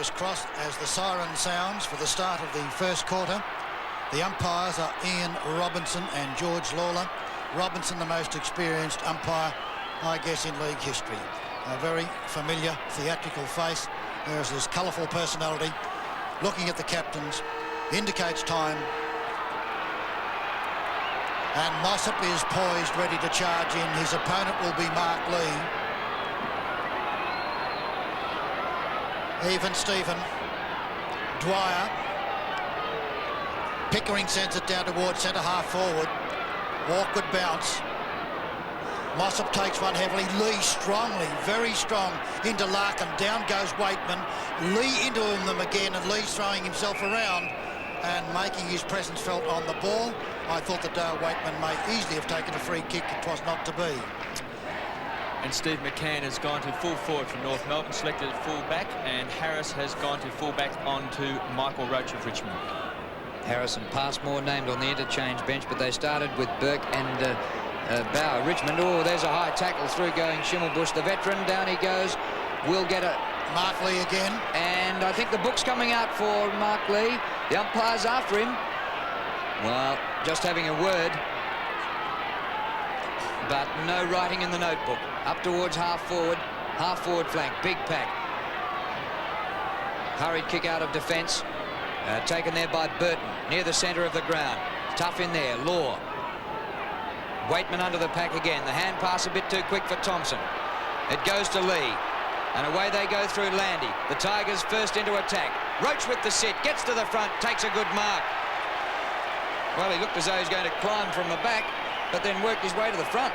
Fingers crossed as the siren sounds for the start of the first quarter. The umpires are Ian Robinson and George Lawler. Robinson, the most experienced umpire, I guess, in league history. A very familiar theatrical face. There's this colourful personality. Looking at the captains, indicates time. And Mossop is poised, ready to charge in. His opponent will be Mark Lee. Even Stephen. Dwyer. Pickering sends it down towards centre half forward. Awkward bounce. Mossop takes one heavily. Lee strongly, very strong, into Larkin. Down goes Waitman. Lee into them again, and Lee's throwing himself around and making his presence felt on the ball. I thought that Dale Waitman may easily have taken a free kick. It was not to be. And Steve McCann has gone to full forward from North Melbourne, selected at full back, and Harris has gone to full back on to Michael Roach of Richmond. Harris and Passmore named on the interchange bench, but they started with Burke and Bauer. Richmond, oh, there's a high tackle through going Schimmelbusch, the veteran. Down he goes. Will get a... Mark Lee again. And I think the book's coming out for Mark Lee. The umpire's after him. Well, just having a word. But no writing in the notebook. Up towards half forward flank. Big pack. Hurried kick out of defence. Taken there by Burton, near the centre of the ground. Tough in there, Law. Waitman under the pack again. The hand pass a bit too quick for Thompson. It goes to Lee. And away they go through Landy. The Tigers first into attack. Roach with the sit, gets to the front, takes a good mark. Well, he looked as though he was going to climb from the back, but then worked his way to the front.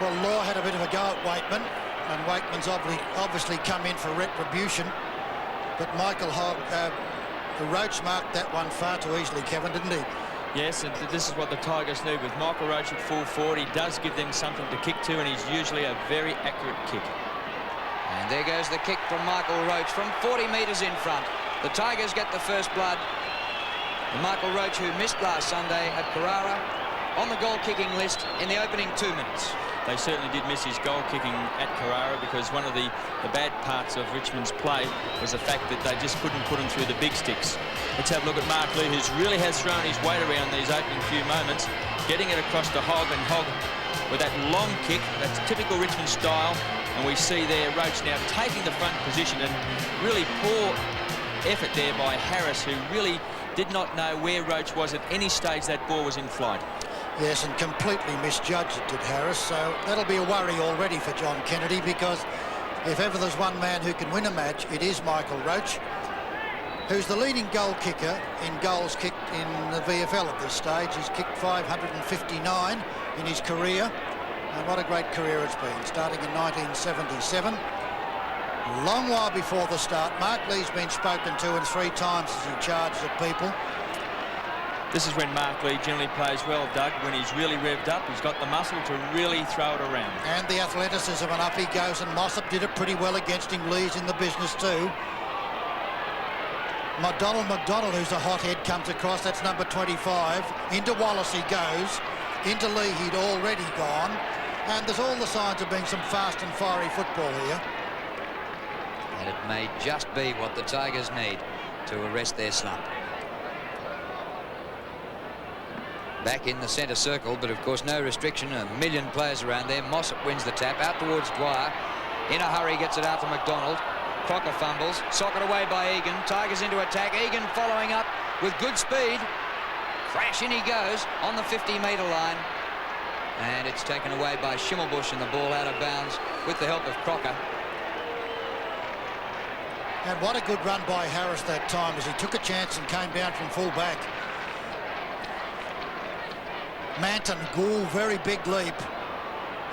Well, Law had a bit of a go at Waitman, and Waitman's obviously come in for retribution. But Michael Hogg, Roach marked that one far too easily, Kevin, didn't he? Yes, and this is what the Tigers need with Michael Roach at full forward. He does give them something to kick to, and he's usually a very accurate kick. And there goes the kick from Michael Roach from 40 metres in front. The Tigers get the first blood. And Michael Roach, who missed last Sunday at Carrara, on the goal-kicking list in the opening 2 minutes. They certainly did miss his goal kicking at Carrara, because one of the bad parts of Richmond's play was the fact that they just couldn't put him through the big sticks. Let's have a look at Mark Lee, who really has thrown his weight around these opening few moments, getting it across to Hogg, and Hogg with that long kick. That's typical Richmond style, and we see there Roach now taking the front position, and really poor effort there by Harris, who really did not know where Roach was at any stage that ball was in flight. Yes, and completely misjudged it, did Harris. So that'll be a worry already for John Kennedy, because if ever there's one man who can win a match, it is Michael Roach, who's the leading goal kicker in goals kicked in the VFL at this stage. He's kicked 559 in his career, and what a great career it's been, starting in 1977. A long while before the start. Mark Lee's been spoken to, and 3 times as he charged at people. This is when Mark Lee generally plays well, Doug, when he's really revved up. He's got the muscle to really throw it around. And the athleticism, and up he goes, and Mossop did it pretty well against him. Lee's in the business too. McDonald, who's a hothead, comes across. That's number 25. Into Wallace he goes. Into Lee he'd already gone. And there's all the signs of being some fast and fiery football here. And it may just be what the Tigers need to arrest their slump. Back in the centre circle, but of course no restriction. 1 million players around there. Mossop wins the tap out towards Dwyer. In a hurry, gets it out to McDonald. Crocker fumbles. Socket away by Egan. Tigers into attack. Egan following up with good speed. Crash in he goes on the 50-metre line. And it's taken away by Schimmelbusch, and the ball out of bounds with the help of Crocker. And what a good run by Harris that time, as he took a chance and came down from full back. Manton, Gould, very big leap.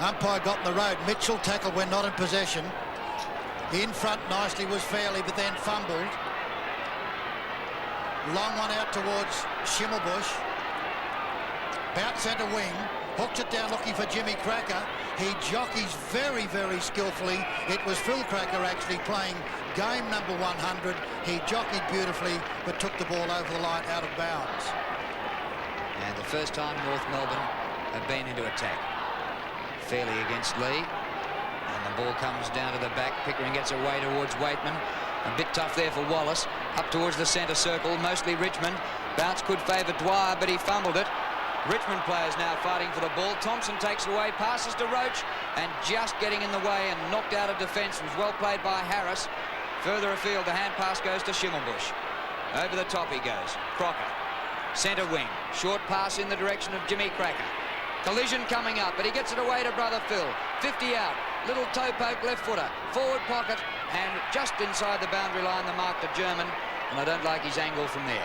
Umpire got in the road. Mitchell tackled when not in possession. In front nicely was Fairley, but then fumbled. Long one out towards Schimmelbusch. Bounce centre wing. Hooks it down looking for Jimmy Cracker. He jockeys very, very skillfully. It was Phil Cracker actually playing game number 100. He jockeyed beautifully, but took the ball over the line out of bounds. And the first time North Melbourne have been into attack. Fairley against Lee. And the ball comes down to the back. Pickering gets away towards Waitman. A bit tough there for Wallace. Up towards the centre circle, mostly Richmond. Bounce could favour Dwyer, but he fumbled it. Richmond players now fighting for the ball. Thompson takes it away, passes to Roach, and just getting in the way and knocked out of defence. Was well played by Harris. Further afield, the hand pass goes to Schimmelbusch. Over the top he goes. Crocker, centre wing. Short pass in the direction of Jimmy Cracker. Collision coming up, but he gets it away to brother Phil. 50 out. Little toe poke left footer. Forward pocket, and just inside the boundary line, the mark to German. And I don't like his angle from there.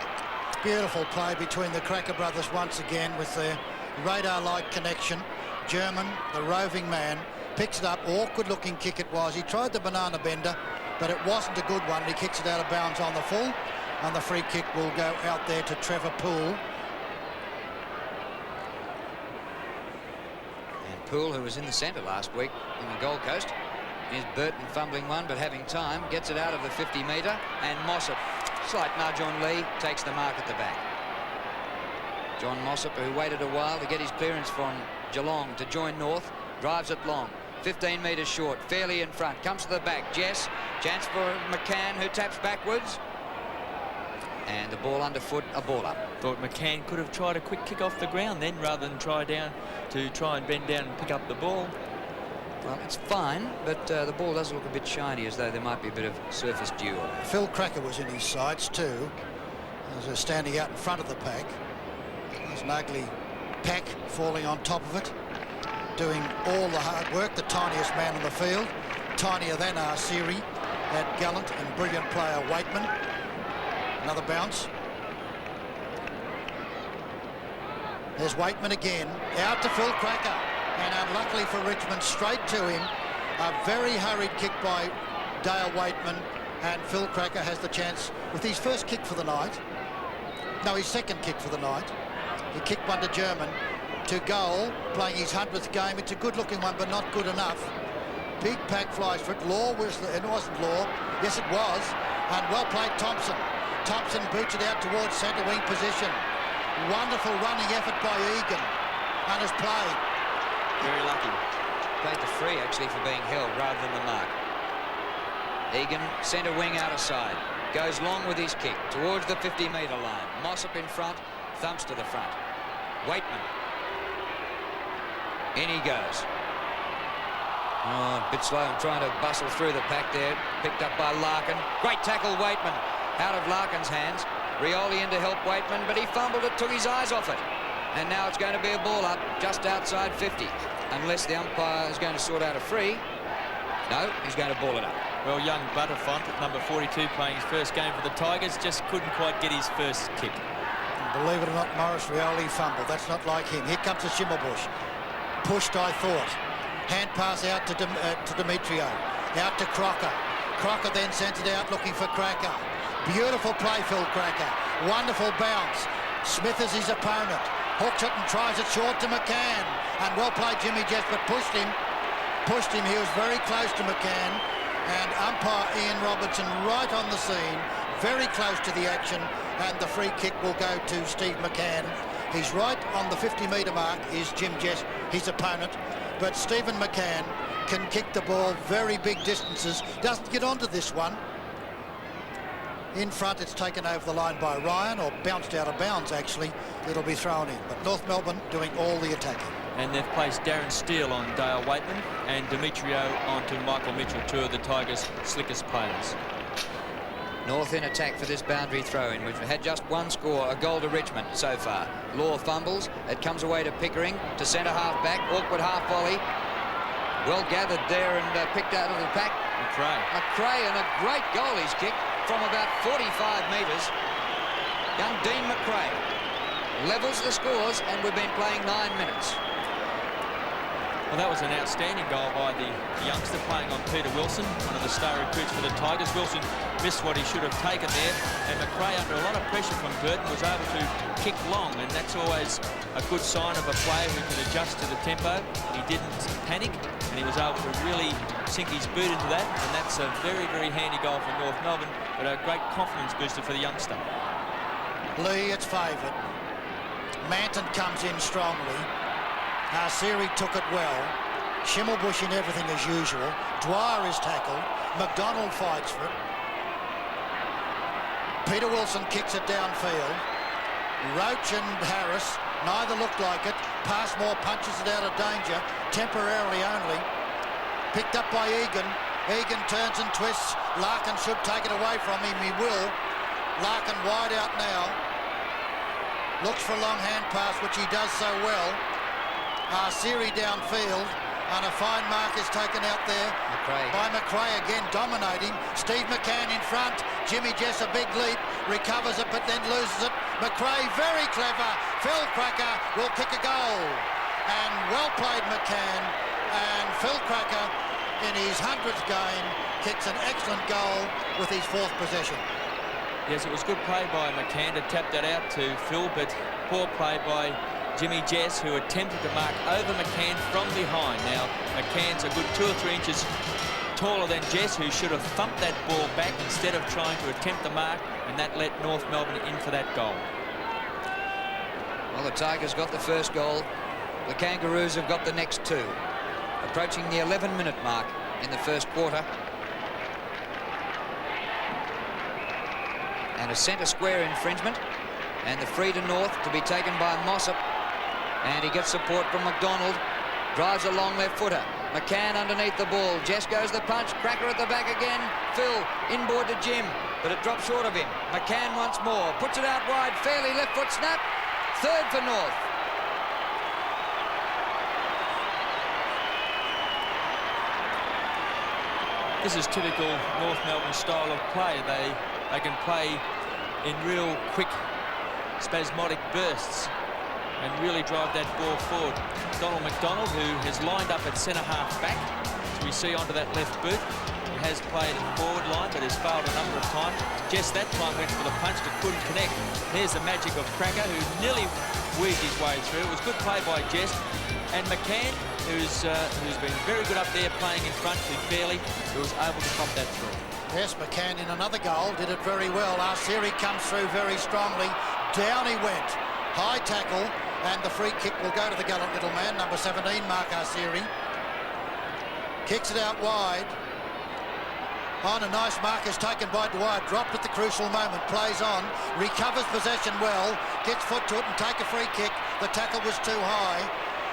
Beautiful play between the Cracker brothers once again with their radar-like connection. German, the roving man, picks it up. Awkward looking kick it was. He tried the banana bender, but it wasn't a good one. He kicks it out of bounds on the full, and the free kick will go out there to Trevor Poole. And Poole, who was in the centre last week in the Gold Coast. Here's Burton fumbling one, but having time, gets it out of the 50-metre, and Mossop, slight nudge on Lee, takes the mark at the back. John Mossop, who waited a while to get his clearance from Geelong to join North, drives it long. 15 metres short, fairly in front, comes to the back. Jess, chance for McCann, who taps backwards. And the ball underfoot, a ball up. Thought McCann could have tried a quick kick off the ground then, rather than try and bend down and pick up the ball. Well, it's fine, but the ball does look a bit shiny, as though there might be a bit of surface dew on it. Phil Cracker was in his sights too, as they're standing out in front of the pack. There's an ugly pack falling on top of it, doing all the hard work. The tiniest man on the field, tinier than our Siri, that gallant and brilliant player Waitman. Another bounce. There's Waitman again, out to Phil Cracker. And unluckily for Richmond, straight to him. A very hurried kick by Dale Waitman, and Phil Cracker has the chance with his first kick for the night. No, his second kick for the night. He kicked one to German to goal, playing his 100th game. It's a good-looking one, but not good enough. Big pack flies for it. Law was it wasn't Law. Yes, it was. And well played Thompson. Thompson boots it out towards centre wing position. Wonderful running effort by Egan. And has played. Very lucky. Played the free, actually, for being held rather than the mark. Egan, centre wing out of side. Goes long with his kick towards the 50-metre line. Mossop in front, thumps to the front. Waitman. In he goes. Oh, a bit slow and trying to bustle through the pack there. Picked up by Larkin. Great tackle, Waitman. Out of Larkin's hands. Rioli in to help Waitman, but he fumbled it, took his eyes off it. And now it's going to be a ball up just outside 50. Unless the umpire is going to sort out a free. No, he's going to ball it up. Well, young Butterfont at number 42, playing his first game for the Tigers, just couldn't quite get his first kick. And believe it or not, Morris Rioli fumbled. That's not like him. Here comes the Schimmelbusch. Pushed, I thought. Hand pass out to Demetrio. Out to Crocker. Crocker then sends it out looking for Cracker. Beautiful play, Phil Cracker. Wonderful bounce. Smith is his opponent. Hooks it and tries it short to McCann. And well played Jimmy Jess, but pushed him. He was very close to McCann. And umpire Ian Robertson right on the scene, very close to the action, and the free kick will go to Steve McCann. He's right on the 50-metre mark is Jim Jess, his opponent. But Stephen McCann can kick the ball very big distances. Doesn't get onto this one. In front, it's taken over the line by Ryan, or bounced out of bounds, actually. It'll be thrown in. But North Melbourne doing all the attacking. And they've placed Darren Steele on Dale Waitman and Demetrio onto Michael Mitchell, two of the Tigers' slickest players. North in attack for this boundary throw-in, which had just one score, a goal to Richmond so far. Law fumbles. It comes away to Pickering, to centre half back. Awkward half volley. Well gathered there and picked out of the pack. McRae, and a great goal he's kicked from about 45 metres. Young Dean McRae levels the scores, and we've been playing 9 minutes. Well, that was an outstanding goal by the youngster playing on Peter Wilson, one of the star recruits for the Tigers. Wilson missed what he should have taken there, and McRae, under a lot of pressure from Burton, was able to kick long, and that's always a good sign of a player who can adjust to the tempo. He didn't panic, and he was able to really sink his boot into that, and that's a very, very handy goal for North Melbourne, but a great confidence booster for the youngster. Lee, it's favoured. Manton comes in strongly. Siri took it well. Schimmelbusch in everything as usual. Dwyer is tackled. McDonald fights for it. Peter Wilson kicks it downfield. Roach and Harris, neither looked like it. Passmore punches it out of danger, temporarily only. Picked up by Egan. Egan turns and twists. Larkin should take it away from him. He will. Larkin wide out now. Looks for a long hand pass, which he does so well. Siri downfield. And a fine mark is taken out there by McRae again, dominating. Steve McCann in front. Jimmy Jess a big leap, recovers it but then loses it. McRae very clever. Phil Cracker will kick a goal. And well played McCann. And Phil Cracker in his 100th game kicks an excellent goal with his 4th possession. Yes, it was good play by McCann to tap that out to Phil, but poor play by Jimmy Jess, who attempted to mark over McCann from behind. Now, McCann's a good 2 or 3 inches taller than Jess, who should have thumped that ball back instead of trying to attempt the mark, and that let North Melbourne in for that goal. Well, the Tigers got the first goal. The Kangaroos have got the next 2. Approaching the 11-minute mark in the first quarter. And a centre square infringement. And the free to North to be taken by Mossop. And he gets support from McDonald. Drives a long left footer. McCann underneath the ball. Jess goes the punch. Cracker at the back again. Phil inboard to Jim, but it drops short of him. McCann once more. Puts it out wide. Fairly left foot snap. 3rd for North. This is typical North Melbourne style of play. They can play in real quick, spasmodic bursts and really drive that ball forward. Donald McDonald, who has lined up at centre-half back, as we see onto that left boot. He has played at forward line, but has failed a number of times. Just that time went for the punch, but couldn't connect. Here's the magic of Cracker, who nearly weaved his way through. It was good play by Jess. And McCann, who's been very good up there playing in front to Fairley, who was able to pop that through. Yes, McCann in another goal did it very well. Siri comes through very strongly. Down he went. High tackle, and the free kick will go to the gallant little man, number 17, Mark Siri. Kicks it out wide. On a nice mark is taken by Dwyer, dropped at the crucial moment, plays on, recovers possession well, gets foot to it and take a free kick. The tackle was too high.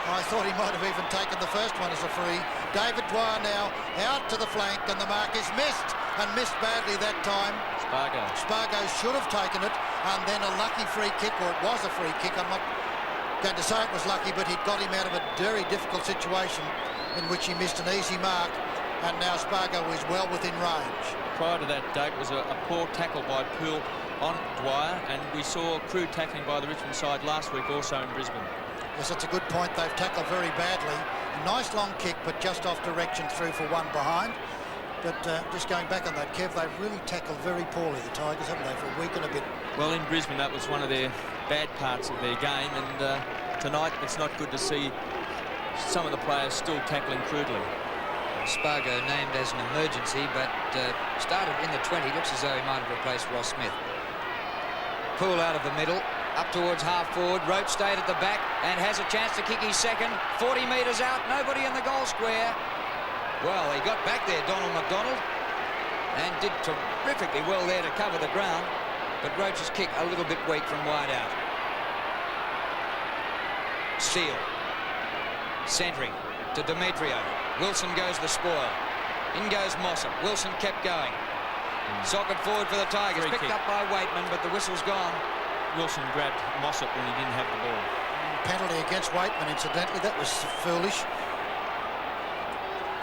I thought he might have even taken the first one as a free. David Dwyer now out to the flank, and the mark is missed, and missed badly that time. Spargo should have taken it, and then a lucky free kick, or it was a free kick. I'm not going to say it was lucky, but he'd got him out of a very difficult situation in which he missed an easy mark, and now Spargo is well within range. Prior to that, Doug, was a poor tackle by Poole on Dwyer, and we saw crude tackling by the Richmond side last week also in Brisbane. Yes, that's a good point. They've tackled very badly. A nice long kick, but just off direction through for one behind. But just going back on that, Kev, they've really tackled very poorly, the Tigers, haven't they, for a week and a bit. Well, in Brisbane, that was one of their bad parts of their game, and tonight it's not good to see some of the players still tackling crudely. Spargo named as an emergency, but started in the 20. Looks as though he might have replaced Ross Smith. Poole out of the middle. Up towards half forward. Roach stayed at the back and has a chance to kick his second. 40 metres out. Nobody in the goal square. Well, he got back there, Donald McDonald, and did terrifically well there to cover the ground. But Roach's kick a little bit weak from wide out. Seal. Centering to Demetrio. Wilson goes the spoil. In goes Mossop. Wilson kept going. Socket forward for the Tigers. Picked up by Waitman, but the whistle's gone. Wilson grabbed Mossop when he didn't have the ball. Penalty against Waitman, incidentally. That was foolish.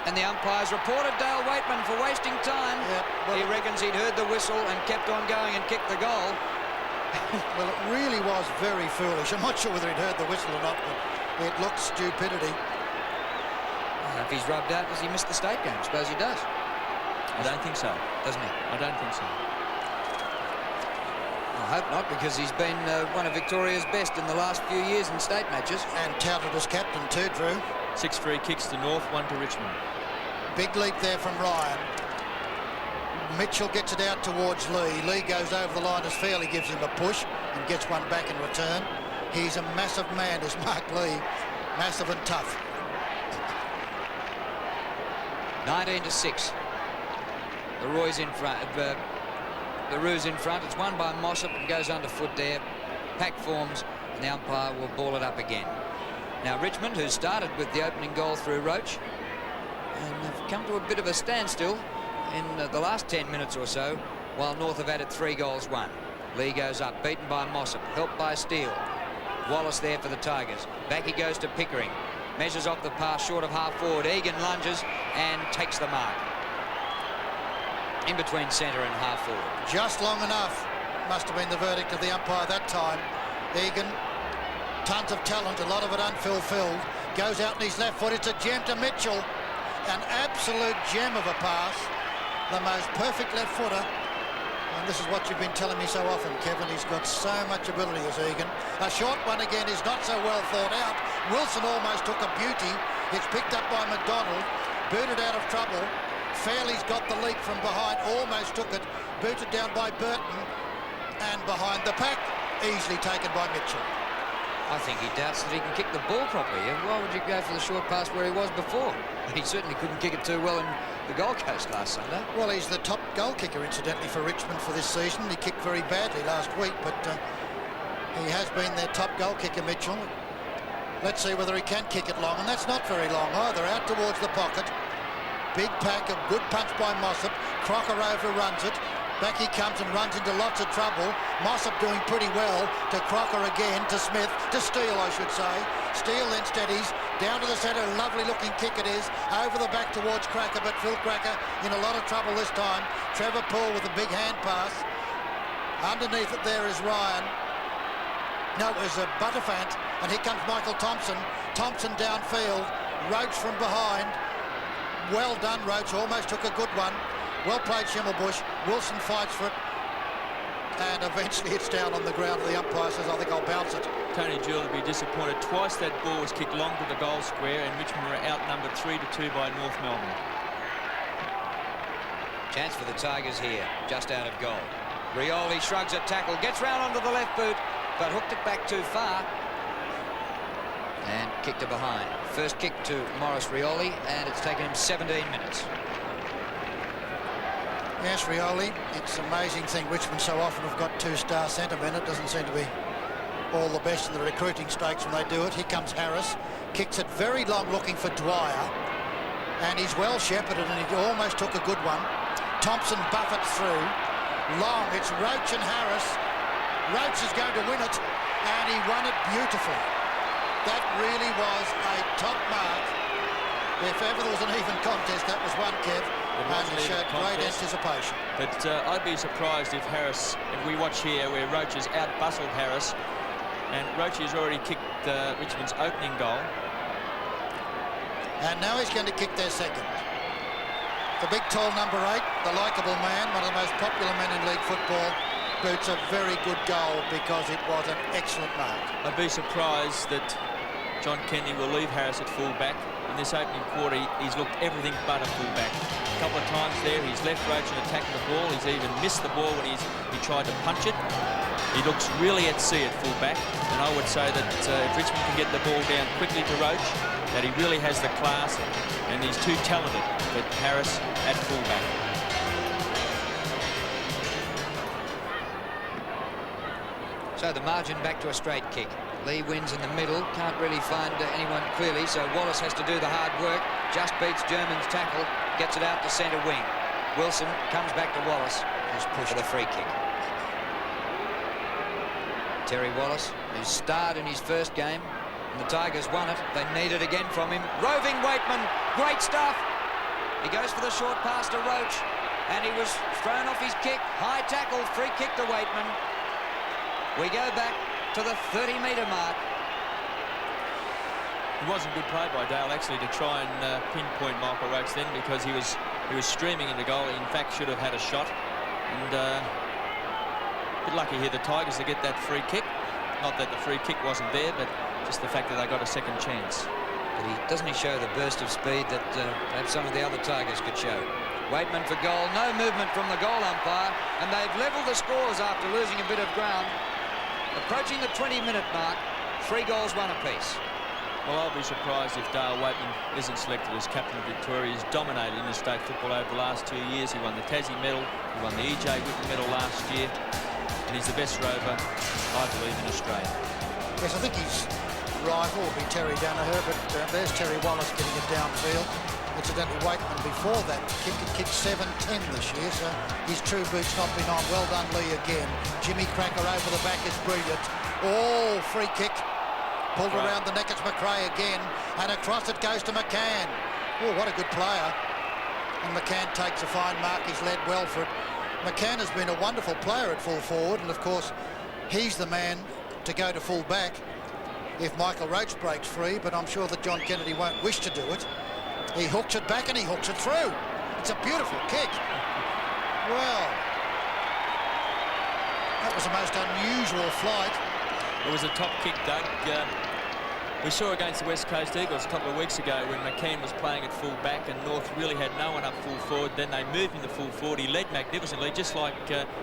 And the umpires reported Dale Waitman for wasting time. Yeah, well, he reckons he'd heard the whistle and kept on going and kicked the goal. Well, it really was very foolish. I'm not sure whether he'd heard the whistle or not, but it looked stupidity. If he's rubbed out, does he miss the state game? I suppose he does. I don't think so. Doesn't he? I don't think so. I hope not, because he's been one of Victoria's best in the last few years in state matches. And touted as captain too, Drew. 6 free kicks to North, 1 to Richmond. Big leap there from Ryan. Mitchell gets it out towards Lee. Lee goes over the line as Fairley gives him a push and gets one back in return. He's a massive man, is Mark Lee. Massive and tough. 19-6. The Roy's in front. The Roo's in front. It's won by Mossop and goes underfoot there. Pack forms, and the umpire will ball it up again. Now Richmond, who started with the opening goal through Roach, and have come to a bit of a standstill in the last 10 minutes or so, while North have added 3 goals won. Lee goes up, beaten by Mossop, helped by Steele. Wallace there for the Tigers. Back he goes to Pickering. Measures off the pass short of half forward. Egan lunges and takes the mark. In between centre and half forward. Just long enough. Must have been the verdict of the umpire that time. Egan, tons of talent, a lot of it unfulfilled. Goes out on his left foot. It's a gem to Mitchell. An absolute gem of a pass. The most perfect left footer. And this is what you've been telling me so often, Kevin. He's got so much ability as Egan. A short one again is not so well thought out. Wilson almost took a beauty. It's picked up by McDonald. Booted out of trouble. Fairley's got the leap from behind. Almost took it. Booted down by Burton. And behind the pack. Easily taken by Mitchell. I think he doubts that he can kick the ball properly. Why would you go for the short pass where he was before? He certainly couldn't kick it too well in the Gold Coast last Sunday. Well, he's the top goal kicker, incidentally, for Richmond for this season. He kicked very badly last week, but he has been their top goal kicker, Mitchell. Let's see whether he can kick it long, and that's not very long either. Out towards the pocket. Big pack, a good punch by Mossop. Crocker overruns it. Back he comes and runs into lots of trouble. Mossop doing pretty well to Crocker again, to Smith, to Steele, I should say. Steele then steadies, down to the centre, lovely looking kick it is, over the back towards Cracker, but Phil Cracker in a lot of trouble this time. Trevor Poole with a big hand pass. Underneath it there is Ryan. No, it was a Butterfant, and here comes Michael Thompson. Thompson downfield, Roach from behind. Well done, Roach, almost took a good one. Well played, Schimmelbusch. Wilson fights for it. And eventually it's down on the ground. The umpire says, I think I'll bounce it. Tony Jewell would be disappointed. Twice that ball was kicked long to the goal square, and Richmond were outnumbered 3-2 by North Melbourne. Chance for the Tigers here, just out of goal. Rioli shrugs a tackle, gets round onto the left boot, but hooked it back too far. And kicked it behind. First kick to Maurice Rioli, and it's taken him 17 minutes. Yes, Rioli. It's an amazing thing. Richmond so often have got 2-star centremen. It doesn't seem to be all the best in the recruiting stakes when they do it. Here comes Harris. Kicks it very long looking for Dwyer. And he's well shepherded, and he almost took a good one. Thompson buffets through. Long. It's Roach and Harris. Roach is going to win it, and he won it beautifully. That really was a top mark. If ever there was an even contest, that was one, Kev. And it showed great anticipation. But I'd be surprised if Harris, if we watch here where Roach has out-bustled Harris, and Roach has already kicked Richmond's opening goal. And now he's going to kick their second. The big, tall number 8, the likeable man, one of the most popular men in league football, boots a very good goal because it was an excellent mark. I'd be surprised that John Kennedy will leave Harris at full-back. In this opening quarter, he's looked everything but a full-back. A couple of times there, he's left Roach and attacked the ball. He's even missed the ball when he tried to punch it. He looks really at sea at full-back, and I would say that if Richmond can get the ball down quickly to Roach, that he really has the class, and he's too talented for Harris at full-back. So the margin back to a straight kick. Lee wins in the middle, can't really find anyone clearly, so Wallace has to do the hard work. Just beats German's tackle, gets it out to centre wing. Wilson comes back to Wallace, who's pushed for the free kick. Terry Wallace, who starred in his first game, and the Tigers won it. They need it again from him. Roving Waitman, great stuff. He goes for the short pass to Roach, and he was thrown off his kick. High tackle, free kick to Waitman. We go back to the 30-metre mark. It wasn't good play by Dale, actually, to try and pinpoint Michael Roach then, because he was streaming into goal. He, in fact, should have had a shot. And a bit lucky here, the Tigers, to get that free kick. Not that the free kick wasn't there, but just the fact that they got a second chance. But doesn't he show the burst of speed that perhaps some of the other Tigers could show? Waitman for goal, no movement from the goal umpire, and they've levelled the scores after losing a bit of ground. Approaching the 20-minute mark, 3 goals, 1 apiece. Well, I'll be surprised if Dale Waitman isn't selected as captain of Victoria. He's dominated interstate football over the last 2 years. He won the Tassie medal, he won the E.J. Whitten medal last year, and he's the best rover, I believe, in Australia. Yes, I think his rival will be Terry Danaher, but there's Terry Wallace getting it downfield. Incidentally, Waitman before that kicked 7-10 this year, so his true boot's not been on. Well done, Lee, again. Jimmy Cracker over the back is brilliant. Oh, free kick. Pulled around the neck, it's McRae again, and across it goes to McCann. Oh, what a good player. And McCann takes a fine mark, he's led well for it. McCann has been a wonderful player at full forward, and of course, he's the man to go to full back if Michael Roach breaks free, but I'm sure that John Kennedy won't wish to do it. He hooks it back and he hooks it through. It's a beautiful kick. Well, that was the most unusual flight. It was a top kick, Doug. We saw against the West Coast Eagles a couple of weeks ago when McCann was playing at full back and North really had no one up full forward. Then they moved him to full forward. He led magnificently, just like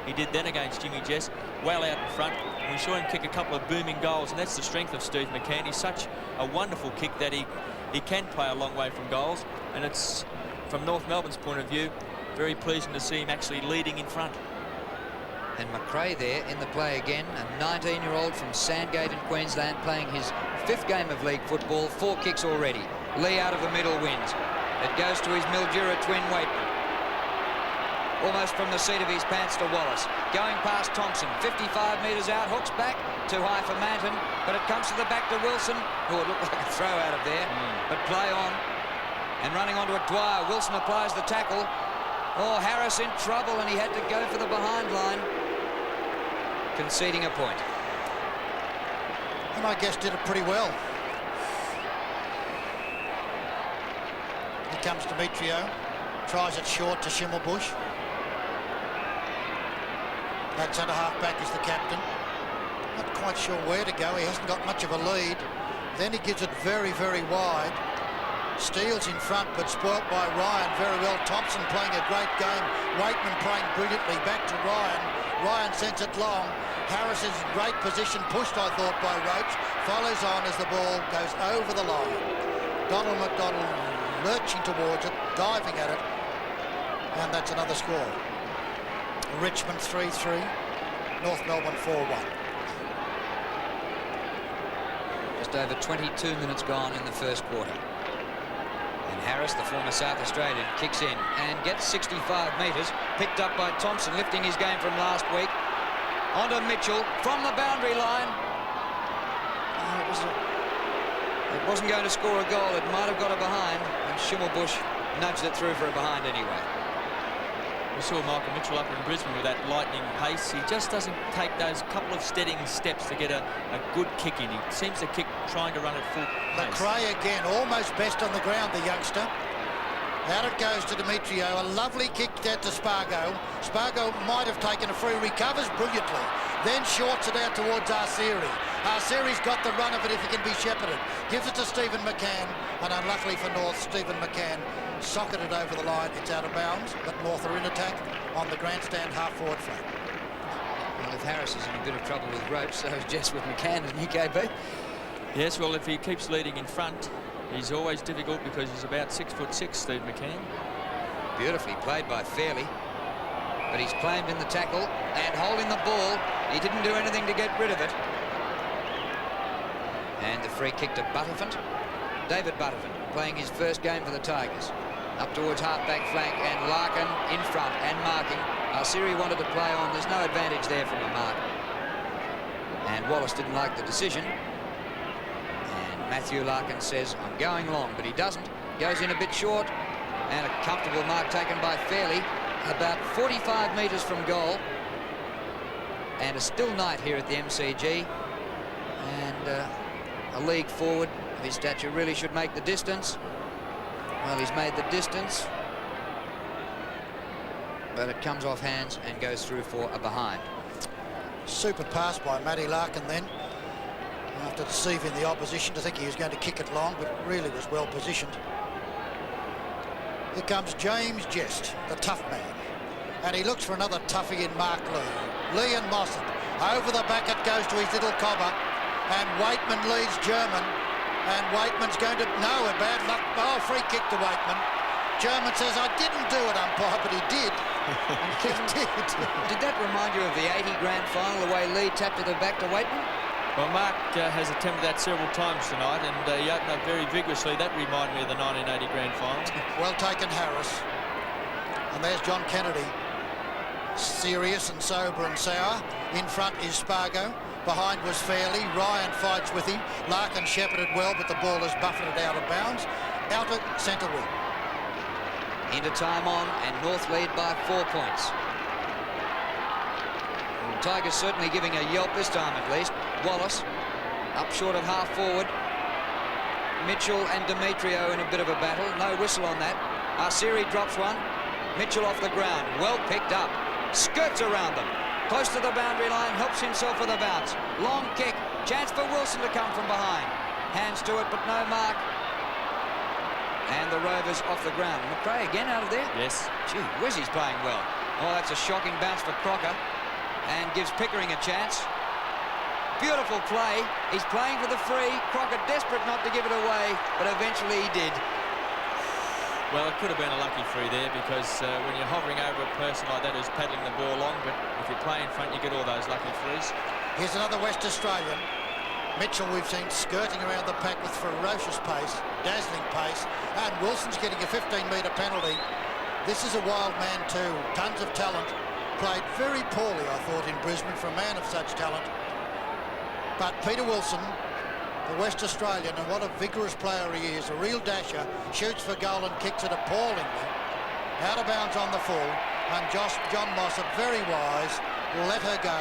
he did then against Jimmy Jess, well out in front. And we saw him kick a couple of booming goals, and that's the strength of Steve McCann. He's such a wonderful kick that he can play a long way from goals, and it's, from North Melbourne's point of view, very pleasing to see him actually leading in front. And McRae there in the play again, a 19-year-old from Sandgate in Queensland, playing his 5th game of league football, 4 kicks already. Lee out of the middle wins. It goes to his Mildura twin Waitman. Almost from the seat of his pants to Wallace. Going past Thompson, 55 metres out, hooks back, too high for Manton, but it comes to the back to Wilson, who would look like a throw out of there, but play on. And running onto it, Dwyer. Wilson applies the tackle. Oh, Harris in trouble, and he had to go for the behind line, conceding a point. And I guess did it pretty well. Here comes Demetrio, tries it short to Schimmelbusch. That centre half back is the captain. Not quite sure where to go, he hasn't got much of a lead. Then he gives it very, very wide. Steele's in front, but spoilt by Ryan very well. Thompson playing a great game. Waitman playing brilliantly. Back to Ryan. Ryan sends it long. Harris is in great position, pushed, I thought, by Roach. Follows on as the ball goes over the line. Donald McDonald lurching towards it, diving at it. And that's another score. Richmond 3-3. North Melbourne 4-1. Just over 22 minutes gone in the first quarter. Harris, the former South Australian, kicks in and gets 65 metres, picked up by Thompson, lifting his game from last week. Onto Mitchell from the boundary line. It wasn't going to score a goal. It might have got a behind, and Schimmelbusch nudged it through for a behind anyway. We saw Michael Mitchell up in Brisbane with that lightning pace. He just doesn't take those couple of steadying steps to get a good kick in. He seems to kick trying to run at full pace. McRae again, almost best on the ground, the youngster. Out it goes to Demetrio. A lovely kick there to Spargo. Spargo might have taken a free, recovers brilliantly. Then shorts it out towards Arceri. Arceri's got the run of it if he can be shepherded. Gives it to Stephen McCann, and unluckily for North, Stephen McCann socketed over the line. It's out of bounds, but North are in attack on the grandstand half-forward flank. Well, if Harris is in a bit of trouble with Roach, so is Jess with McCann, isn't he, KB? Yes, well, if he keeps leading in front, he's always difficult because he's about 6'6", Steve McCann. Beautifully played by Fairley, but he's claimed in the tackle and holding the ball. He didn't do anything to get rid of it. And the free kick to Butterfant. David Butterfant playing his first game for the Tigers. Up towards half-back flank, and Larkin in front and marking. Arceri wanted to play on. There's no advantage there from a mark. And Wallace didn't like the decision. And Matthew Larkin says, I'm going long, but he doesn't. Goes in a bit short. And a comfortable mark taken by Fairley, about 45 metres from goal. And a still night here at the MCG. And a league forward of his stature really should make the distance. Well, he's made the distance, but it comes off hands and goes through for a behind. Super pass by Matty Larkin then, after deceiving the opposition to think he was going to kick it long, but really was well positioned. Here comes James Jest, the tough man, and he looks for another toughie in Mark Lee. Lee and Mossop. Over the back it goes to his little cobber, and Waitman leads German, And Waitman's going to... No, a bad luck. Oh, free kick to Waitman. German says, I didn't do it, umpire, but he did. He did. Did that remind you of the 80 grand final, the way Lee tapped it back to Waitman? Well, Mark has attempted that several times tonight, and he opened up very vigorously. That reminded me of the 1980 grand final. Well taken, Harris. And there's John Kennedy. Serious and sober and sour. In front is Spargo. Behind was Fairley. Ryan fights with him. Larkin shepherded well, but the ball is buffeted out of bounds. Out at centre wing. Into time on, and North lead by 4 points. Well, Tigers certainly giving a yelp this time at least. Wallace up short of half forward. Mitchell and Demetrio in a bit of a battle. No whistle on that. Arsiri drops one. Mitchell off the ground. Well picked up. Skirts around them. Close to the boundary line. Helps himself with a bounce. Long kick. Chance for Wilson to come from behind. Hands to it, but no mark. And the Rovers off the ground. McRae again out of there? Yes. Gee whiz, he's playing well. Oh, that's a shocking bounce for Crocker. And gives Pickering a chance. Beautiful play. He's playing for the free. Crocker desperate not to give it away, but eventually he did. Well, it could have been a lucky free there, because when you're hovering over a person like that who's paddling the ball long, but if you play in front, you get all those lucky frees. Here's another West Australian. Mitchell we've seen skirting around the pack with ferocious pace, dazzling pace, and Wilson's getting a 15-metre penalty. This is a wild man too, tons of talent. Played very poorly, I thought, in Brisbane for a man of such talent. But Peter Wilson, the West Australian, and what a vigorous player he is, a real dasher, shoots for goal and kicks it appallingly. Out of bounds on the full, and John Mossop, very wise, will let her go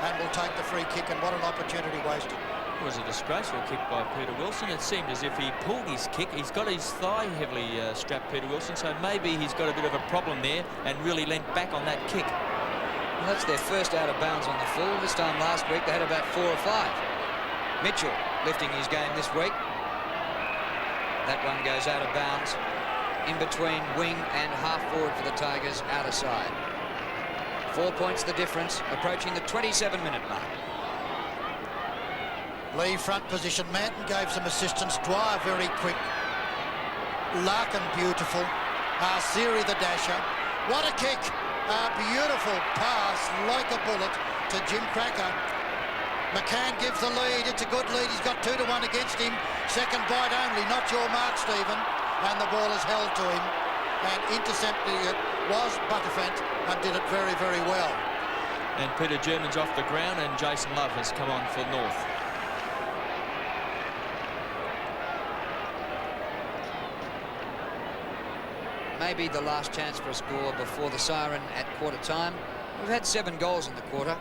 and will take the free kick, and what an opportunity wasted. It was a disgraceful kick by Peter Wilson. It seemed as if he pulled his kick. He's got his thigh heavily strapped, Peter Wilson, so maybe he's got a bit of a problem there and really leant back on that kick. Well, that's their first out of bounds on the full. This time last week they had about 4 or 5. Mitchell lifting his game this week. That one goes out of bounds. In between wing and half forward for the Tigers, out of side. 4 points the difference, approaching the 27-minute mark. Lee front position. Manton gave some assistance. Dwyer very quick. Larkin beautiful. Arsiri the dasher. What a kick. A beautiful pass like a bullet to Jim Cracker. McCann gives the lead. It's a good lead. He's got 2-1 against him. Second bite only. Not your mark, Stephen. And the ball is held to him. And intercepting it was Butterfant and did it very, very well. And Peter German's off the ground, and Jason Love has come on for North. Maybe the last chance for a score before the siren at quarter time. We've had 7 goals in the quarter,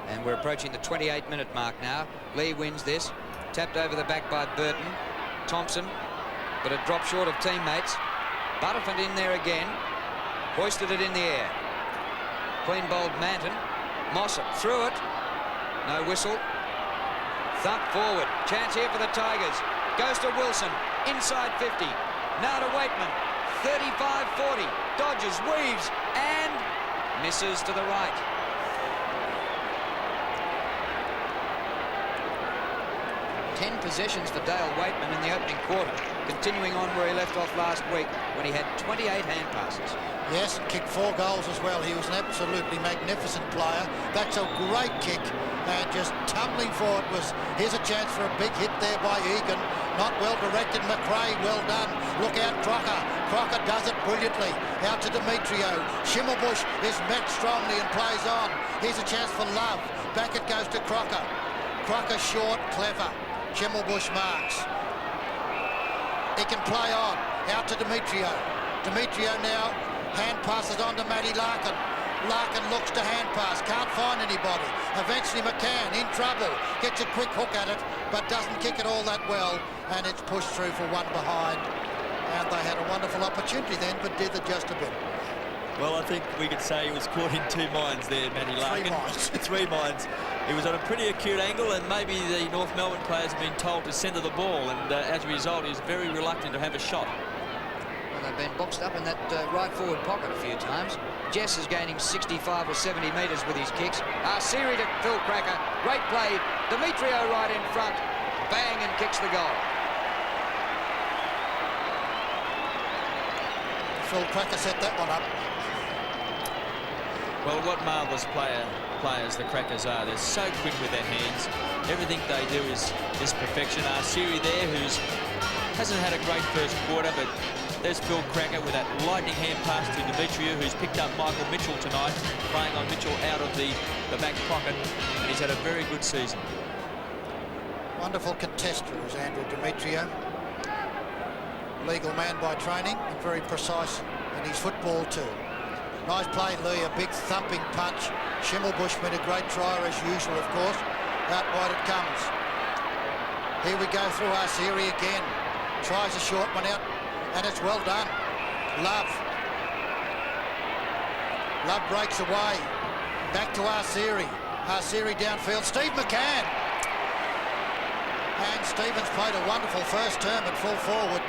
and we're approaching the 28-minute mark now. Lee wins this. Tapped over the back by Burton. Thompson, but a drop short of teammates. Butterfant in there again. Hoisted it in the air. Clean bowled Manton. Mossop threw it. No whistle. Thump forward. Chance here for the Tigers. Goes to Wilson. Inside 50. Now to Waitman. 35-40. Dodges, weaves, and misses to the right. Ten possessions for Dale Waitman in the opening quarter, continuing on where he left off last week when he had 28 hand passes. Yes, and kicked 4 goals as well. He was an absolutely magnificent player. That's a great kick, and just tumbling forward was... Here's a chance for a big hit there by Egan. Not well directed. McRae, well done. Look out, Crocker. Crocker does it brilliantly. Out to Demetrio. Schimmelbusch is met strongly and plays on. Here's a chance for Love. Back it goes to Crocker. Crocker short, clever. Schimmelbusch marks. He can play on. Out to Demetrio. Demetrio now hand passes on to Matty Larkin. Larkin looks to hand pass, can't find anybody. Eventually McCann in trouble, gets a quick hook at it, but doesn't kick it all that well, and it's pushed through for 1 behind. And they had a wonderful opportunity then, but did it just a bit. Well, I think we could say he was caught in 2 minds there, Matty Larkin. 3 minds. 3 minds. He was on a pretty acute angle, and maybe the North Melbourne players have been told to centre the ball, and as a result, he was very reluctant to have a shot. Well, they've been boxed up in that right forward pocket a few times. Jess is gaining 65 or 70 metres with his kicks. Arsiri to Phil Cracker. Great play. Demetrio right in front. Bang, and kicks the goal. Phil Cracker set that one up. Well, what marvellous players the Crackers are. They're so quick with their hands. Everything they do is perfection. Siri there, hasn't had a great first quarter, but there's Phil Cracker with that lightning hand pass to Demetriou, who's picked up Michael Mitchell tonight, playing on Mitchell out of the back pocket, and he's had a very good season. Wonderful contester is Andrew Demetriou. Legal man by training and very precise in his football too. Nice play, Lee, a big thumping punch. Schimmelbusch made a great try as usual, of course. Out wide it comes. Here we go through Siri again. Tries a short one out, and it's well done. Love breaks away. Back to Siri. Siri downfield. Steve McCann. And Stevens played a wonderful first term at full forward.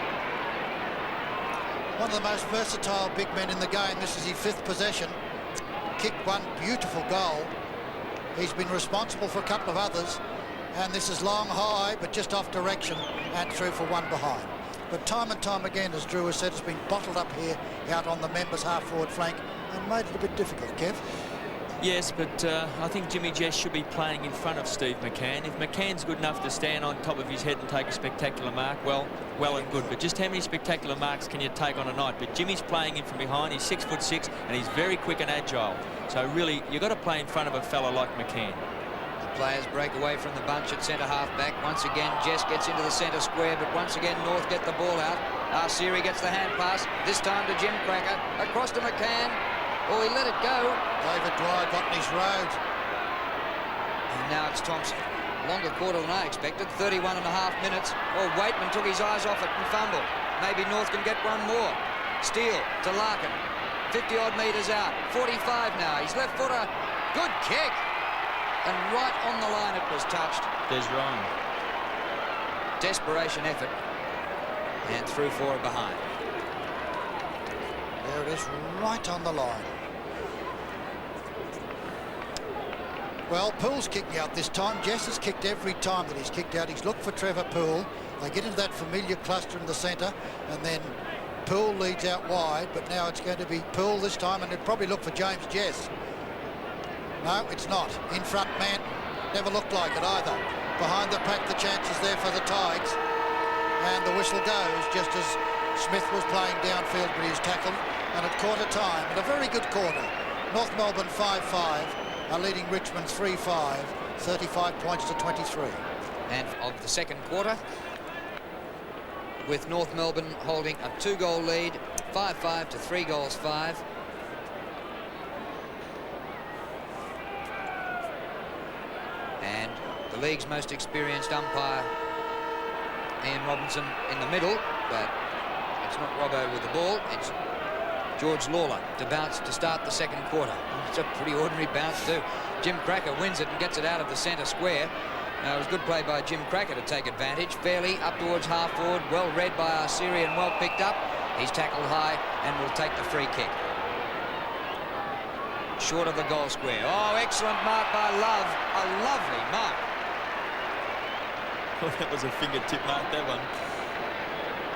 One of the most versatile big men in the game. This is his 5th possession. Kicked one beautiful goal. He's been responsible for a couple of others. And this is long, high, but just off direction and through for one behind. But time and time again, as Drew has said, it's been bottled up here out on the members' half-forward flank and made it a bit difficult, Kev. Yes, but I think Jimmy Jess should be playing in front of Steve McCann. If McCann's good enough to stand on top of his head and take a spectacular mark, well and good. But just how many spectacular marks can you take on a night? But Jimmy's playing in from behind. He's 6'6", and he's very quick and agile. So really, you've got to play in front of a fella like McCann. The players break away from the bunch at centre half-back. Once again, Jess gets into the centre square, but once again, North get the ball out. Siri gets the hand pass, this time to Jim Cracker. Across to McCann. Oh, he let it go. David Dwyer got in his road. And now it's Thompson. Longer quarter than I expected, 31 and a half minutes. Oh, Waitman took his eyes off it and fumbled. Maybe North can get one more. Steele to Larkin. 50-odd metres out. 45 now. His left footer. Good kick. And right on the line it was touched. There's wrong. Desperation effort. And through for it behind. There it is, right on the line. Well, Poole's kicking out this time. Jess has kicked every time that he's kicked out. He's looked for Trevor Poole. They get into that familiar cluster in the centre, and then Poole leads out wide, but now it's going to be Poole this time, and they'd probably look for James Jess. No, it's not. In front, Manton. Never looked like it either. Behind the pack, the chances there for the Tigers. And the whistle goes just as Smith was playing downfield, but he's tackled. And at quarter time, and a very good quarter, North Melbourne 5-5 are leading Richmond 3-5, 35 points to 23. And of the second quarter, with North Melbourne holding a 2-goal lead, 5-5 to 3-5. And the league's most experienced umpire, Ian Robinson, in the middle, but it's not Robbo with the ball, it's George Lawler to bounce to start the second quarter. It's a pretty ordinary bounce too. Jim Cracker wins it and gets it out of the centre square. Now, it was good play by Jim Cracker to take advantage. Fairly up towards half forward, well read by Siri and well picked up. He's tackled high and will take the free kick. Short of the goal square. Oh, excellent mark by Love. A lovely mark. Well, that was a fingertip mark, that one.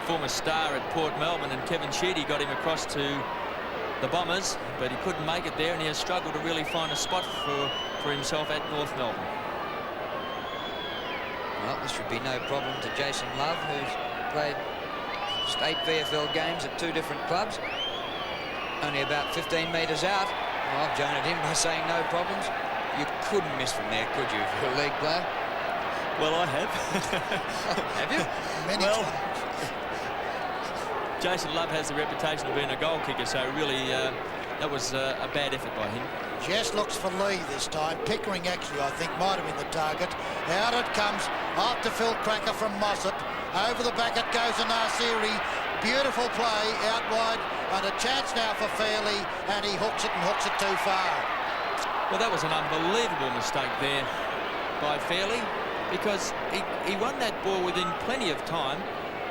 Former star at Port Melbourne, and Kevin Sheedy got him across to the Bombers, but he couldn't make it there, and he has struggled to really find a spot for himself at North Melbourne. Well, this should be no problem to Jason Love, who's played just 8 VFL games at 2 different clubs. Only about 15 metres out. Well, I've joined him by saying no problems. You couldn't miss from there, could you, for a league player? Well, I have. Have you? Many well, times. Jason Love has the reputation of being a goal kicker, so really that was a bad effort by him. Jess looks for Lee this time. Pickering actually, I think, might have been the target. Out it comes after Phil Cracker from Mossop. Over the back it goes to Nasiri. Beautiful play out wide, and a chance now for Fairley, and he hooks it and hooks it too far. Well, that was an unbelievable mistake there by Fairley, because he won that ball within plenty of time.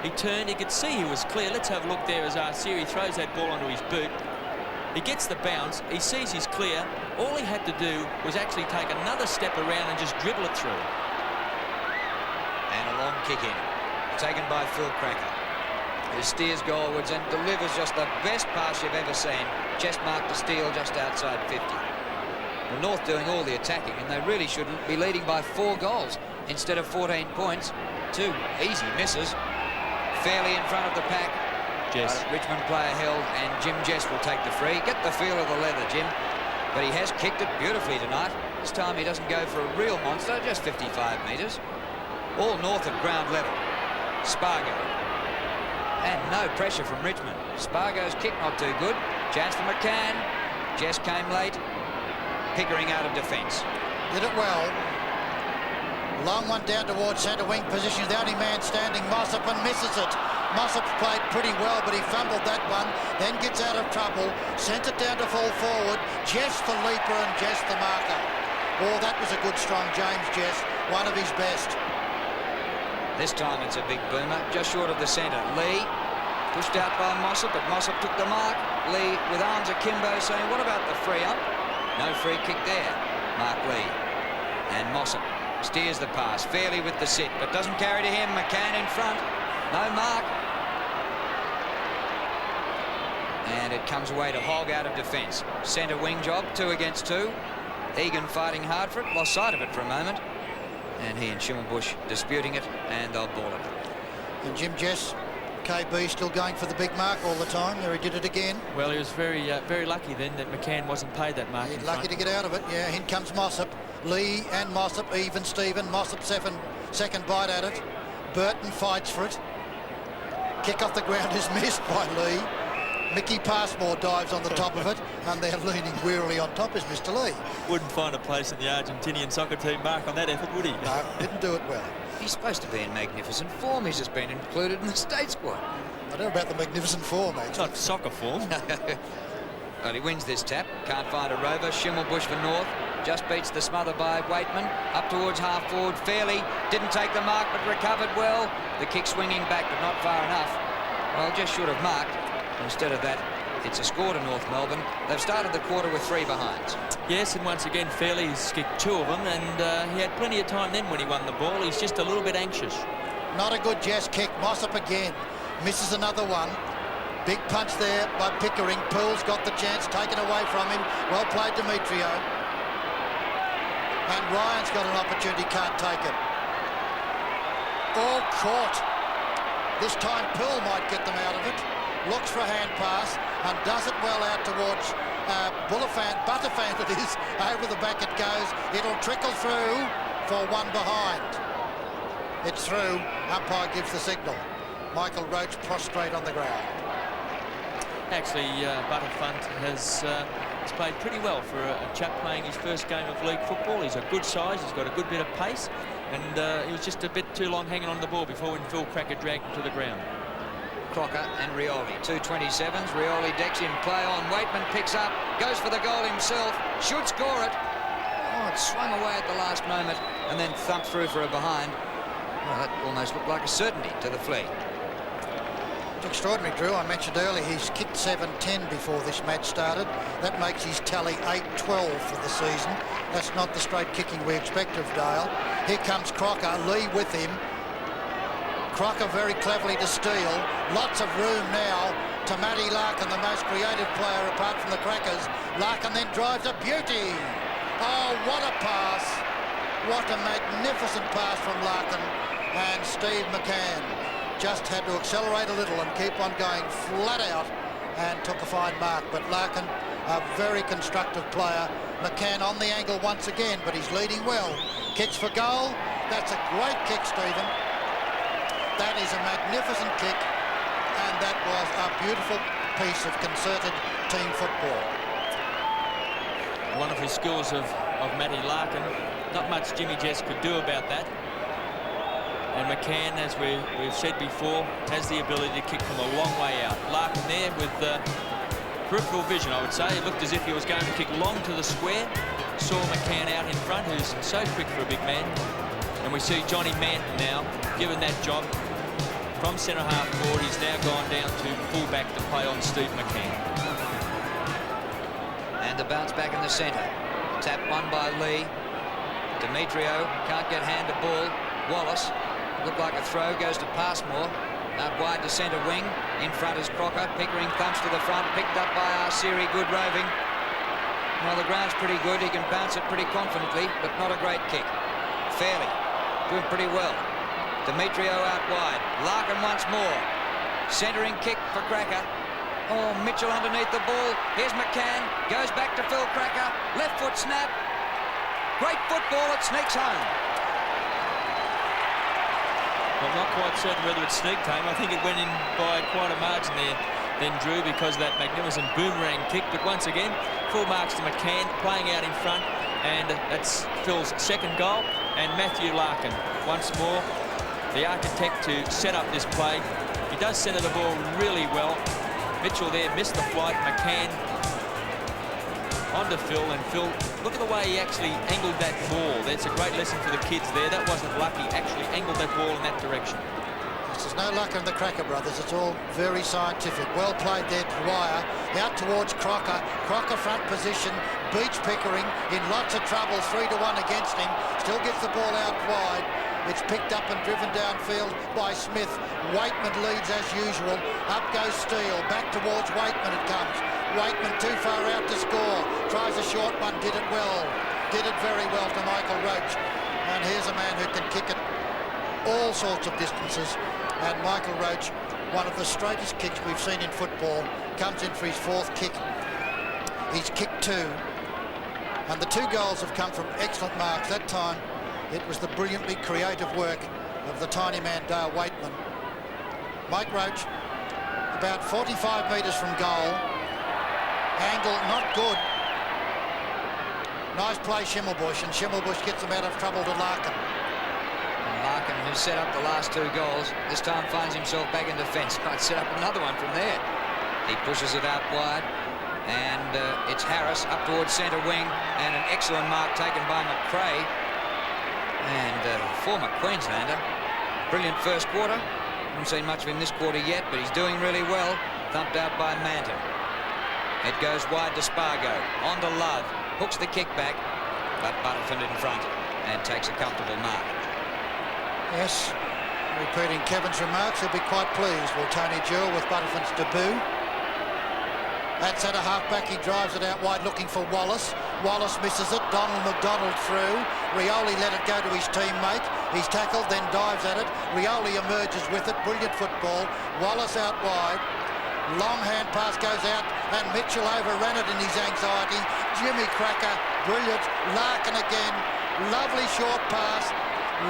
He turned, he could see he was clear. Let's have a look there as Siri throws that ball onto his boot. He gets the bounce, he sees he's clear. All he had to do was actually take another step around and just dribble it through. And a long kick in, taken by Phil Cracker. who steers goalwards and delivers just the best pass you've ever seen. Chest mark to Steele just outside 50. Well, North doing all the attacking, and they really shouldn't be leading by 4 goals instead of 14 points. 2 easy misses. Fairly in front of the pack. Jess. Richmond player held, and Jim Jess will take the free. Get the feel of the leather, Jim. But he has kicked it beautifully tonight. This time he doesn't go for a real monster, just 55 metres. All North at ground level. Spargo. And no pressure from Richmond. Spargo's kick not too good. Chance for McCann. Jess came late. Pickering out of defence. Did it well. Long one down towards centre wing position. The only man standing, Mossop, and misses it. Mossop played pretty well, but he fumbled that one, then gets out of trouble, sent it down to full forward. Jess the leaper and Jess the marker. Oh, that was a good, strong James Jess, one of his best. This time it's a big boomer, just short of the centre. Lee pushed out by Mossop, but Mossop took the mark. Lee with arms akimbo saying, what about the free up? No free kick there, Mark Lee. And Mossop steers the pass, fairly with the sit, but doesn't carry to him. McCann in front, no mark. And it comes away to Hogg out of defence. Centre wing job, 2 against 2. Egan fighting hard for it, lost sight of it for a moment. And he and Schimmelbusch disputing it, and they'll ball it. And Jim Jess, KB, still going for the big mark all the time. There he did it again. Well, he was very lucky then that McCann wasn't paid that mark. He's lucky to get out of it. Yeah, in comes Mossop. Lee and Mossop, even Stephen. Mossop second bite at it. Burton fights for it. Kick off the ground is missed by Lee. Mickey Passmore dives on the top of it, and they're leaning wearily on top is Mr. Lee. Wouldn't find a place in the Argentinian soccer team, Mark, on that effort, would he? No, didn't do it well. He's supposed to be in magnificent form. He's just been included in the state squad. I don't know about the magnificent form, It's actually. not soccer form. But he wins this tap. Can't find a rover. Schimmelbusch for North. Just beats the smother by Waitman. Up towards half forward. Fairly didn't take the mark, but recovered well. The kick swinging back, but not far enough. Well, just should have marked. Instead of that, it's a score to North Melbourne. They've started the quarter with 3 behinds. Yes, and once again, Fairley's kicked 2 of them, and he had plenty of time then when he won the ball. He's just a little bit anxious. Not a good Jess kick. Mossop again. Misses another one. Big punch there by Pickering. Poole's got the chance, taken away from him. Well played, Demetrio. And Ryan's got an opportunity, can't take it. All caught. This time Poole might get them out of it. Looks for a hand pass and does it well out towards Butterfan it is. Over the back it goes. It'll trickle through for one behind. It's through. Umpire gives the signal. Michael Roach prostrate on the ground. Actually, Butterfunt has played pretty well for a chap playing his first game of league football. He's a good size, he's got a good bit of pace, and he was just a bit too long hanging on the ball before when Phil Cracker dragged him to the ground. Crocker and Rioli, 2:27s. Rioli decks in play on. Waitman picks up, goes for the goal himself, should score it. Oh, it swung away at the last moment and then thumped through for a behind. Well, that almost looked like a certainty to the flea. It's extraordinary, Drew. I mentioned earlier he's kicked 7-10 before this match started. That makes his tally 8-12 for the season. That's not the straight kicking we expect of Dale. Here comes Crocker, Lee with him. Crocker very cleverly to steal. Lots of room now to Matty Larkin, the most creative player apart from the Crackers. Larkin then drives a beauty. Oh, what a pass. What a magnificent pass from Larkin. And Steve McCann just had to accelerate a little and keep on going flat out and took a fine mark. But Larkin, a very constructive player. McCann on the angle once again, but he's leading well. Kicks for goal. That's a great kick, Stephen. That is a magnificent kick, and that was a beautiful piece of concerted team football. Wonderful skills of Matty Larkin. Not much Jimmy Jess could do about that. And McCann, as we've said before, has the ability to kick from a long way out. Larkin there with peripheral vision, I would say. It looked as if he was going to kick long to the square. Saw McCann out in front, who's so quick for a big man. And we see Johnny Manton now given that job. From centre half forward, he's now gone down to full back to play on Steve McCann. And the bounce back in the centre. Tap won by Lee. Demetrio can't get hand to ball. Wallace, looked like a throw, goes to Passmore. Out wide to centre wing. In front is Crocker. Pickering thumps to the front. Picked up by Arsiri. Good roving. Well, the ground's pretty good. He can bounce it pretty confidently, but not a great kick. Fairly. Doing pretty well. Demetrio out wide. Larkin once more. Centering kick for Cracker. Oh, Mitchell underneath the ball. Here's McCann. Goes back to Phil Cracker. Left foot snap. Great football. It sneaks home. I'm not quite certain whether it sneaked home. I think it went in by quite a margin there, then Drew, because of that magnificent boomerang kick. But once again, full marks to McCann, playing out in front, and that's Phil's second goal. And Matthew Larkin, once more, the architect to set up this play. He does centre the ball really well. Mitchell there missed the flight. McCann onto Phil, and Phil, look at the way he actually angled that ball. That's a great lesson for the kids there. That wasn't luck. He actually angled that ball in that direction. There's no luck in the Cracker brothers. It's all very scientific. Well played there, Dwyer. Out towards Crocker. Crocker front position. Beats Pickering in lots of trouble. 3-1 against him. Still gets the ball out wide. It's picked up and driven downfield by Smith. Waitman leads as usual. Up goes Steele. Back towards Waitman it comes. Waitman too far out to score. Tries a short one. Did it well. Did it very well to Michael Roach. And here's a man who can kick it all sorts of distances. And Michael Roach, one of the straightest kicks we've seen in football, comes in for his fourth kick. He's kicked 2. And the 2 goals have come from excellent marks. That time it was the brilliantly creative work of the tiny man Dale Waitman. Mike Roach, about 45 metres from goal. Angle not good. Nice play Schimmelbusch, and Schimmelbusch gets him out of trouble to Larkin. And Larkin, who set up the last 2 goals, this time finds himself back in defence. Might set up another one from there. He pushes it out wide, and it's Harris up towards centre wing, and an excellent mark taken by McRae. And former Queenslander, brilliant first quarter. Haven't seen much of him this quarter yet, but he's doing really well. Thumped out by Manton. It goes wide to Spargo. On to Love. Hooks the kick back, but Butterfield in front and takes a comfortable mark. Yes, repeating Kevin's remarks, he'll be quite pleased with Tony Jewell with Butterfield's debut. That's at a half-back. He drives it out wide looking for Wallace. Wallace misses it. Donald McDonald through. Rioli let it go to his teammate. He's tackled, then dives at it. Rioli emerges with it. Brilliant football. Wallace out wide. Long hand pass goes out, and Mitchell overran it in his anxiety. Jimmy Cracker, brilliant. Larkin again. Lovely short pass.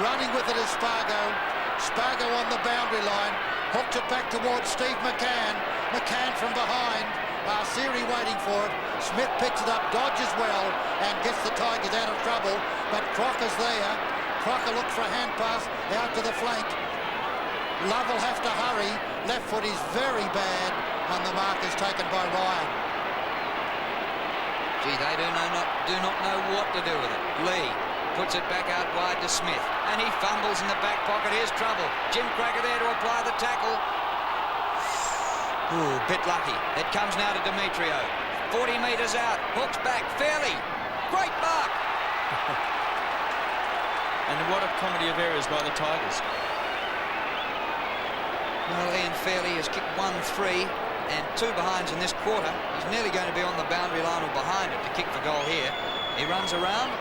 Running with it is Spargo. Spargo on the boundary line. Hooks it back towards Steve McCann. McCann from behind. Arsiri waiting for it. Smith picks it up, dodges well, and gets the Tigers out of trouble. But Crocker's there. Crocker looks for a hand pass out to the flank. Love will have to hurry. Left foot is very bad, and the mark is taken by Ryan. Gee, they do not know what to do with it. Lee puts it back out wide to Smith, and he fumbles in the back pocket. Here's trouble. Jim Cracker there to apply the tackle. Ooh, bit lucky. It comes now to Demetrio. 40 metres out. Hooks back. Fairly. Great mark. And what a comedy of errors by the Tigers. Well, Ian Fairley has kicked 1-3 and 2 behinds in this quarter. He's nearly going to be on the boundary line or behind it to kick the goal here. He runs around,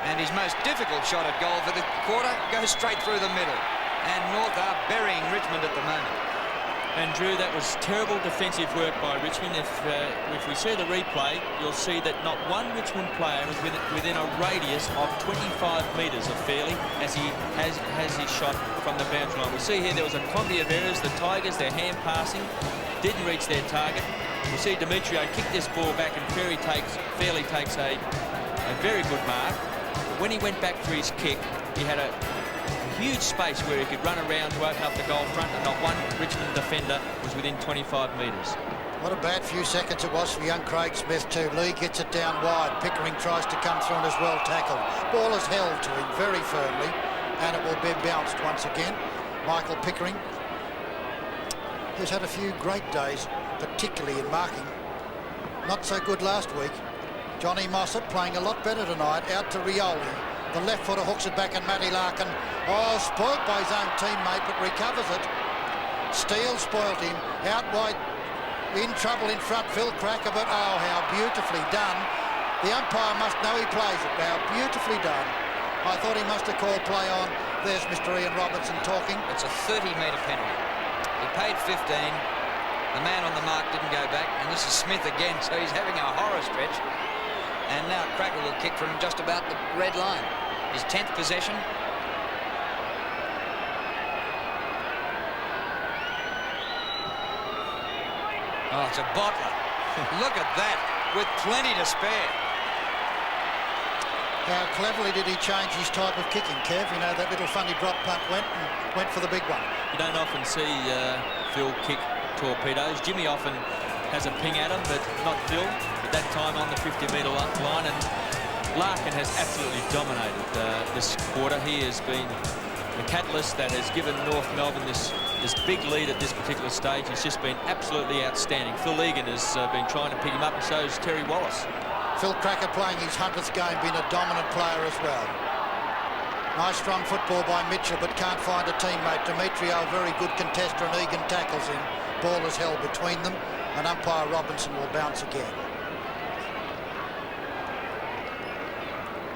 and his most difficult shot at goal for the quarter goes straight through the middle. And North are burying Richmond at the moment. And Drew, that was terrible defensive work by Richmond. If we see the replay, you'll see that not one Richmond player was within a radius of 25 metres of Fairley as he has his shot from the boundary line. We see here there was a comedy of errors. The Tigers, their hand passing, didn't reach their target. We see Demetrio kick this ball back, and Fairley takes a very good mark. But when he went back for his kick, he had a huge space where he could run around to open up the goal front, and not one Richmond defender was within 25 metres. What a bad few seconds it was for young Craig Smith too. Lee gets it down wide. Pickering tries to come through and is well tackled. Ball is held to him very firmly, and it will be bounced once again. Michael Pickering, who's had a few great days, particularly in marking. Not so good last week. Johnny Mossop playing a lot better tonight. Out to Rioli. The left footer hooks it back, and Matty Larkin, spoilt by his own teammate, but recovers it. Steele spoilt him. Out wide, in trouble in front, Phil Cracker, but oh, how beautifully done. The umpire must know he plays it now. Beautifully done. I thought he must have called play on. There's Mr. Ian Robertson talking. It's a 30-metre penalty. He paid 15. The man on the mark didn't go back, and this is Smith again, so he's having a horror stretch. And now Cracker will kick from just about the red line. His 10th possession. Oh, it's a bottler. Look at that, with plenty to spare. How cleverly did he change his type of kicking, Kev? You know, that little funny drop punt went for the big one. You don't often see Phil kick torpedoes. Jimmy often has a ping at him, but not Phil. At that time on the 50-metre line, and Larkin has absolutely dominated this quarter. He has been the catalyst that has given North Melbourne this big lead at this particular stage. He's just been absolutely outstanding. Phil Egan has been trying to pick him up, and so has Terry Wallace. Phil Cracker playing his 100th game, being a dominant player as well. Nice strong football by Mitchell, but can't find a teammate. Demetrio, very good contester, and Egan tackles him. Ball is held between them, and umpire Robinson will bounce again.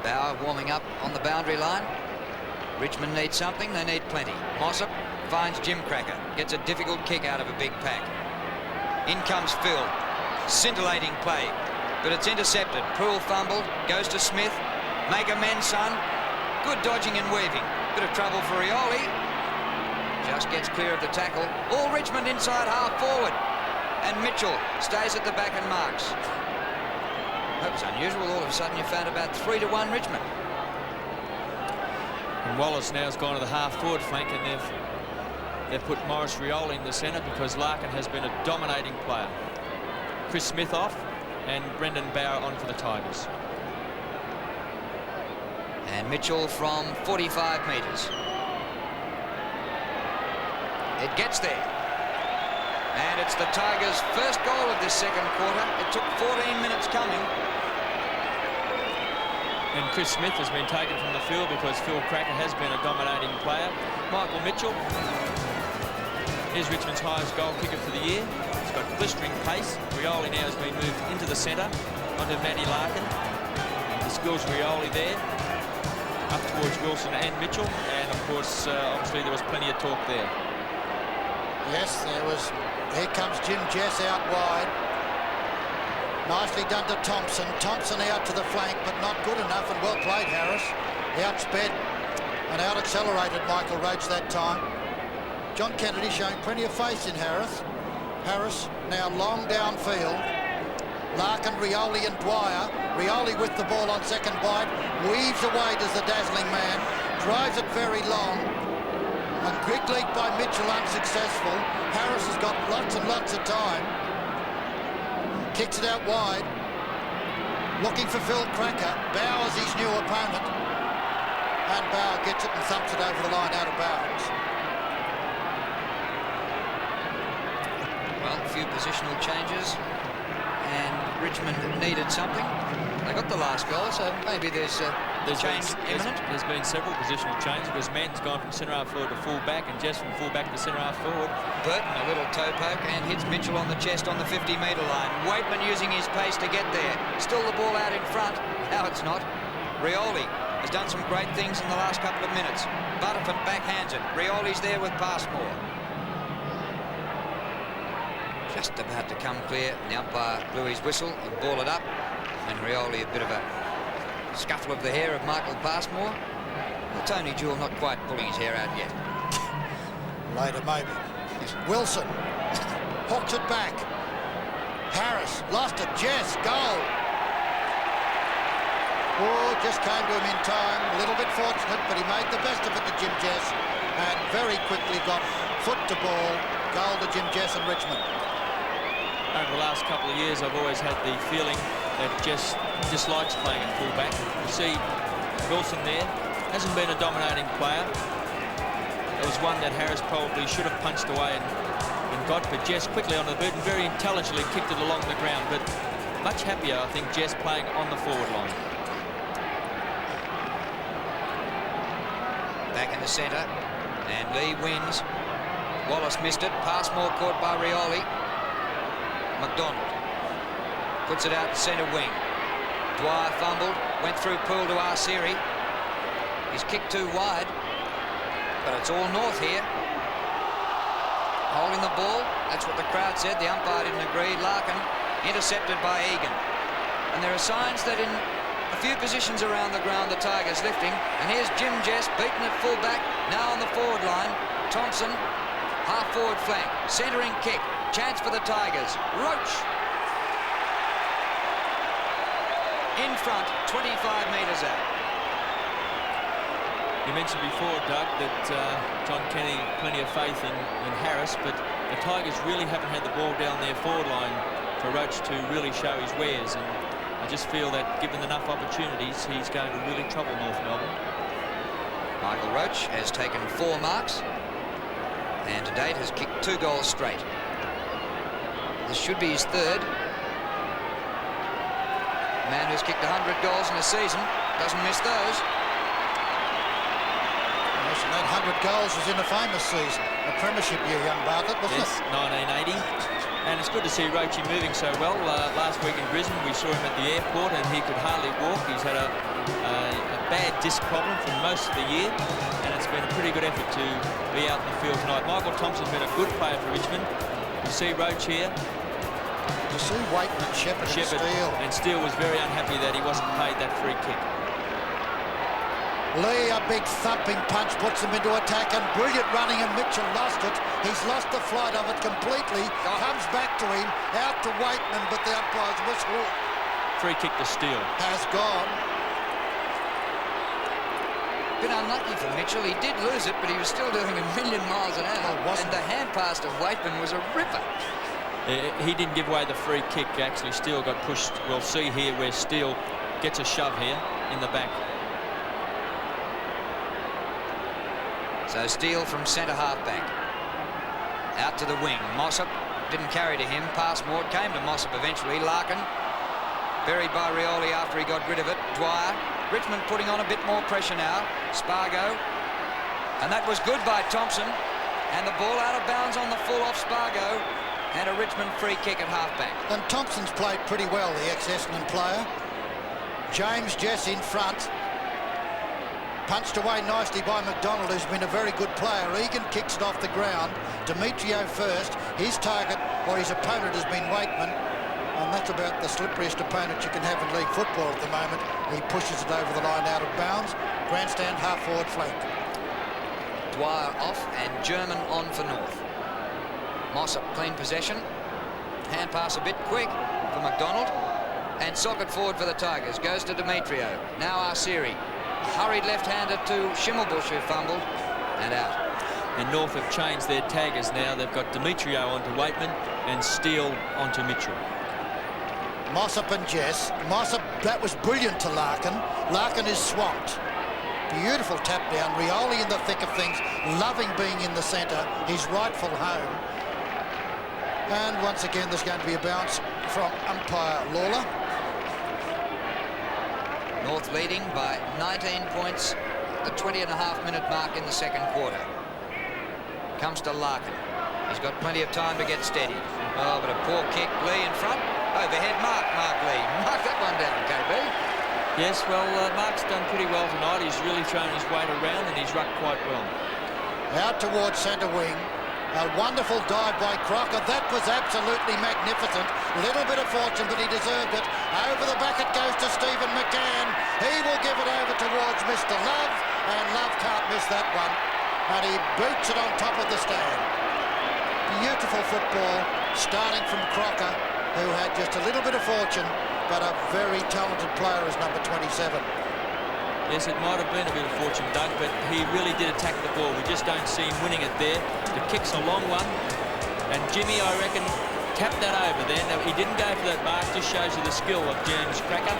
Bauer warming up on the boundary line. Richmond needs something, they need plenty. Mossop finds Jim Cracker, gets a difficult kick out of a big pack. In comes Phil, scintillating play, but it's intercepted. Poole fumbled, goes to Smith. Make amends, son. Good dodging and weaving. Bit of trouble for Rioli. Just gets clear of the tackle. All Richmond inside half forward. And Mitchell stays at the back and marks. That was unusual. All of a sudden you found about 3-1 Richmond. And Wallace now has gone to the half-forward flank, and they've put Maurice Rioli in the centre because Larkin has been a dominating player. Chris Smith off, and Brendan Bauer on for the Tigers. And Mitchell from 45 metres. It gets there. And it's the Tigers' first goal of this second quarter. It took 14 minutes coming. And Chris Smith has been taken from the field because Phil Cracker has been a dominating player. Michael Mitchell is Richmond's highest goal kicker for the year. He's got blistering pace. Rioli now has been moved into the centre onto Matty Larkin. The skills Rioli there, up towards Wilson and Mitchell. And of course, obviously there was plenty of talk there. Yes, there was. Here comes Jim Jess out wide. Nicely done to Thompson. Thompson out to the flank, but not good enough, and well played, Harris. Outsped and out-accelerated Michael Roach that time. John Kennedy showing plenty of face in Harris. Harris now long downfield. Larkin, Rioli and Dwyer. Rioli with the ball on second bite. Weaves away, does the dazzling man. Drives it very long. A quick leak by Mitchell, unsuccessful. Harris has got lots and lots of time. Kicks it out wide. Looking for Phil Cracker. Bauer's his new opponent. And Bauer gets it and thumps it over the line out of bounds. Well, a few positional changes. And Richmond needed something. They got the last goal, so maybe there's change imminent. There's been several positional changes because Manton's gone from centre half forward to full back, and Jess from full back to centre half forward. Burton a little toe poke and hits Mitchell on the chest on the 50-metre line. Waitman using his pace to get there. Still the ball out in front. Now it's not. Rioli has done some great things in the last couple of minutes. Butterford backhands it. Rioli's there with Passmore. Just about to come clear. The umpire blew his whistle and ball it up. And Rioli, a bit of a scuffle of the hair of Michael Passmore. Well, Tony Jewell not quite pulling his hair out yet. Later, maybe. Wilson hooks it back. Harris lost it. Jess, goal. Oh, just came to him in time. A little bit fortunate, but he made the best of it to Jim Jess, and very quickly got foot to ball. Goal to Jim Jess and Richmond. Over the last couple of years, I've always had the feeling that Jess dislikes playing at fullback. You see Wilson there, hasn't been a dominating player. It was one that Harris probably should have punched away and got, but Jess quickly on the boot and very intelligently kicked it along the ground. But much happier, I think, Jess playing on the forward line. Back in the centre, and Lee wins. Wallace missed it. Passmore caught by Rioli. McDonald puts it out centre wing. Dwyer fumbled, went through Poole to Arceri. He's kicked too wide, but it's all North here. Holding the ball, that's what the crowd said. The umpire didn't agree. Larkin intercepted by Egan. And there are signs that in a few positions around the ground, the Tigers lifting. And here's Jim Jess beaten at full-back, now on the forward line. Thompson, half-forward flank, centering kick. Chance for the Tigers. Roach in front, 25 metres out. You mentioned before, Doug, that John Kennedy plenty of faith in Harris, but the Tigers really haven't had the ball down their forward line for Roach to really show his wares, and I just feel that given enough opportunities, he's going to really trouble North Melbourne. Michael Roach has taken 4 marks and to date has kicked 2 goals straight. This should be his 3rd. Man who's kicked 100 goals in a season doesn't miss those. Yes, and that 100 goals was in a famous season, a premiership year, young Bartlett, wasn't yes, it? 1980. And it's good to see Roachy moving so well. Last week in Brisbane, we saw him at the airport and he could hardly walk. He's had a bad disc problem for most of the year, and it's been a pretty good effort to be out in the field tonight. Michael Thompson's been a good player for Richmond. You see Roach here. You see Waitman, Shepherd and Steele. And Steele was very unhappy that he wasn't paid that free kick. Lee, a big thumping punch, puts him into attack, and brilliant running, and Mitchell lost it. He's lost the flight of it completely. Comes back to him, out to Waitman, but the umpire's whistle. Free kick to Steele. Has gone. Been unlucky for Mitchell. He did lose it, but he was still doing a million miles an hour. And the hand pass to Waitman was a ripper. He didn't give away the free kick. Actually, Steele got pushed. We'll see here where Steele gets a shove here in the back. So Steele from centre half-back. Out to the wing. Mossop didn't carry to him. Passmore came to Mossop eventually. Larkin buried by Rioli after he got rid of it. Dwyer. Richmond putting on a bit more pressure now. Spargo. And that was good by Thompson. And the ball out of bounds on the full off Spargo. And a Richmond free kick at half-back. And Thompson's played pretty well, the ex-Essendon player. James Jess in front. Punched away nicely by McDonald, who's been a very good player. Egan kicks it off the ground. Demetrio first. His target, or his opponent, has been Waitman. And that's about the slipperiest opponent you can have in league football at the moment. He pushes it over the line out of bounds. Grandstand half-forward flank. Dwyer off and German on for North. Mossop clean possession. Hand pass a bit quick for McDonald. And socket forward for the Tigers. Goes to Demetrio. Now Arceri. Hurried left-hander to Schimmelbusch, who fumbled. And out. And North have changed their taggers now. They've got Demetrio onto Waitman and Steele onto Mitchell. Mossop and Jess. Mossop, that was brilliant to Larkin. Larkin is swamped. Beautiful tap down. Rioli in the thick of things. Loving being in the centre. His rightful home. And once again, there's going to be a bounce from umpire Lawler. North leading by 19 points, the 20.5-minute mark in the second quarter. Comes to Larkin. He's got plenty of time to get steady. Oh, but a poor kick. Lee in front. Overhead mark Lee. Mark that one down, KB. Yes, well, Mark's done pretty well tonight. He's really thrown his weight around and he's rucked quite well. Out towards centre wing. A wonderful dive by Crocker. That was absolutely magnificent. Little bit of fortune, but he deserved it. Over the back it goes to Stephen McCann. He will give it over towards Mr. Love, and Love can't miss that one. And he boots it on top of the stand. Beautiful football, starting from Crocker, who had just a little bit of fortune, but a very talented player as number 27. Yes, it might have been a bit of fortune, Doug, but he really did attack the ball. We just don't see him winning it there. The kick's a long one, and Jimmy, I reckon, tapped that over there. Now, he didn't go for that mark, just shows you the skill of James Cracker.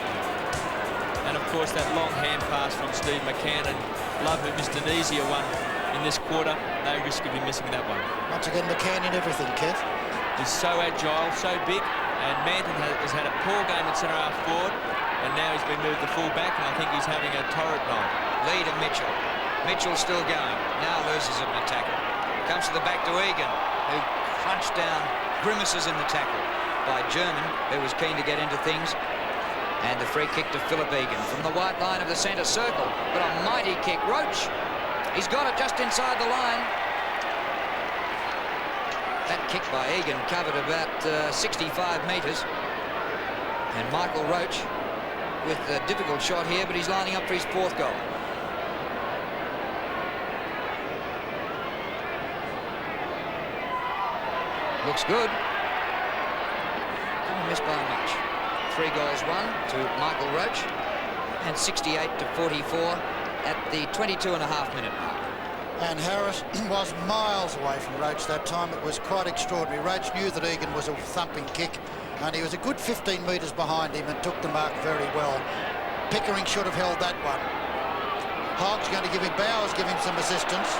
And, of course, that long hand pass from Steve McCann, and Love, who missed an easier one in this quarter. No risk of him missing that one. Once again, McCann in everything, Kev. He's so agile, so big, and Manton has had a poor game at centre-half forward, and now he's been moved to full-back, and I think he's having a torrid night. Lead of Mitchell. Mitchell still going. Now loses it in a tackle. Comes to the back to Egan, who crunched down, grimaces in the tackle by German, who was keen to get into things. And the free kick to Philip Egan from the white line of the centre circle. But a mighty kick. Roach, he's got it just inside the line. That kick by Egan covered about 65 metres. And Michael Roach with a difficult shot here, but he's lining up for his 4th goal. Looks good. Didn't miss by much. 3 goals won to Michael Roach, and 68-44 at the 22.5-minute mark. And Harris was miles away from Roach that time. It was quite extraordinary. Roach knew that Egan was a thumping kick, and he was a good 15 metres behind him and took the mark very well. Pickering should have held that one. Hogg's going to give him, Bowers give him some assistance.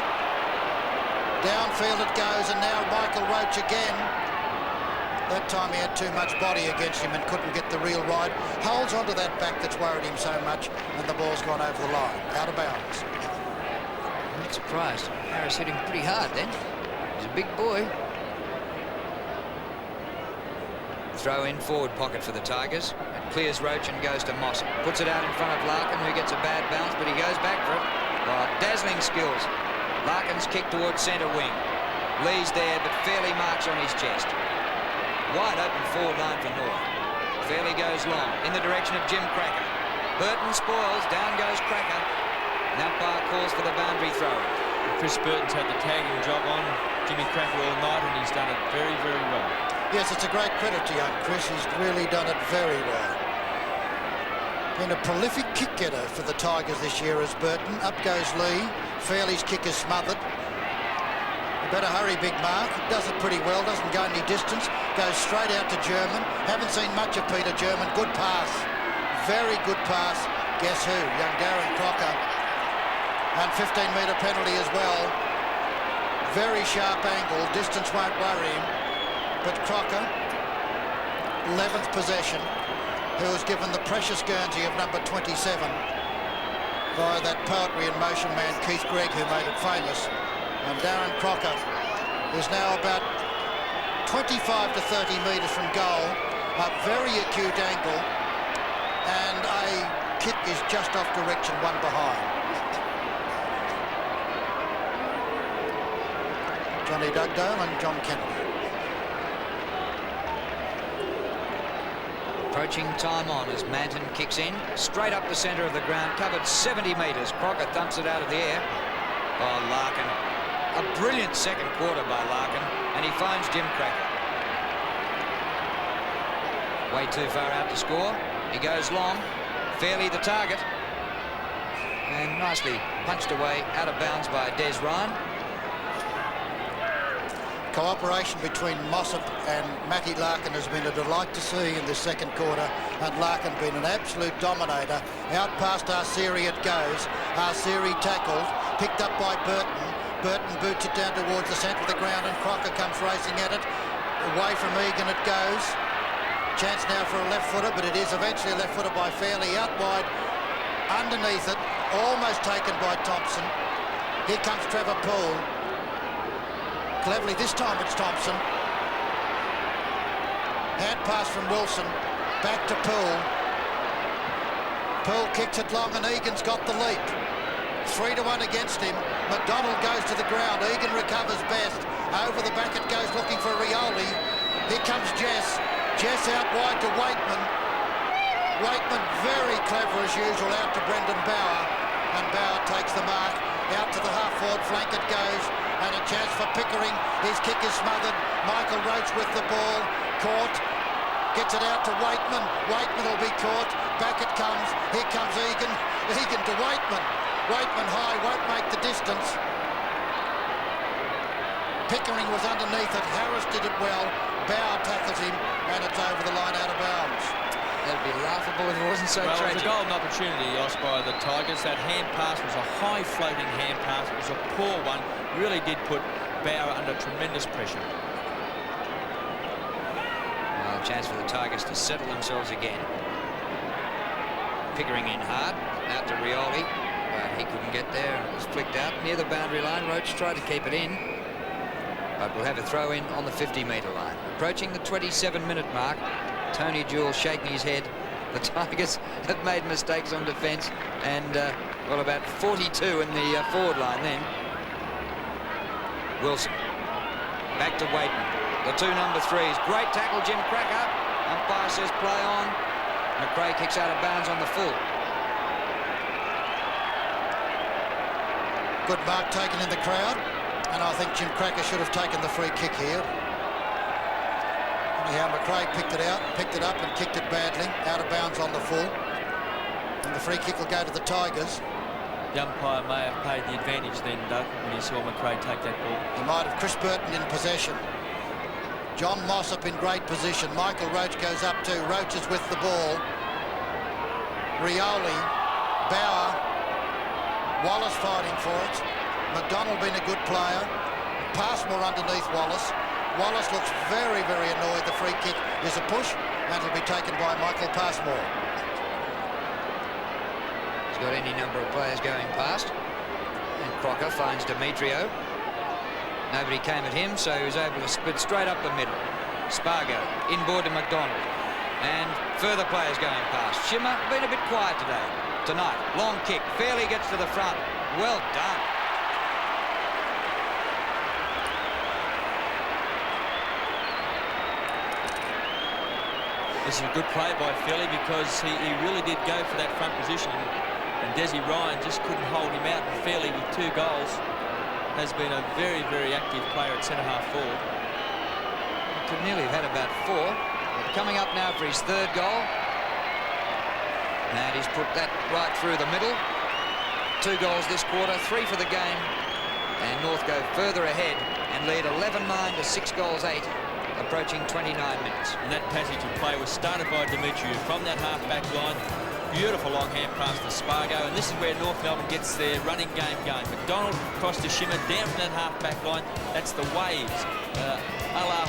Downfield it goes, and now Michael Roach again. That time he had too much body against him and couldn't get the real ride. Holds onto that back that's worried him so much, and the ball's gone over the line, out of bounds. I'm not surprised. Harris hit him pretty hard then. He's a big boy. Throw in forward pocket for the Tigers. It clears Roach and goes to Moss. Puts it out in front of Larkin, who gets a bad bounce, but he goes back for it. Oh, dazzling skills. Larkin's kick towards centre wing. Lee's there, but fairly marks on his chest. Wide open forward line for North. Fairley goes long in the direction of Jim Cracker. Burton spoils, down goes Cracker. And umpire calls for the boundary throw. Chris Burton's had the tagging job on Jimmy Cracker all night, and he's done it very, very well. Yes, it's a great credit to young Chris. He's really done it very well. Been a prolific kick getter for the Tigers this year as Burton. Up goes Lee. Fairley's kick is smothered. Better hurry, big mark. Does it pretty well, doesn't go any distance. Goes straight out to German. Haven't seen much of Peter German. Good pass. Very good pass. Guess who? Young Darren Crocker. And 15-metre penalty as well. Very sharp angle. Distance won't worry him. But Crocker, 11th possession, who was given the precious Guernsey of number 27 by that poetry and motion man Keith Gregg, who made it famous. And Darren Crocker is now about 25 to 30 metres from goal, a very acute angle, and a kick is just off direction, one behind. Johnny Dugdale and John Kennedy. Approaching time on as Manton kicks in, straight up the centre of the ground, covered 70 metres. Crocker thumps it out of the air. Oh, Larkin. A brilliant second quarter by Larkin, and he finds Jim Cracker. Way too far out to score. He goes long. Fairly the target. And nicely punched away out of bounds by Des Ryan. Cooperation between Mossop and Matty Larkin has been a delight to see in the second quarter, and Larkin been an absolute dominator. Out past Arceri it goes. Arceri tackled, picked up by Burton. Burton boots it down towards the centre of the ground, and Crocker comes racing at it. Away from Egan it goes. Chance now for a left footer, but it is eventually a left footer by Fairley. Out wide, underneath it, almost taken by Thompson. Here comes Trevor Poole. Cleverly, this time it's Thompson. Hand pass from Wilson, back to Poole. Poole kicks it long, and Egan's got the leap. 3-1 against him. McDonald goes to the ground. Egan recovers best. Over the back it goes, looking for Rioli. Here comes Jess. Jess out wide to Waitman. Waitman very clever as usual, out to Brendan Bauer. And Bauer takes the mark. Out to the half-forward flank it goes. And a chance for Pickering. His kick is smothered. Michael Roach with the ball. Caught. Gets it out to Waitman. Waitman will be caught. Back it comes. Here comes Egan. Egan to Waitman. Waitman high, won't make the distance. Pickering was underneath it. Harris did it well. Bauer tackles him, and it's over the line out of bounds. That'd be laughable if it wasn't so tragic. tragic. It was a golden opportunity lost by the Tigers. That hand pass was a high floating hand pass. It was a poor one. Really did put Bauer under tremendous pressure. Well, a chance for the Tigers to settle themselves again. Pickering in hard, out to Rioli. But he couldn't get there, and it was flicked out near the boundary line. Roach tried to keep it in. but we'll have a throw in on the 50-metre line. Approaching the 27-minute mark, Tony Jewell shaking his head. The Tigers have made mistakes on defence, and well, about 42 in the forward line then. Wilson back to Waitman. The two number threes. Great tackle, Jim Cracker. Umpire says play on. McRae kicks out of bounds on the full. Good mark taken in the crowd, and I think Jim Cracker should have taken the free kick here. Anyhow, McRae picked it up and kicked it badly, out of bounds on the full. And the free kick will go to the Tigers. The umpire may have paid the advantage then, Doug, when he saw McRae take that ball. He might have. Chris Burton in possession. John Mossop in great position. Michael Roach goes up too. Roach is with the ball. Rioli, Bauer, Wallace fighting for it. McDonald been a good player. Passmore underneath Wallace. Wallace looks very, very annoyed. The free kick is a push, and it'll be taken by Michael Passmore. He's got any number of players going past. And Crocker finds Demetrio. Nobody came at him, so he was able to split straight up the middle. Spargo inboard to McDonald. And further players going past. Schimmer been a bit quiet tonight. Long kick. Fairley gets to the front. Well done. This is a good play by Fairley because he really did go for that front position, and Desi Ryan just couldn't hold him out. And Fairley, with 2 goals, has been a very, very active player at centre-half forward. Could nearly have had about 4. But coming up now for his 3rd goal. And he's put that right through the middle. 2 goals this quarter, 3 for the game. And North go further ahead and lead 11-9 to 6 goals 8, approaching 29 minutes. And that passage of play was started by Demetriou from that half-back line. Beautiful long hand pass to Spargo, and this is where North Melbourne gets their running game going. McDonald across to Schimmer, down from that half-back line. That's the waves, a la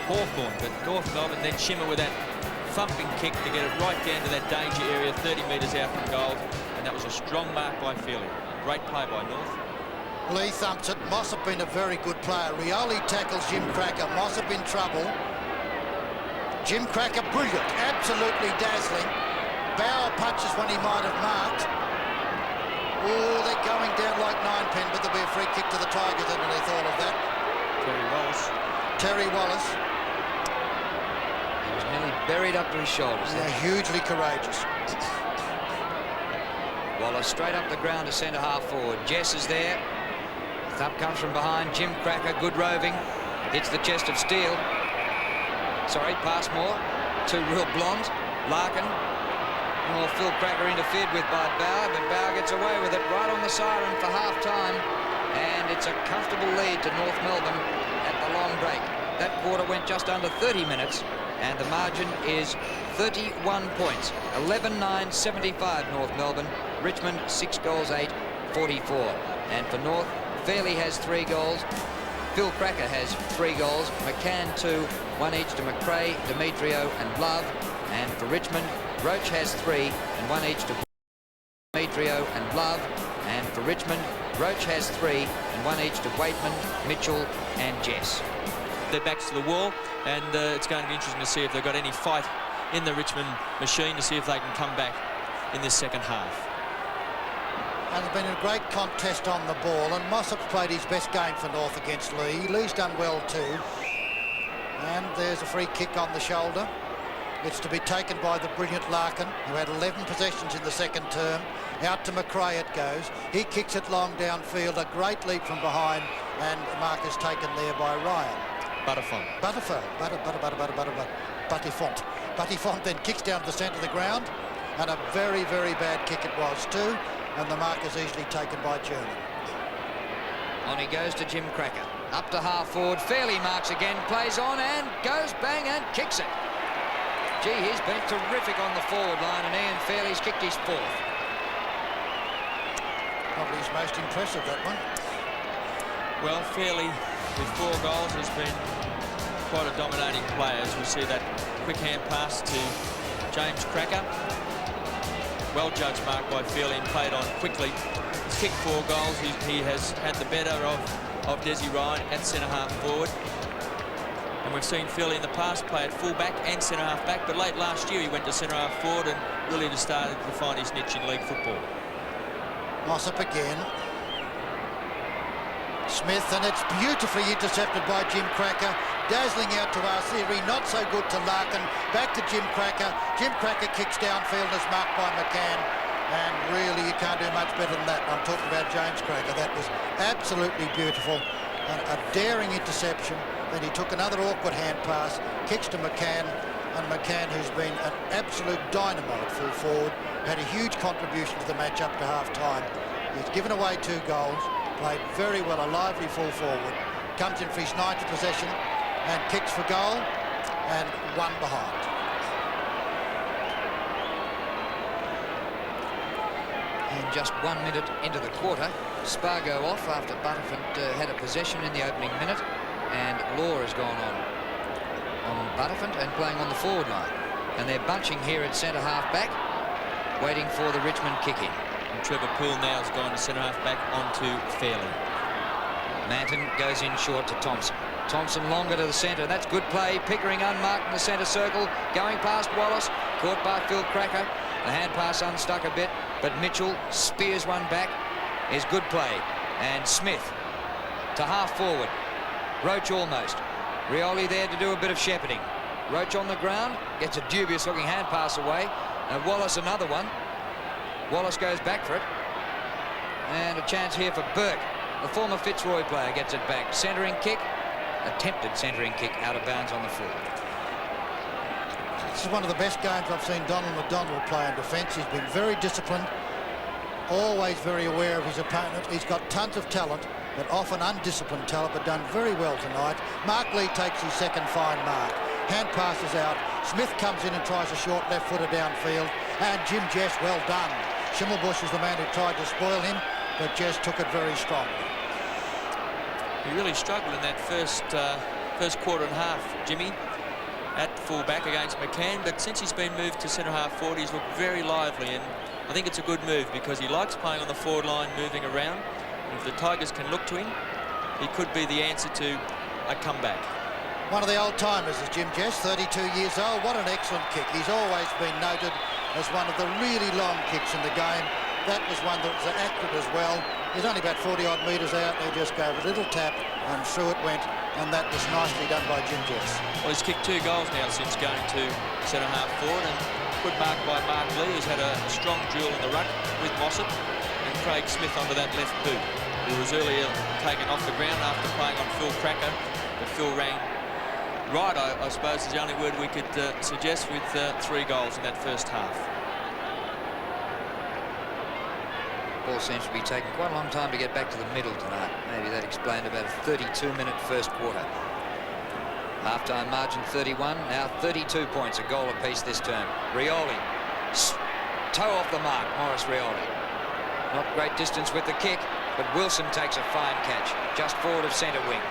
Hawthorn, but North Melbourne, then Schimmer with that thumping kick to get it right down to that danger area, 30 metres out from goal, and that was a strong mark by Fairley. Great play by North. Lee thumps it. Mossop been a very good player. Rioli tackles Jim Cracker. Mossop in trouble. Jim Cracker brilliant, absolutely dazzling. Bauer punches when he might have marked. Oh, they're going down like 9-pin, but there'll be a free kick to the Tigers underneath all of that. Terry Wallace. He was nearly buried up to his shoulders. Yeah, hugely courageous. Wallace straight up the ground to centre-half forward. Jess is there. Thump comes from behind. Jim Cracker, good roving. Hits the chest of steel. Sorry, Passmore. 2 real blondes. Larkin. Or Phil Cracker interfered with by Bauer, but Bauer gets away with it right on the siren for half-time. And it's a comfortable lead to North Melbourne at the long break. That quarter went just under 30 minutes, and the margin is 31 points. 11-9, 75 North Melbourne. Richmond, 6 goals 8, 44. And for North, Fairley has 3 goals. Phil Cracker has 3 goals. McCann 2, 1 each to McRae, Demetrio and Love. And for Richmond, Roach has 3 and 1 each to Demetrio and Love. And for Richmond, Roach has 3 and 1 each to Waitman, Mitchell and Jess. Their backs to the wall, and it's going to be interesting to see if they've got any fight in the Richmond machine to see if they can come back in this second half. And there's been a great contest on the ball, and Mossop's played his best game for North against Lee. Lee's done well too. And there's a free kick on the shoulder. It's to be taken by the brilliant Larkin, who had 11 possessions in the second term. Out to McRae it goes. He kicks it long downfield, a great leap from behind, and the mark is taken there by Ryan. Butterfont then kicks down to the centre of the ground, and a very, very bad kick it was too, and the mark is easily taken by German. On he goes to Jim Cracker. Up to half forward. Fairley marks again, plays on and goes bang and kicks it. Gee, he's been terrific on the forward line, and Ian Fairley's kicked his 4th. Probably his most impressive, that one. Well, Fairley, with 4 goals, has been quite a dominating player. As we see that quick hand pass to James Cracker. well judged mark by Feely and played on quickly. He's kicked 4 goals. He has had the better of Desi Ryan at centre-half forward. And we've seen Feely in the past play at full-back and centre-half back, but late last year he went to centre-half forward and really just started to find his niche in league football. Mossop again. Smith, and it's beautifully intercepted by Jim Cracker. Dazzling out to Arsiri, not so good to Larkin. Back to Jim Cracker. Jim Cracker kicks downfield and is marked by McCann. And really, you can't do much better than that. I'm talking about James Cracker. That was absolutely beautiful. A daring interception. Then he took another awkward hand pass, kicks to McCann. And McCann, who's been an absolute dynamite full forward, had a huge contribution to the match up to half-time. He's given away 2 goals. Played very well, a lively full forward. Comes in for his 9th possession and kicks for goal and 1 behind. And just 1 minute into the quarter, Spargo off after Butterford had a possession in the opening minute, and Law has gone on Butterford and playing on the forward line. And they're bunching here at centre-half back, waiting for the Richmond kick-in. And Trevor Poole now has gone to centre-half back onto Fairley. Manton goes in short to Thompson. Thompson longer to the centre. That's good play. Pickering unmarked in the centre circle. Going past Wallace. Caught by Phil Cracker. The hand pass unstuck a bit, but Mitchell spears one back. Is good play. And Smith to half forward. Roach almost. Rioli there to do a bit of shepherding. Roach on the ground. Gets a dubious looking hand pass away. And Wallace another one. Wallace goes back for it. And a chance here for Burke. The former Fitzroy player gets it back. Centering kick. Attempted centering kick out of bounds on the full. This is one of the best games I've seen Donald McDonald play in defence. He's been very disciplined, always very aware of his opponent. He's got tons of talent, but often undisciplined talent, but done very well tonight. Mark Lee takes his 2nd fine mark. Hand passes out. Smith comes in and tries a short left-footer downfield. And Jim Jess, well done. Schimmelbusch was the man who tried to spoil him, but Jess took it very strongly. He really struggled in that first quarter and a half, Jimmy, at full-back against McCann, but since he's been moved to centre-half forward, he's looked very lively, and I think it's a good move because he likes playing on the forward line, moving around. And if the Tigers can look to him, he could be the answer to a comeback. One of the old-timers is Jim Jess, 32 years old. What an excellent kick. He's always been noted as one of the really long kicks in the game. That was one that was accurate as well. He's only about 40-odd metres out. They just gave a little tap and through it went, and that was nicely done by Jim Jess. Well, he's kicked 2 goals now since going to centre-half forward, and good mark by Mark Lee, who's had a strong duel in the ruck with Mossop, and Craig Smith onto that left boot, who was earlier taken off the ground after playing on Phil Cracker, but Phil rang right, I suppose, is the only word we could suggest, with 3 goals in that first half. Ball seems to be taking quite a long time to get back to the middle tonight. Maybe that explained about a 32-minute first quarter. Half-time margin 31, now 32 points, a goal apiece this term. Rioli, toe off the mark, Maurice Rioli. Not great distance with the kick, but Wilson takes a fine catch, just forward of centre wing.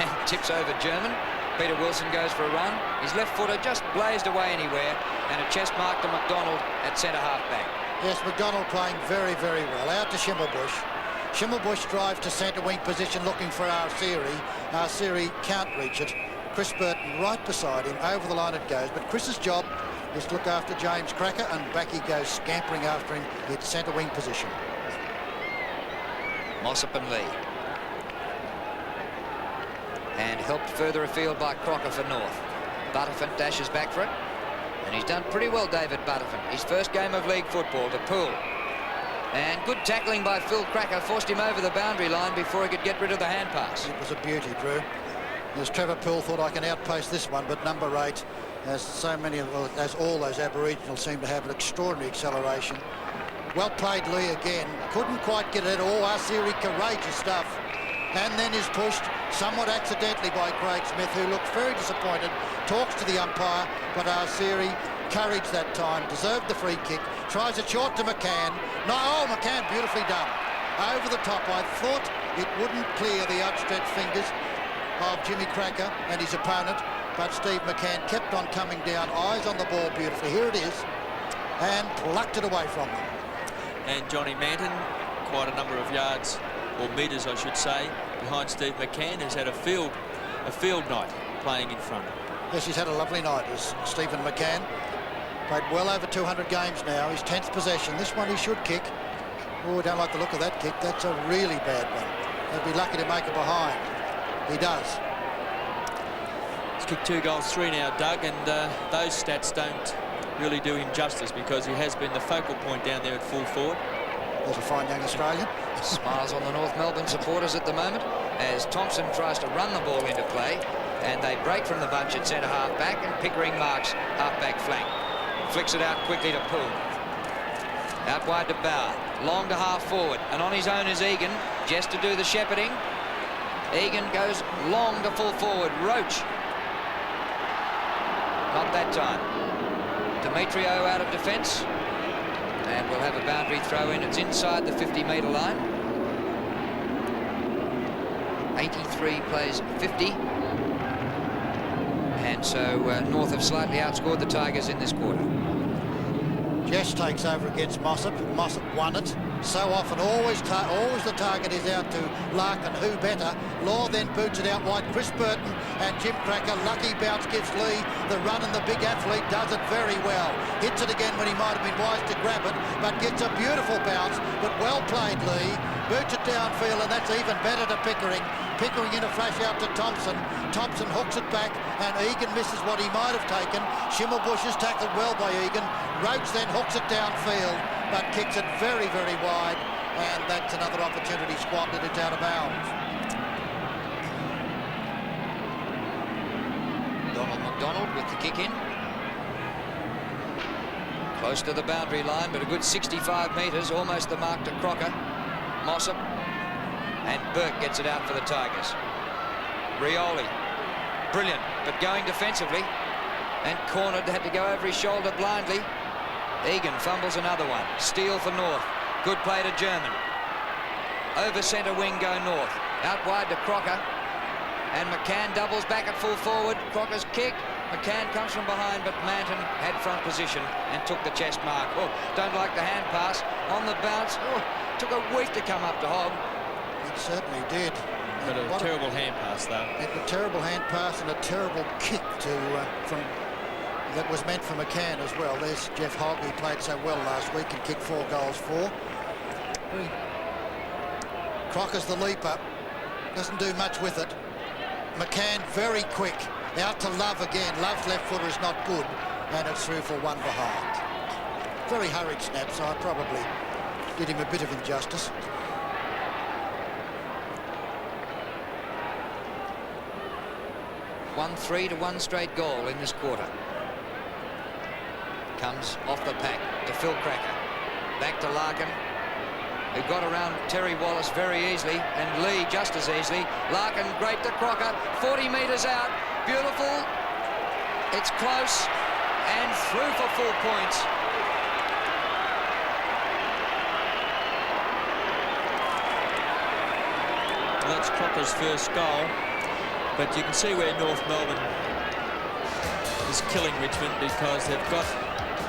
And tips over German. Peter Wilson goes for a run. His left footer just blazed away anywhere, and a chest mark to McDonald at centre-half back. Yes, McDonald playing very, very well. Out to Schimmelbusch. Schimmelbusch drives to centre wing position looking for Arsiri. Arsiri can't reach it. Chris Burton right beside him. Over the line it goes. But Chris's job is to look after James Cracker, and back he goes scampering after him at centre wing position. Mossop and Lee. And helped further afield by Crocker for North. Butterford dashes back for it. And he's done pretty well, David Butterford. His first game of league football to Poole. And good tackling by Phil Cracker forced him over the boundary line before he could get rid of the hand pass. It was a beauty, Drew. As Trevor Poole thought, I can outpace this one, but number 8, as so many, as all those Aboriginals seem to have, an extraordinary acceleration. Well played, Lee, again. Couldn't quite get it all. Arsiri, courageous stuff. And then is pushed somewhat accidentally by Craig Smith, who looked very disappointed, talks to the umpire, but Arsiri, courage that time, deserved the free kick, tries it short to McCann. No, oh, McCann, beautifully done. Over the top. I thought it wouldn't clear the outstretched fingers of Jimmy Cracker and his opponent, but Steve McCann kept on coming down, eyes on the ball beautifully. Here it is. and plucked it away from them. And Johnny Manton, quite a number of yards, or metres I should say, behind Steve McCann, who's had a field night playing in front. Yes, he's had a lovely night, as Stephen McCann. Played well over 200 games now. His 10th possession. This one he should kick. Oh, I don't like the look of that kick. That's a really bad one. They'd be lucky to make it behind. He does. He's kicked 2 goals, 3 now, Doug, and those stats don't really do him justice, because he has been the focal point down there at full forward. There's a fine young Australian. Smiles on the North Melbourne supporters at the moment as Thompson tries to run the ball into play, and they break from the bunch at centre half back, and Pickering marks half back flank. Flicks it out quickly to Poole. Out wide to Bauer. Long to half forward, and on his own is Egan, just to do the shepherding. Egan goes long to full forward. Roach. Not that time. Demetrio out of defence, and we'll have a boundary throw in. It's inside the 50-metre line. 83 plays 50, and so North have slightly outscored the Tigers in this quarter. Jess takes over against Mossop. Mossop won it. So often, always the target is out to Larkin, who better. Law then boots it out wide. Chris Burton and Jim Cracker. Lucky bounce gives Lee the run, and the big athlete does it very well. Hits it again when he might have been wise to grab it, but gets a beautiful bounce. But well played, Lee. Boots it downfield, and that's even better to Pickering. Pickering in a flash out to Thompson. Thompson hooks it back, and Egan misses what he might have taken. Schimmelbusch is tackled well by Egan. Roach then hooks it downfield, but kicks it very, very wide, and that's another opportunity squandered. It's out of bounds. Donald McDonald with the kick in. Close to the boundary line, but a good 65 metres, almost the mark to Crocker. Mossop, and Burke gets it out for the Tigers. Rioli, brilliant, but going defensively, and cornered, had to go over his shoulder blindly. Egan fumbles another one. Steele for North. Good play to German. Over centre wing go North. Out wide to Crocker, and McCann doubles back at full forward. Crocker's kick. McCann comes from behind, but Manton had front position and took the chest mark. Oh, don't like the hand pass on the bounce. Oh, took a week to come up to Hogg. It certainly did. But a terrible hand pass, though. A terrible hand pass and a terrible kick that was meant for McCann as well. There's Jeff Hogg, who played so well last week and kicked 4 goals for. Crocker's the leaper. Doesn't do much with it. McCann very quick. Out to Love again. Love's left footer is not good, and it's through for 1 behind. Very hurried snap, so I probably did him a bit of injustice. Won 3 to 1 straight goal in this quarter. Comes off the pack to Phil Cracker. Back to Larkin, who got around Terry Wallace very easily, and Lee just as easily. Larkin great to Crocker, 40 metres out. Beautiful. It's close, and through for full points. Well, that's Crocker's first goal. But you can see where North Melbourne is killing Richmond, because they've got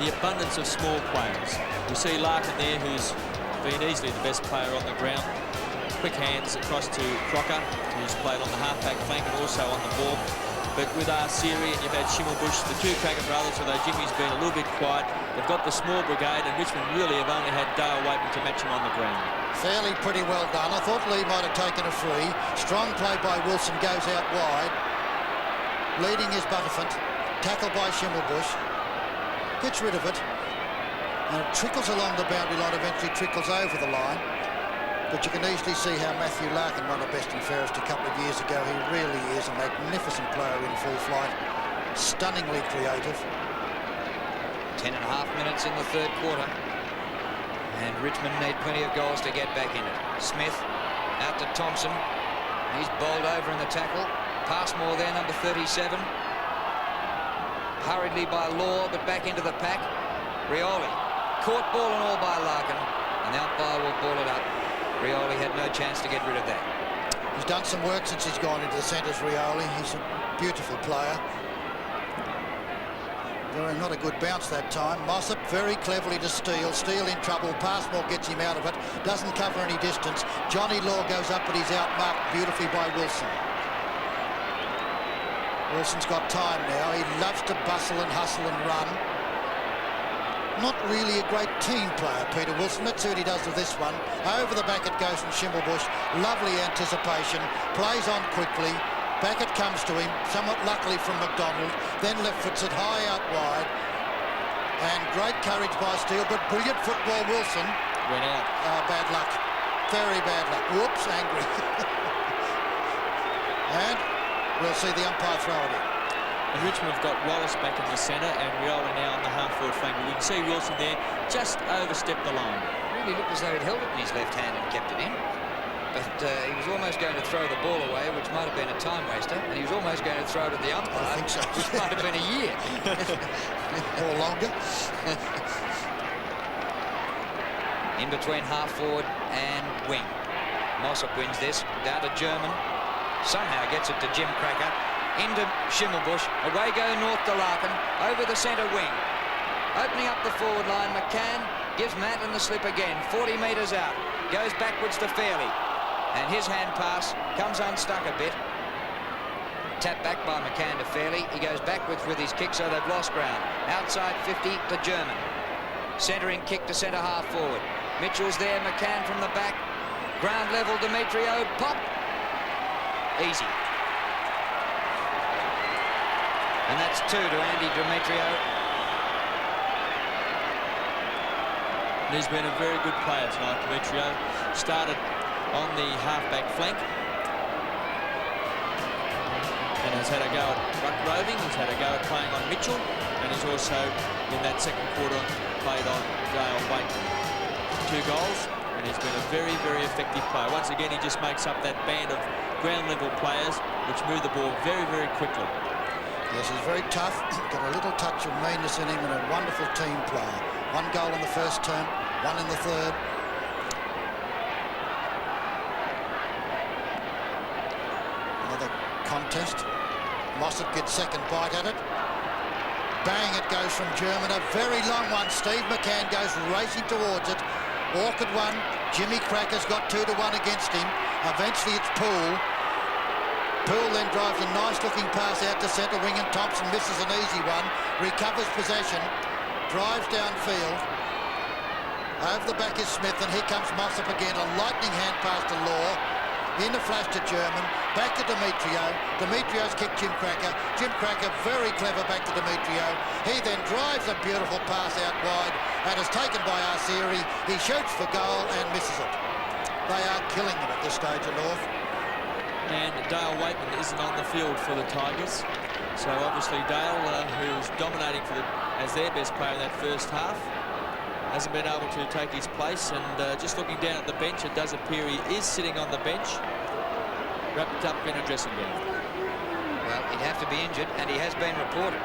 the abundance of small players. You see Larkin there, who's been easily the best player on the ground. Quick hands across to Crocker, who's played on the half-back flank and also on the ball. But with Arsieri, and you've had Schimmelbusch, the 2 Cracker brothers, although Jimmy's been a little bit quiet, they've got the small brigade, and Richmond really have only had Dale Waitman to match him on the ground. Fairly pretty well done. I thought Lee might have taken a free. Strong play by Wilson, goes out wide. Leading is Butterfant. Tackle by Schimmelbusch. Gets rid of it. And it trickles along the boundary line, eventually trickles over the line. But you can easily see how Matthew Larkin won a best and fairest a couple of years ago. He really is a magnificent player in full flight. Stunningly creative. 10.5 minutes in the 3rd quarter. And Richmond need plenty of goals to get back in it. Smith out to Thompson. He's bowled over in the tackle. Passmore there, number 37. Hurriedly by Law, but back into the pack. Rioli. Caught ball and all by Larkin. And the umpire will ball it up. Rioli had no chance to get rid of that. He's done some work since he's gone into the centres, Rioli. He's a beautiful player. Not a good bounce that time. Mossop very cleverly to Steele. Steele in trouble. Passmore gets him out of it. Doesn't cover any distance. Johnny Law goes up, but he's outmarked beautifully by Wilson. Wilson's got time now. He loves to bustle and hustle and run. Not really a great team player, Peter Wilson. Let's see what he does with this one. Over the back it goes from Schimmelbusch. Lovely anticipation. Plays on quickly. Back it comes to him, somewhat luckily from McDonald. Then left foots it high out wide. And great courage by Steele, but brilliant football, Wilson. Went out. Bad luck. Very bad luck. Whoops, angry. And we'll see the umpire throw it in. And Richmond have got Wallace back in the centre and Riola now on the half-forward flank. We can see Wilson there just overstepped the line. Really looked as though he'd held it in his left hand and kept it in. But he was almost going to throw the ball away, which might have been a time waster, and he was almost going to throw it at the umpire, I think so. which might have been a year. Or longer. In between half-forward and wing. Mossop wins this, down to German. Somehow gets it to Jim Cracker. Into Schimmelbusch. Away go North to Larkin. Over the centre wing. Opening up the forward line. McCann gives Manton the slip again. 40 metres out. Goes backwards to Fairley. And his hand pass comes unstuck a bit. Tapped back by McCann to Fairley. He goes backwards with his kick, so they've lost ground. Outside 50 to German. Centering kick to centre half forward. Mitchell's there. McCann from the back. Ground level. Demetrio. Pop. Easy. And that's 2 to Andy Demetrio. He's been a very good player tonight, Demetrio. Started on the half-back flank. And has had a go at ruck roving. He's had a go at playing on Mitchell. And he's also, in that second quarter, played on Dale Waite. 2 goals. And he's been a very, very effective player. Once again, he just makes up that band of ground-level players which move the ball very, very quickly. Yes, he's very tough, got a little touch of meanness in him and a wonderful team player. 1 goal in the first term, 1 in the third. Another contest. Mossop gets second bite at it. Bang, it goes from German. A very long one. Steve McCann goes racing towards it. Awkward one. Jimmy Cracker's got 2 to 1 against him. Eventually it's Poole. Poole then drives a nice-looking pass out to centre wing, and Thompson misses an easy one. Recovers possession, drives downfield. Over the back is Smith, and here comes Mossop again. A lightning hand pass to Law. In a flash to German. Back to Demetrio. Demetrio's kicked Jim Cracker. Jim Cracker very clever back to Demetrio. He then drives a beautiful pass out wide and is taken by Arsieri. He shoots for goal and misses it. They are killing them at this stage of North. And Dale Waitman isn't on the field for the Tigers. So obviously Dale, who's dominating as their best player in that first half, hasn't been able to take his place. And just looking down at the bench, it does appear he is sitting on the bench, wrapped up in a dressing gown. Well, he'd have to be injured, and he has been reported.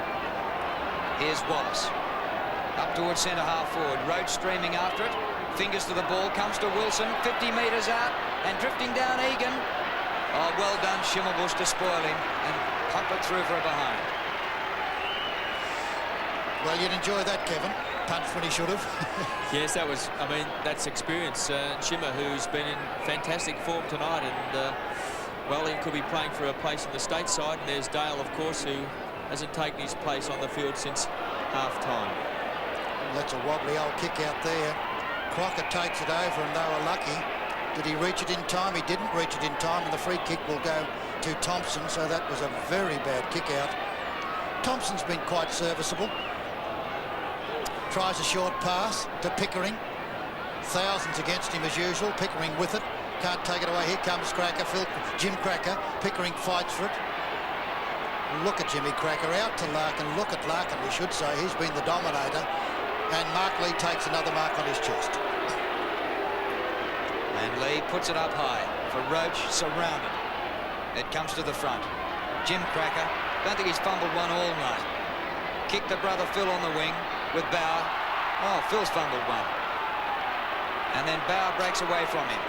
Here's Wallace. Up towards centre half forward. Roach streaming after it. Fingers to the ball. Comes to Wilson. 50 metres out. And drifting down Egan. Oh, well done, Schimmelbusch, to spoil him and pump it through for a behind. Well, you'd enjoy that, Kevin. Punched when he should have. Yes, that was, I mean, that's experience. Schimmer, who's been in fantastic form tonight, and, well, he could be playing for a place in the stateside. And there's Dale, of course, who hasn't taken his place on the field since half-time. That's a wobbly old kick out there. Crocker takes it over, and they were lucky. Did he reach it in time? He didn't reach it in time, and the free kick will go to Thompson, so that was a very bad kick out. Thompson's been quite serviceable. Tries a short pass to Pickering. Thousands against him as usual. Pickering with it. Can't take it away. Here comes Cracker. Jim Cracker. Pickering fights for it. Look at Jimmy Cracker. Out to Larkin. Look at Larkin, we should say. He's been the dominator. And Mark Lee takes another mark on his chest. And Lee puts it up high for Roach, surrounded. It comes to the front. Jim Cracker, don't think he's fumbled one all night. Kicked to brother Phil on the wing with Bauer. Oh, Phil's fumbled one. And then Bauer breaks away from him.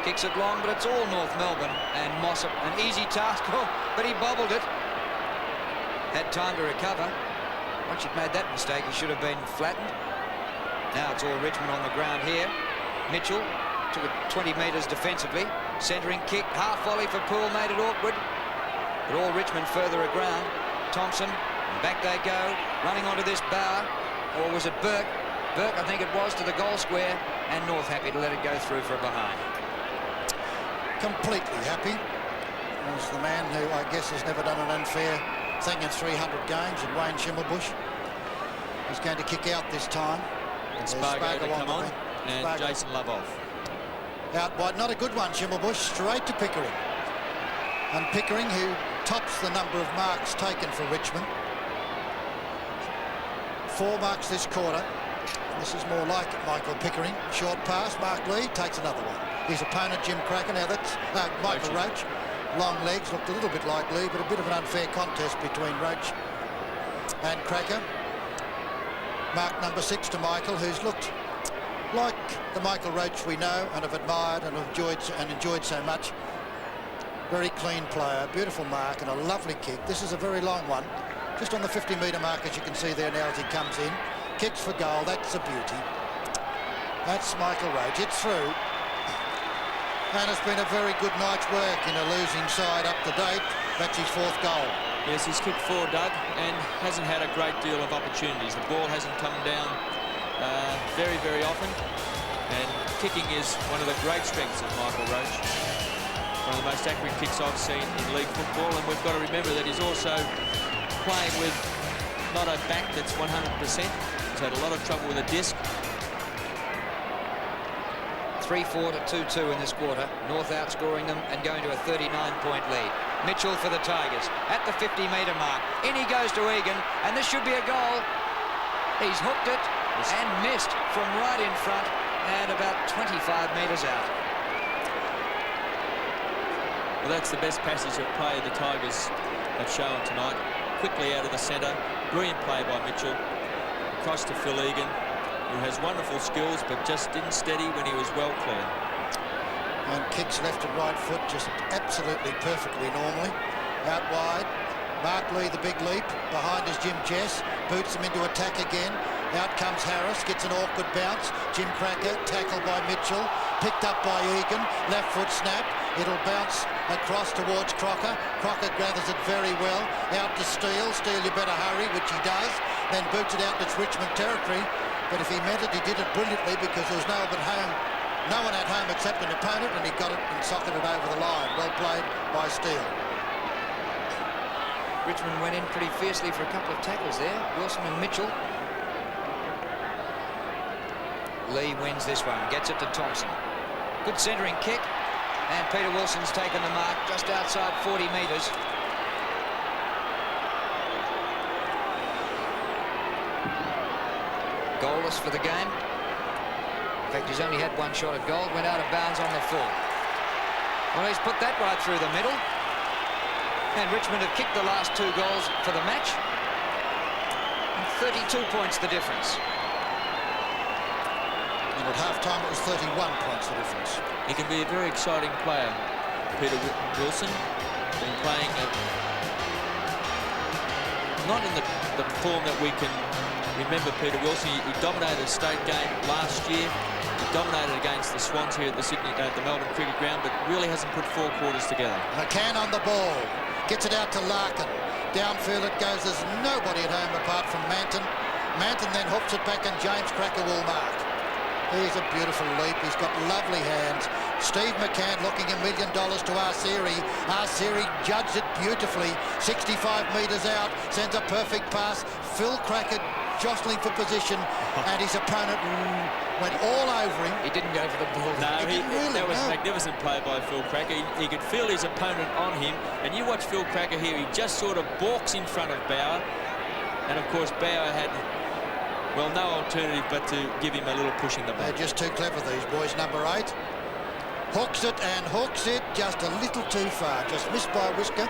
Kicks it long, but it's all North Melbourne. And Mossop, an easy task, but he bobbled it. Had time to recover. Once you'd made that mistake, he should have been flattened. Now it's all Richmond on the ground here. Mitchell took it 20 metres defensively. Centering kick, half volley for Poole, made it awkward. But all Richmond further aground. Thompson, and back they go, running onto this Bauer. Or was it Burke? Burke, I think it was, to the goal square. And North happy to let it go through for a behind. Completely happy. Was the man who I guess has never done an unfair thing in 300 games, and Wayne Schimmelbusch. He's going to kick out this time. And Spargo to come on, and Spargo. Jason Love off. Out wide, not a good one, Schimmelbusch, straight to Pickering. And Pickering, who tops the number of marks taken for Richmond. 4 marks this quarter. This is more like it, Michael Pickering. Short pass, Mark Lee takes another one. His opponent, Jim Cracker. Now that's Michael Roach. Long legs, looked a little bit like Lee, but a bit of an unfair contest between Roach and Cracker. Mark number 6 to Michael, who's looked like the Michael Roach we know and have admired and enjoyed so much. Very clean player, beautiful mark and a lovely kick. This is a very long one, just on the 50-metre mark, as you can see there now as he comes in. Kicks for goal, that's a beauty. That's Michael Roach, it's through. And it's been a very good night's work in a losing side up to date. That's his 4th goal. Yes, he's kicked 4, Doug, and hasn't had a great deal of opportunities. The ball hasn't come down very, very often. And kicking is one of the great strengths of Michael Roach. One of the most accurate kicks I've seen in league football. And we've got to remember that he's also playing with not a back that's 100%. He's had a lot of trouble with a disc. 3-4 to 2-2 in this quarter. North outscoring them and going to a 39-point lead. Mitchell for the Tigers at the 50-metre mark. In he goes to Egan, and this should be a goal. He's hooked it and missed from right in front and about 25 metres out. Well, that's the best passage of play the Tigers have shown tonight. Quickly out of the centre. Brilliant play by Mitchell. Across to Phil Egan, who has wonderful skills but just didn't steady when he was well clear. And kicks left and right foot just absolutely perfectly normally. Out wide, Mark Lee the big leap, behind is Jim Jess, boots him into attack again. Out comes Harris, gets an awkward bounce. Jim Cracker tackled by Mitchell, picked up by Egan, left foot snapped. It'll bounce across towards Crocker. Crocker gathers it very well. Out to Steele. Steele, you better hurry, which he does. Then boots it out to Richmond territory. But if he meant it, he did it brilliantly because there was no one at home except an opponent, and he got it and socketed it over the line. Well played by Steele. Richmond went in pretty fiercely for a couple of tackles there. Wilson and Mitchell. Lee wins this one, gets it to Thompson. Good centering kick, and Peter Wilson's taken the mark just outside 40 metres. Goalless for the game. In fact, he's only had 1 shot at goal. Went out of bounds on the full. Well, he's put that right through the middle. And Richmond have kicked the last 2 goals for the match. And 32 points the difference. And at half-time, it was 31 points the difference. He can be a very exciting player, Peter Wilson. Been playing not in the form that we can remember Peter Wilson. He dominated a state game last year. He dominated against the Swans here at the Melbourne Cricket Ground, but really hasn't put 4 quarters together. McCann on the ball. Gets it out to Larkin. Downfield it goes. There's nobody at home apart from Manton. Manton then hooks it back, and James Cracker will mark. He's a beautiful leap. He's got lovely hands. Steve McCann looking $1 million to Arceri. Arceri judged it beautifully. 65 metres out. Sends a perfect pass. Phil Cracker jostling for position, and his opponent went all over him. He didn't go for the ball. No, that was a magnificent play by Phil Cracker. He could feel his opponent on him, and you watch Phil Cracker here. He just sort of balks in front of Bauer, and of course Bauer had, well, no alternative but to give him a little push in the ball. They're just too clever, these boys. Number 8 hooks it and hooks it just a little too far. Just missed by a whisker.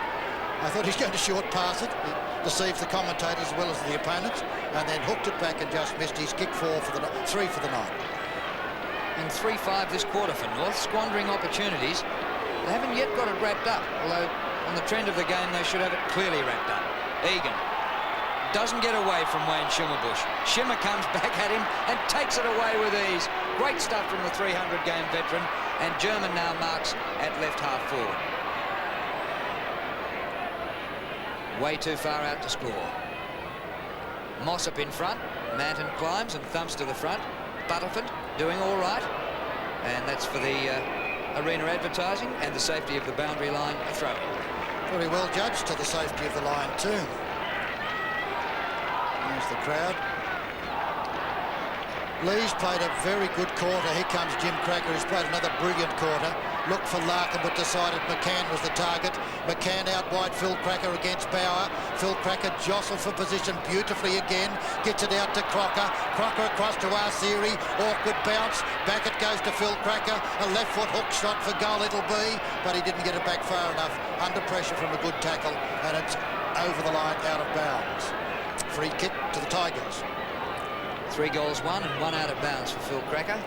I thought he's going to short pass it. He deceived the commentators as well as the opponents, and then hooked it back and just missed. His kick 3 for the night. And 3-5 this quarter for North, squandering opportunities. They haven't yet got it wrapped up, although on the trend of the game they should have it clearly wrapped up. Egan doesn't get away from Wayne Schimmelbusch. Schimmer comes back at him and takes it away with ease. Great stuff from the 300-game veteran, and German now marks at left half forward. Way too far out to score. Mossop in front. Manton climbs and thumps to the front. Butterford doing all right. And that's for the arena advertising and the safety of the boundary line, a throw. Very well judged to the safety of the line too. There's the crowd. Lee's played a very good quarter. Here comes Jim Cracker, who's played another brilliant quarter. Looked for Larkin, but decided McCann was the target. McCann out wide, Phil Cracker against Bauer. Phil Cracker jostled for position beautifully again. Gets it out to Crocker. Crocker across to Arceri. Awkward bounce. Back it goes to Phil Cracker. A left foot hook shot for goal it'll be, but he didn't get it back far enough. Under pressure from a good tackle, and it's over the line, out of bounds. Free kick to the Tigers. 3 goals won and 1 out of bounds for Phil Cracker.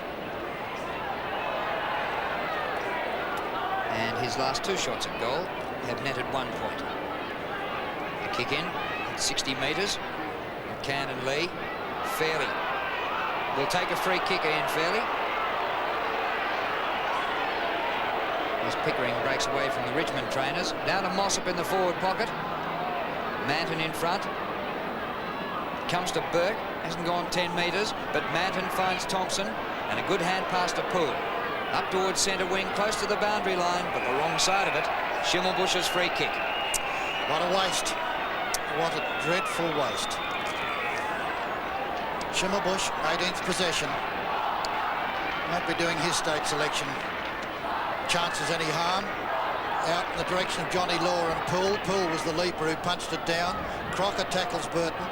And his last 2 shots at goal have netted 1 point. The kick in at 60 metres. McCann and Lee. Fairley will take a free kick in. Fairley. As Pickering breaks away from the Richmond trainers. Down to Mossop in the forward pocket. Manton in front. Comes to Burke. Hasn't gone 10 metres, but Manton finds Thompson, and a good hand pass to Poole. Up towards centre wing, close to the boundary line, but the wrong side of it. Schimmelbusch's free kick. What a waste. What a dreadful waste. Schimmelbusch, 18th possession. Won't be doing his state selection chances any harm. Out in the direction of Johnny Law and Poole. Poole was the leaper who punched it down. Crocker tackles Burton.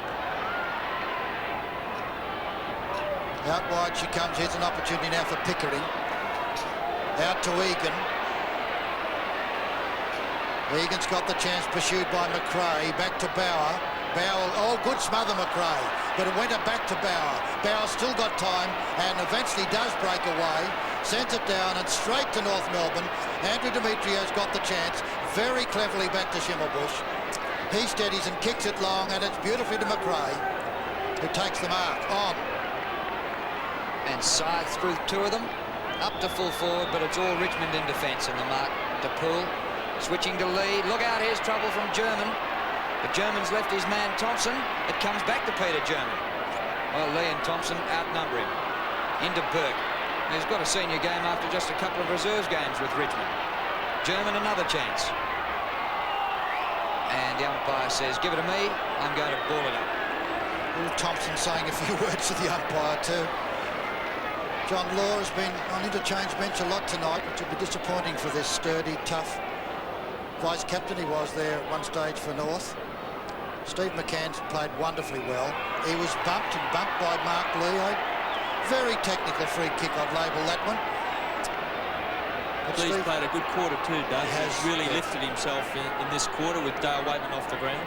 Out wide she comes. Here's an opportunity now for Pickering. Out to Egan. Egan's got the chance, pursued by McRae. Back to Bauer. Bauer, oh, good smother McRae, but it went back to Bauer. Bauer still got time and eventually does break away. Sends it down and straight to North Melbourne. Andrew Demetrio's got the chance. Very cleverly back to Schimmelbusch. He steadies and kicks it long, and it's beautifully to McRae, who takes the mark on. And scythes through 2 of them, up to full forward, but it's all Richmond in defence, and the mark to Poole. Switching to Lee. Look out, here's trouble from German. But German's left his man Thompson. It comes back to Peter German. Well, Lee and Thompson outnumber him. Into Burke. He's got a senior game after just a couple of reserves games with Richmond. German another chance. And the umpire says, give it to me, I'm going to ball it up. Will Thompson saying a few words to the umpire too. John Law has been on interchange bench a lot tonight, which would be disappointing for this sturdy, tough vice-captain. He was there at one stage for North. Steve McCann's played wonderfully well. He was bumped by Mark Lee. Very technical free kick, I'd label that one. Lee's played a good quarter too, Doug. He's really lifted himself in this quarter with Dale Waitman off the ground.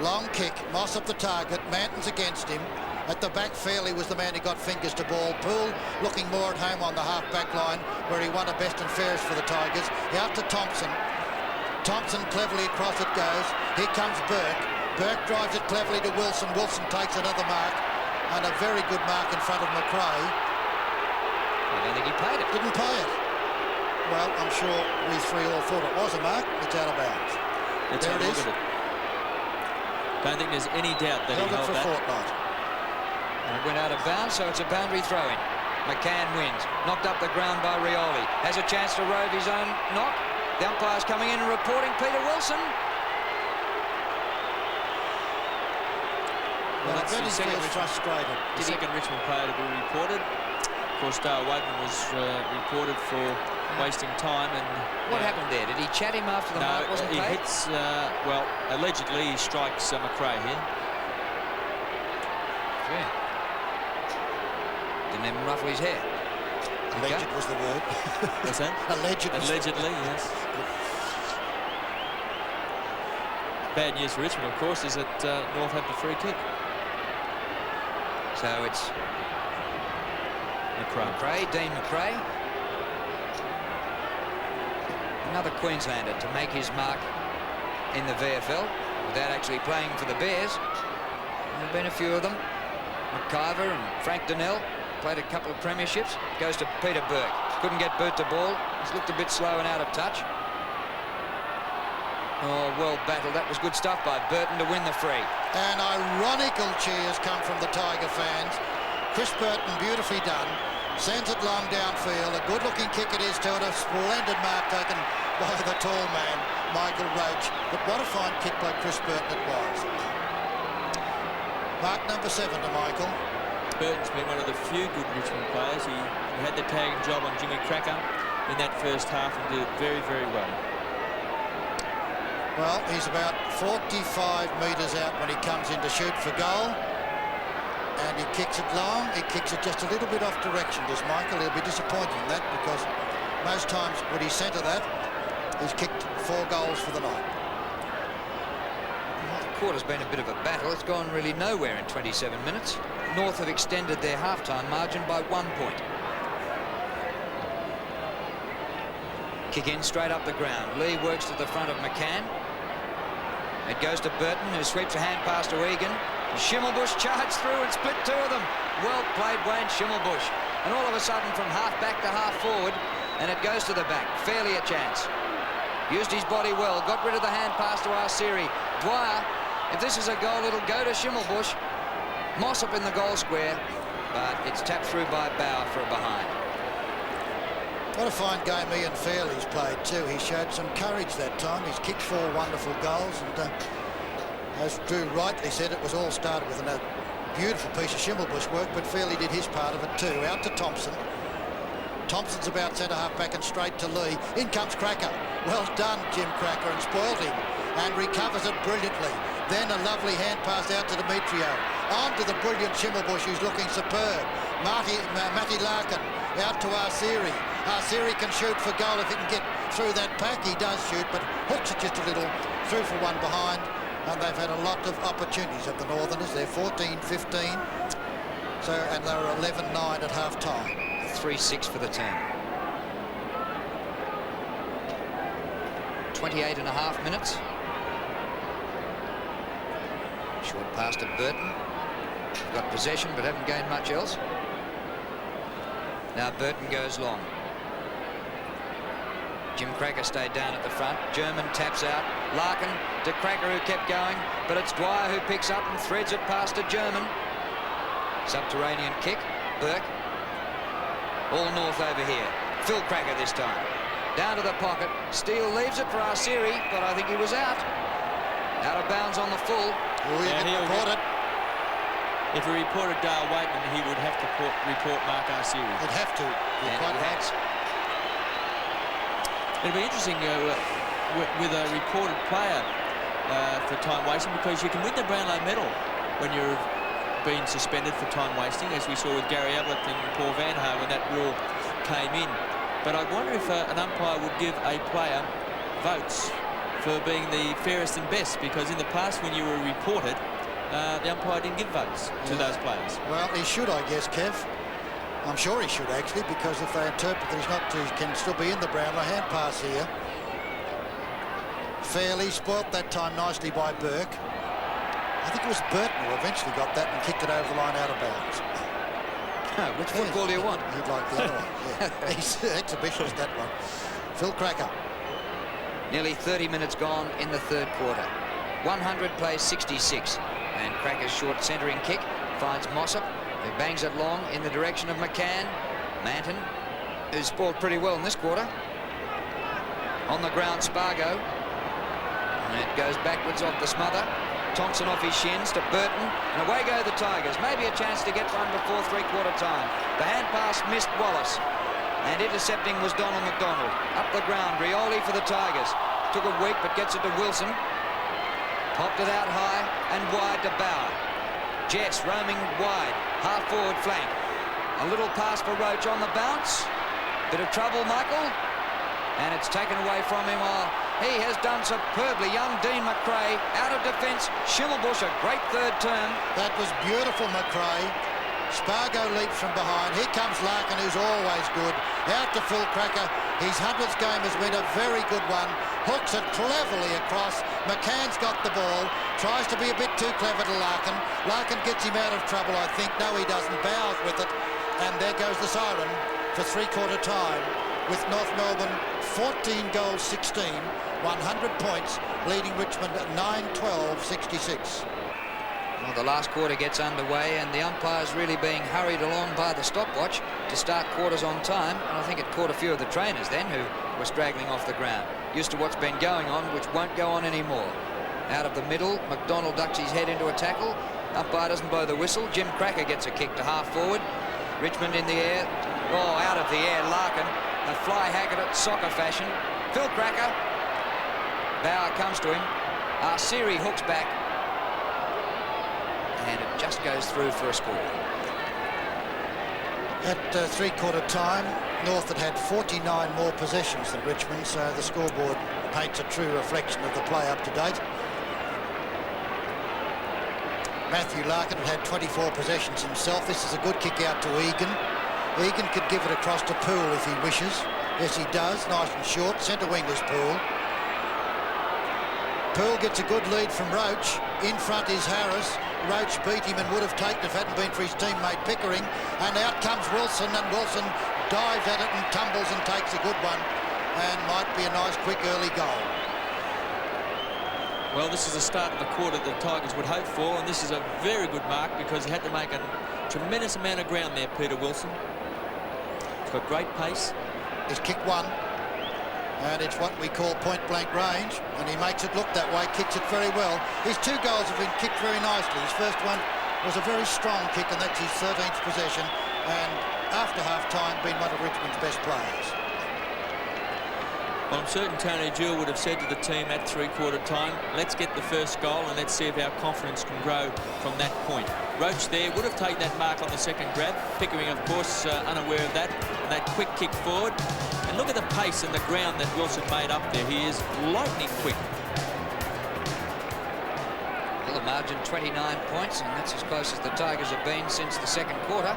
Long kick, Mossop the target, Manton's against him. At the back, Fairley was the man who got fingers to ball. Poole looking more at home on the half-back line, where he won a best and fairest for the Tigers. Out to Thompson. Thompson cleverly across it goes. Here comes Burke. Burke drives it cleverly to Wilson. Wilson takes another mark, and a very good mark in front of McRae. I don't think he paid it. Didn't pay it. Well, I'm sure we 3 all thought it was a mark. It's out of bounds. Let's have a look at it. Don't think there's any doubt that he held for that. Fortnight. And it went out of bounds, so it's a boundary throw-in. McCann wins. Knocked up the ground by Rioli. Has a chance to rove his own knock. The umpire's coming in and reporting Peter Wilson. Well, that's the second frustrated. The second Richmond player to be reported. Of course, Dale Waitman was reported for wasting time. And what happened there? Did he chat him after the mark wasn't paid? He hits, well, allegedly he strikes McRae here. Yeah. Didn't even ruffle his hair. Alleged was the word. What's that? Allegedly, yes. Bad news for Richmond, of course, is that North had the free kick. So it's McRae, Dean McRae. Another Queenslander to make his mark in the VFL without actually playing for the Bears. There have been a few of them. McIver and Frank Donnell played a couple of premierships. Goes to Peter Burke. Couldn't get Burt to ball. He's looked a bit slow and out of touch. Oh, well battled. That was good stuff by Burton to win the free. And ironical cheers come from the Tiger fans. Chris Burton, beautifully done. Sends it long downfield. A good-looking kick it is to it. A splendid mark taken by the tall man, Michael Roach. But what a fine kick by Chris Burton it was. Mark number 7 to Michael. Burton's been one of the few good Richmond players. He had the tagging job on Jimmy Cracker in that first half and did it very, very well. Well, he's about 45 metres out when he comes in to shoot for goal. And he kicks it long. He kicks it just a little bit off direction, does Michael. He'll be disappointed in that because most times when he centre that, he's kicked 4 goals for the night. Well, the quarter's been a bit of a battle. It's gone really nowhere in 27 minutes. North have extended their half-time margin by 1 point. Kick in straight up the ground. Lee works to the front of McCann. It goes to Burton, who sweeps a hand pass to Egan. Schimmelbusch charged through and split 2 of them. Well played, Wayne Schimmelbusch. And all of a sudden, from half back to half forward, and it goes to the back. Fairly a chance. Used his body well. Got rid of the hand pass to Arceri. Dwyer, if this is a goal, it'll go to Schimmelbusch. Moss up in the goal square, but it's tapped through by Bauer for a behind. What a fine game Ian Fairley's played too. He showed some courage that time. He's kicked 4 wonderful goals, and as Drew rightly said, it was all started with a beautiful piece of Schimmelbusch work, but Fairley did his part of it too. Out to Thompson. Thompson's about centre half back and straight to Lee. In comes Cracker. Well done, Jim Cracker, and spoiled him, and recovers it brilliantly. Then a lovely hand pass out to Demetrio. On to the brilliant Schimmelbusch, who's looking superb. Matty Larkin out to Arceri. Arceri can shoot for goal if he can get through that pack. He does shoot, but hooks it just a little. Through for one behind, and they've had a lot of opportunities of the Northerners. They're 14-15, so, and they were 11-9 at half-time. 3-6 for the team. 28.5 minutes. Short pass to Burton. Got possession, but haven't gained much else. Now Burton goes long. Jim Cracker stayed down at the front. German taps out. Larkin to Cracker, who kept going, but it's Dwyer who picks up and threads it past to German. Subterranean kick. Burke. All North over here. Phil Cracker this time. Down to the pocket. Steele leaves it for Arceri, but I think he was out. Out of bounds on the full. Oh, you can report it. If he reported Dale Waitman, he would have to report Mark Arceri. He'd have to. And he has. It'll be interesting with a reported player for time wasting, because you can win the Brownlow medal when you're being suspended for time wasting, as we saw with Gary Ablett and Paul Van Haar when that rule came in. But I wonder if an umpire would give a player votes for being the fairest and best, because in the past when you were reported, the umpire didn't give votes to those players. Well, he should, I guess, Kev. I'm sure he should, actually, because if they interpret that he's not, he can still be in the Brownlow. Hand pass here. Fairly spoilt that time nicely by Burke. I think it was Burton who eventually got that and kicked it over the line out of bounds. Which football do you want? He'd like the other one. Yeah. He's exhibitionist, that one. Phil Cracker. Nearly 30 minutes gone in the third quarter. 100 plays 66. And Cracker's short centering kick finds Mossop, who bangs it long in the direction of McCann. Manton, who's spoiled pretty well in this quarter. On the ground, Spargo. And it goes backwards off the smother. Thompson off his shins to Burton, and away go the Tigers. Maybe a chance to get one before three-quarter time. The hand pass missed Wallace, and intercepting was Donald McDonald. Up the ground, Rioli for the Tigers. Took a week, but gets it to Wilson. Popped it out high and wide to Bauer. Jess roaming wide, half-forward flank. A little pass for Roach on the bounce. Bit of trouble, Michael. And it's taken away from him. He has done superbly. Young Dean McRae out of defence. Schimmelbusch, a great third term. That was beautiful, McRae. Spargo leaps from behind. Here comes Larkin, who's always good. Out to Phil Cracker. His 100th game has been a very good one. Hooks it cleverly across. McCann's got the ball. Tries to be a bit too clever to Larkin. Larkin gets him out of trouble, I think. No, he doesn't. Bows with it. And there goes the siren for three-quarter time, with North Melbourne 14 goals 16, 100 points, leading Richmond 9-12-66. Well, the last quarter gets underway and the umpire's really being hurried along by the stopwatch to start quarters on time, and I think it caught a few of the trainers then who were straggling off the ground, used to what's been going on, which won't go on anymore. Out of the middle, McDonald ducks his head into a tackle. Umpire doesn't blow the whistle. Jim Cracker gets a kick to half forward. Richmond in the air. Oh, out of the air, Larkin. A fly hack at it, soccer fashion. Phil Cracker. Bauer comes to him. Siri hooks back. And it just goes through for a score. At three-quarter time, North had 49 more possessions than Richmond, so the scoreboard paints a true reflection of the play up to date. Matthew Larkin had 24 possessions himself. This is a good kick out to Egan. Egan could give it across to Poole if he wishes. Yes, he does. Nice and short. Centre wing is Poole. Poole gets a good lead from Roach. In front is Harris. Roach beat him and would have taken if it hadn't been for his teammate Pickering. And out comes Wilson, and Wilson dives at it and tumbles and takes a good one. And might be a nice, quick, early goal. Well, this is the start of the quarter the Tigers would hope for, and this is a very good mark because he had to make a tremendous amount of ground there, Peter Wilson. He's got great pace. He's kicked one, and it's what we call point-blank range, and he makes it look that way, kicks it very well. His two goals have been kicked very nicely. His first one was a very strong kick, and that's his 13th possession, and after half-time been one of Richmond's best players. Well, I'm certain Tony Jewell would have said to the team at three-quarter time, let's get the first goal and let's see if our confidence can grow from that point. Roach there would have taken that mark on the second grab. Pickering, of course, unaware of that. And that quick kick forward. And look at the pace and the ground that Wilson made up there. He is lightning quick. Well, the margin 29 points, and that's as close as the Tigers have been since the second quarter.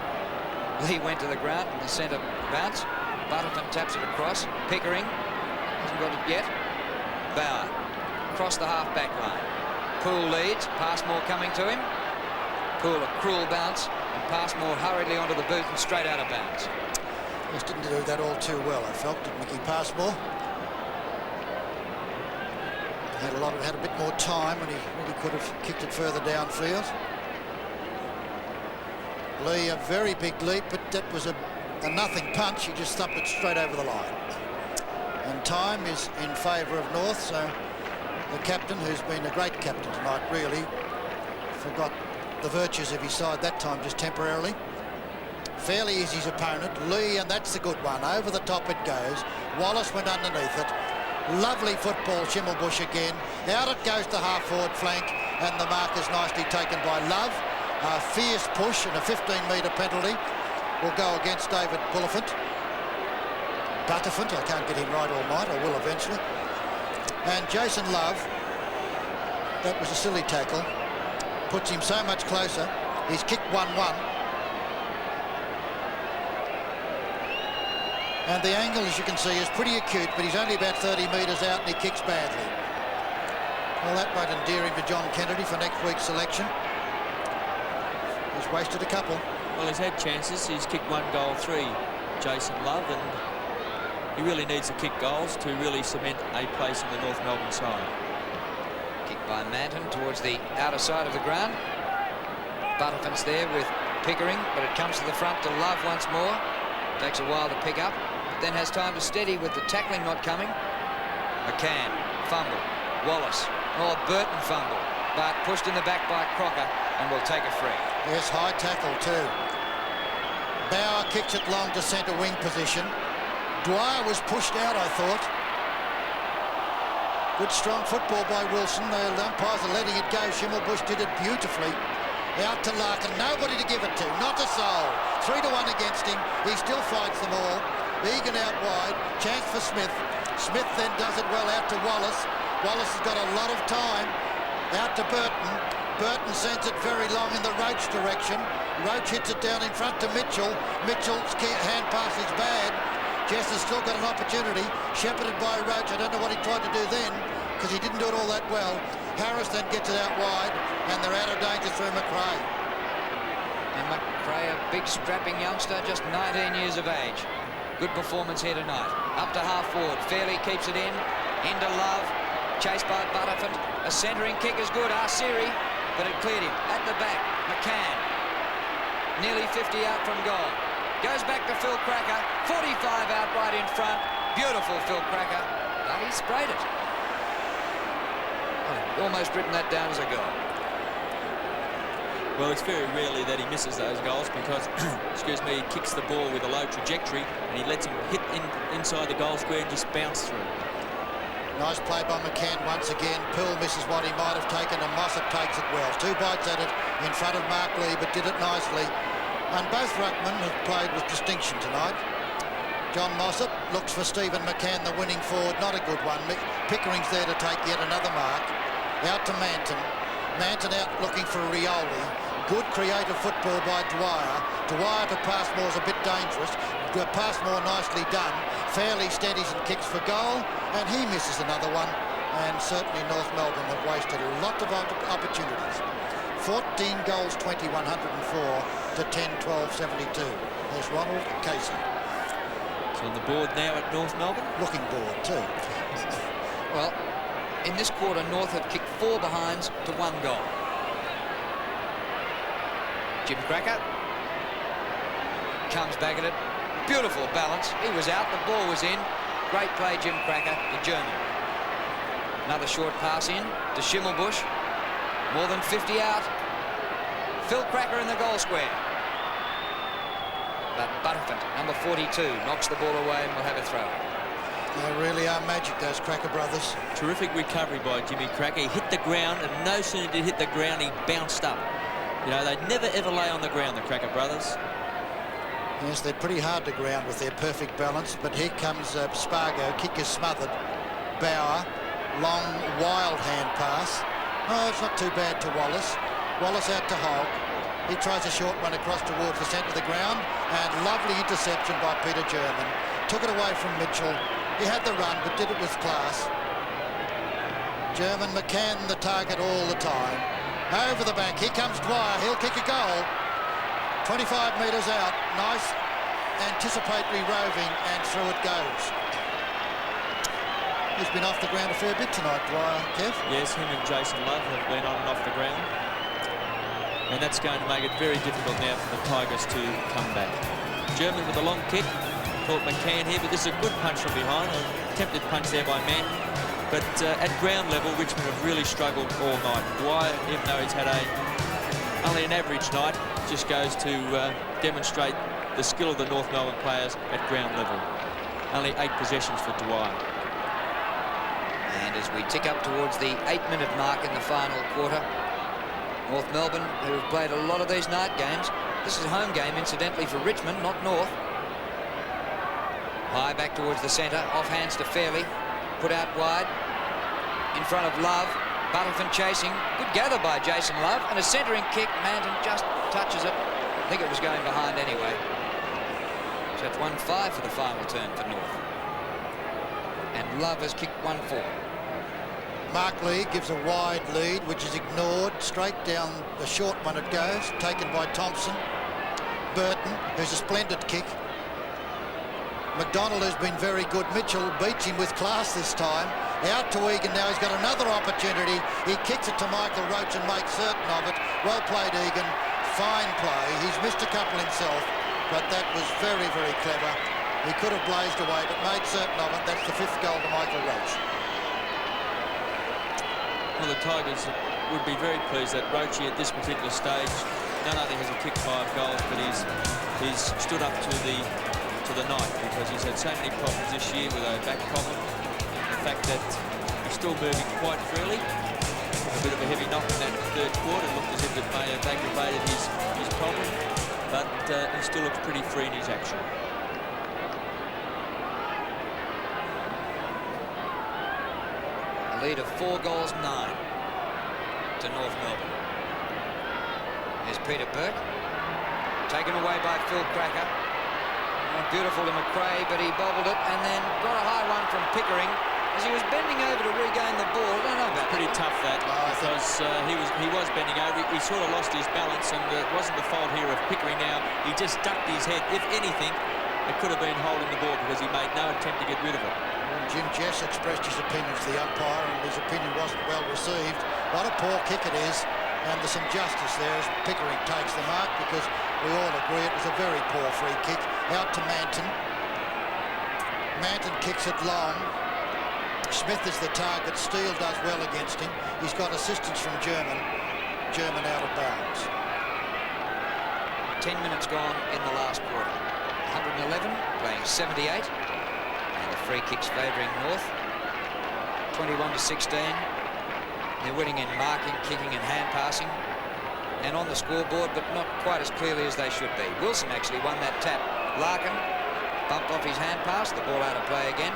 Lee went to the ground in the centre bounce. Butterton taps it across. Pickering hasn't got it yet. Bauer across the half-back line. Poole leads. Passmore coming to him. Poole a cruel bounce, and Passmore hurriedly onto the boot and straight out of bounds. Just didn't do that all too well, I felt, did Mickey Passmore. Had a bit more time, and he really could have kicked it further downfield. Lee, a very big leap, but that was a nothing punch. He just thumped it straight over the line. And time is in favour of North, so the captain, who's been a great captain tonight, really forgot the virtues of his side that time just temporarily. Fairly easy his opponent. Lee, and that's the good one. Over the top it goes. Wallace went underneath it. Lovely football, Schimmelbusch again. Out it goes to half-forward flank, and the mark is nicely taken by Love. A fierce push and a 15-metre penalty will go against David Butterfant. I can't get him right all night. I will eventually. And Jason Love, that was a silly tackle, puts him so much closer. He's kicked 1-1. And the angle, as you can see, is pretty acute, but he's only about 30 metres out and he kicks badly. Well, that might endear him to John Kennedy for next week's selection. He's wasted a couple. Well, he's had chances. He's kicked 1 goal 3, Jason Love, and he really needs to kick goals to really cement a place in the North Melbourne side. Kick by Manton towards the outer side of the ground. Butterfant's there with Pickering, but it comes to the front to Love once more. Takes a while to pick up, then has time to steady with the tackling not coming. McCann, fumble. Wallace, Burton fumble, but pushed in the back by Crocker and will take a free. Yes, high tackle too. Bauer kicks it long to centre wing position. Dwyer was pushed out, I thought. Good strong football by Wilson. The umpires are letting it go. Schimmelbusch did it beautifully. Out to Larkin, nobody to give it to, not a soul. 3-1 against him, he still fights them all. Egan out wide, chance for Smith. Smith then does it well out to Wallace. Wallace has got a lot of time. Out to Burton. Burton sends it very long in the Roach direction. Roach hits it down in front to Mitchell. Mitchell's hand pass is bad. Jess has still got an opportunity. Shepherded by Roach. I don't know what he tried to do then, because he didn't do it all that well. Harris then gets it out wide, and they're out of danger through McRae. And McRae, a big strapping youngster, just 19 years of age. Good performance here tonight. Up to half forward. Fairley keeps it in. Into Love. Chased by Butterford. A centering kick is good. Arsiri, but it cleared him. At the back, McCann. Nearly 50 out from goal. Goes back to Phil Cracker. 45 out right in front. Beautiful Phil Cracker. But he sprayed it. Oh, almost written that down as a goal. Well, it's very rarely that he misses those goals because, excuse me, he kicks the ball with a low trajectory and he lets him hit inside the goal square and just bounce through. Nice play by McCann once again. Poole misses what he might have taken and Mossop takes it well. 2 bites at it in front of Mark Lee, but did it nicely. And both ruckmen have played with distinction tonight. John Mossop looks for Stephen McCann, the winning forward. Not a good one. Pickering's there to take yet another mark. Out to Manton. Manton out looking for Rioli. Good creative football by Dwyer. Dwyer to Passmore is a bit dangerous. Passmore nicely done. Fairly steadies and kicks for goal, and he misses another one. And certainly North Melbourne have wasted a lot of opportunities. 14 goals, 20, 104 to 10, 12, 72. There's Ronald Casey. So on the board now at North Melbourne. Looking bored too. Well, in this quarter, North have kicked 4 behinds to 1 goal. Jim Cracker comes back at it. Beautiful balance. He was out, the ball was in. Great play, Jim Cracker, the German. Another short pass in to Schimmelbusch. More than 50 out. Phil Cracker in the goal square. But Butterford, number 42, knocks the ball away and will have a throw. They really are magic, those Cracker brothers. Terrific recovery by Jimmy Cracker. He hit the ground, and no sooner did he hit the ground, he bounced up. You know, they never ever lay on the ground, the Cracker brothers. Yes, they're pretty hard to ground with their perfect balance, but here comes Spargo. Kick is smothered. Bauer, long, wild hand pass. Oh, it's not too bad to Wallace. Wallace out to Hogg. He tries a short one across towards the centre of the ground, and lovely interception by Peter German. Took it away from Mitchell. He had the run, but did it with class. German, McCann the target all the time. Over the back, here comes Dwyer. He'll kick a goal. 25 metres out. Nice anticipatory roving, and through it goes. He's been off the ground a fair bit tonight, Dwyer, Kev. Yes, him and Jason Love have been on and off the ground. And that's going to make it very difficult now for the Tigers to come back. German with a long kick. Thought McCann here, but this is a good punch from behind. A attempted punch there by Mann. But at ground level, Richmond have really struggled all night. Dwyer, even though he's had only an average night, just goes to demonstrate the skill of the North Melbourne players at ground level. Only 8 possessions for Dwyer. And as we tick up towards the 8-minute mark in the final quarter, North Melbourne, who have played a lot of these night games, this is a home game, incidentally, for Richmond, not North. High back towards the centre, off hands to Fairley, put out wide, in front of Love. Butterford chasing, good gather by Jason Love, and a centering kick. Manton just touches it. I think it was going behind anyway. So it's 1-5 for the final turn for North. And Love has kicked 1-4. Mark Lee gives a wide lead, which is ignored. Straight down the short one it goes, taken by Thompson. Burton, who's a splendid kick. McDonald has been very good. Mitchell beats him with class this time. Out to Egan now. He's got another opportunity. He kicks it to Michael Roach and makes certain of it. Well played, Egan. Fine play. He's missed a couple himself, but that was very, very clever. He could have blazed away, but made certain of it. That's the 5th goal to Michael Roach. Well, the Tigers would be very pleased that Roachy at this particular stage not only has he kicked 5 goals, but he's stood up to the night, because he's had so many problems this year with a back problem. The fact that he's still moving quite freely. A bit of a heavy knock in that 3rd quarter. Looked as if it may have aggravated his problem, but he still looks pretty free in his action. A lead of 4 goals, 9 to North Melbourne. There's Peter Burke. Taken away by Phil Cracker. Oh, beautiful to McRae, but he bobbled it and then got a high one from Pickering as he was bending over to regain the ball. I don't know about Pretty tough that, because he was bending over. He sort of lost his balance, and it wasn't the fault here of Pickering. Now he just ducked his head. If anything, it could have been holding the ball because he made no attempt to get rid of it. Jim Jess expressed his opinion to the umpire, and his opinion wasn't well received. What a poor kick it is, and there's some justice there as Pickering takes the mark, because we all agree it was a very poor free kick. Out to Manton. Manton kicks it long. Smith is the target. Steele does well against him. He's got assistance from German. German out of bounds. 10 minutes gone in the last quarter. 111 playing 78. And the free kicks favouring North. 21-16. They're winning in marking, kicking and hand passing. And on the scoreboard, but not quite as clearly as they should be. Wilson actually won that tap. Larkin bumped off his hand pass. The ball out of play again.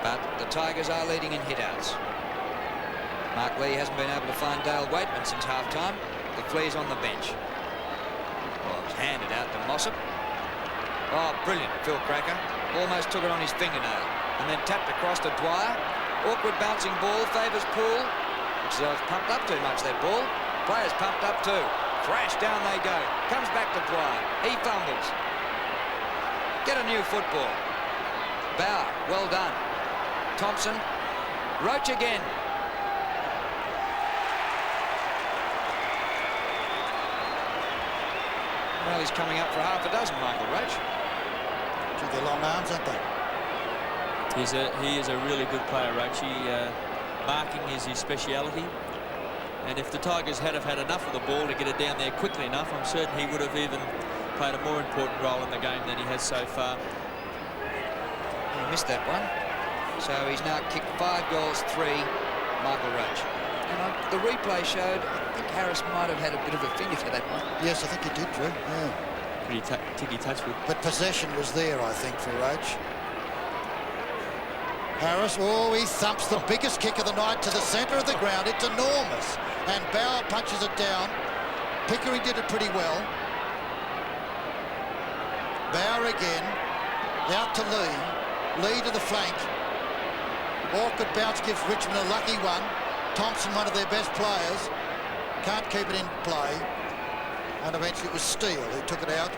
But the Tigers are leading in hit-outs. Mark Lee hasn't been able to find Dale Waitman since half-time. The Flea's on the bench. Well, it's handed out to Mossop. Oh, brilliant, Phil Cracker. Almost took it on his fingernail. And then tapped across to Dwyer. Awkward bouncing ball, favours Poole. Which is pumped up too much, that ball. Players pumped up too. Crash, down they go. Comes back to Dwyer. He fumbles. Get a new football. Bauer, well done. Thompson. Roach again. Well, he's coming up for half a dozen, Michael Roach. Gee, they're long arms, aren't they? He is a really good player, Roach. Marking is his speciality. And if the Tigers had have had enough of the ball to get it down there quickly enough, I'm certain he would have even played a more important role in the game than he has so far. He missed that one. So he's now kicked 5 goals, 3, Michael Roach. And the replay showed, I think Harris might have had a bit of a finger for that one. Yes, I think he did, Drew. Yeah. Pretty ticky touch with. But possession was there, I think, for Roach. Harris, oh, he thumps the biggest kick of the night to the centre of the ground. It's enormous. And Bauer punches it down. Pickering did it pretty well. Bauer again. Out to Lee. Lee to the flank. Awkward bounce gives Richmond a lucky one. Thompson, one of their best players, can't keep it in play. And eventually it was Steele who took it out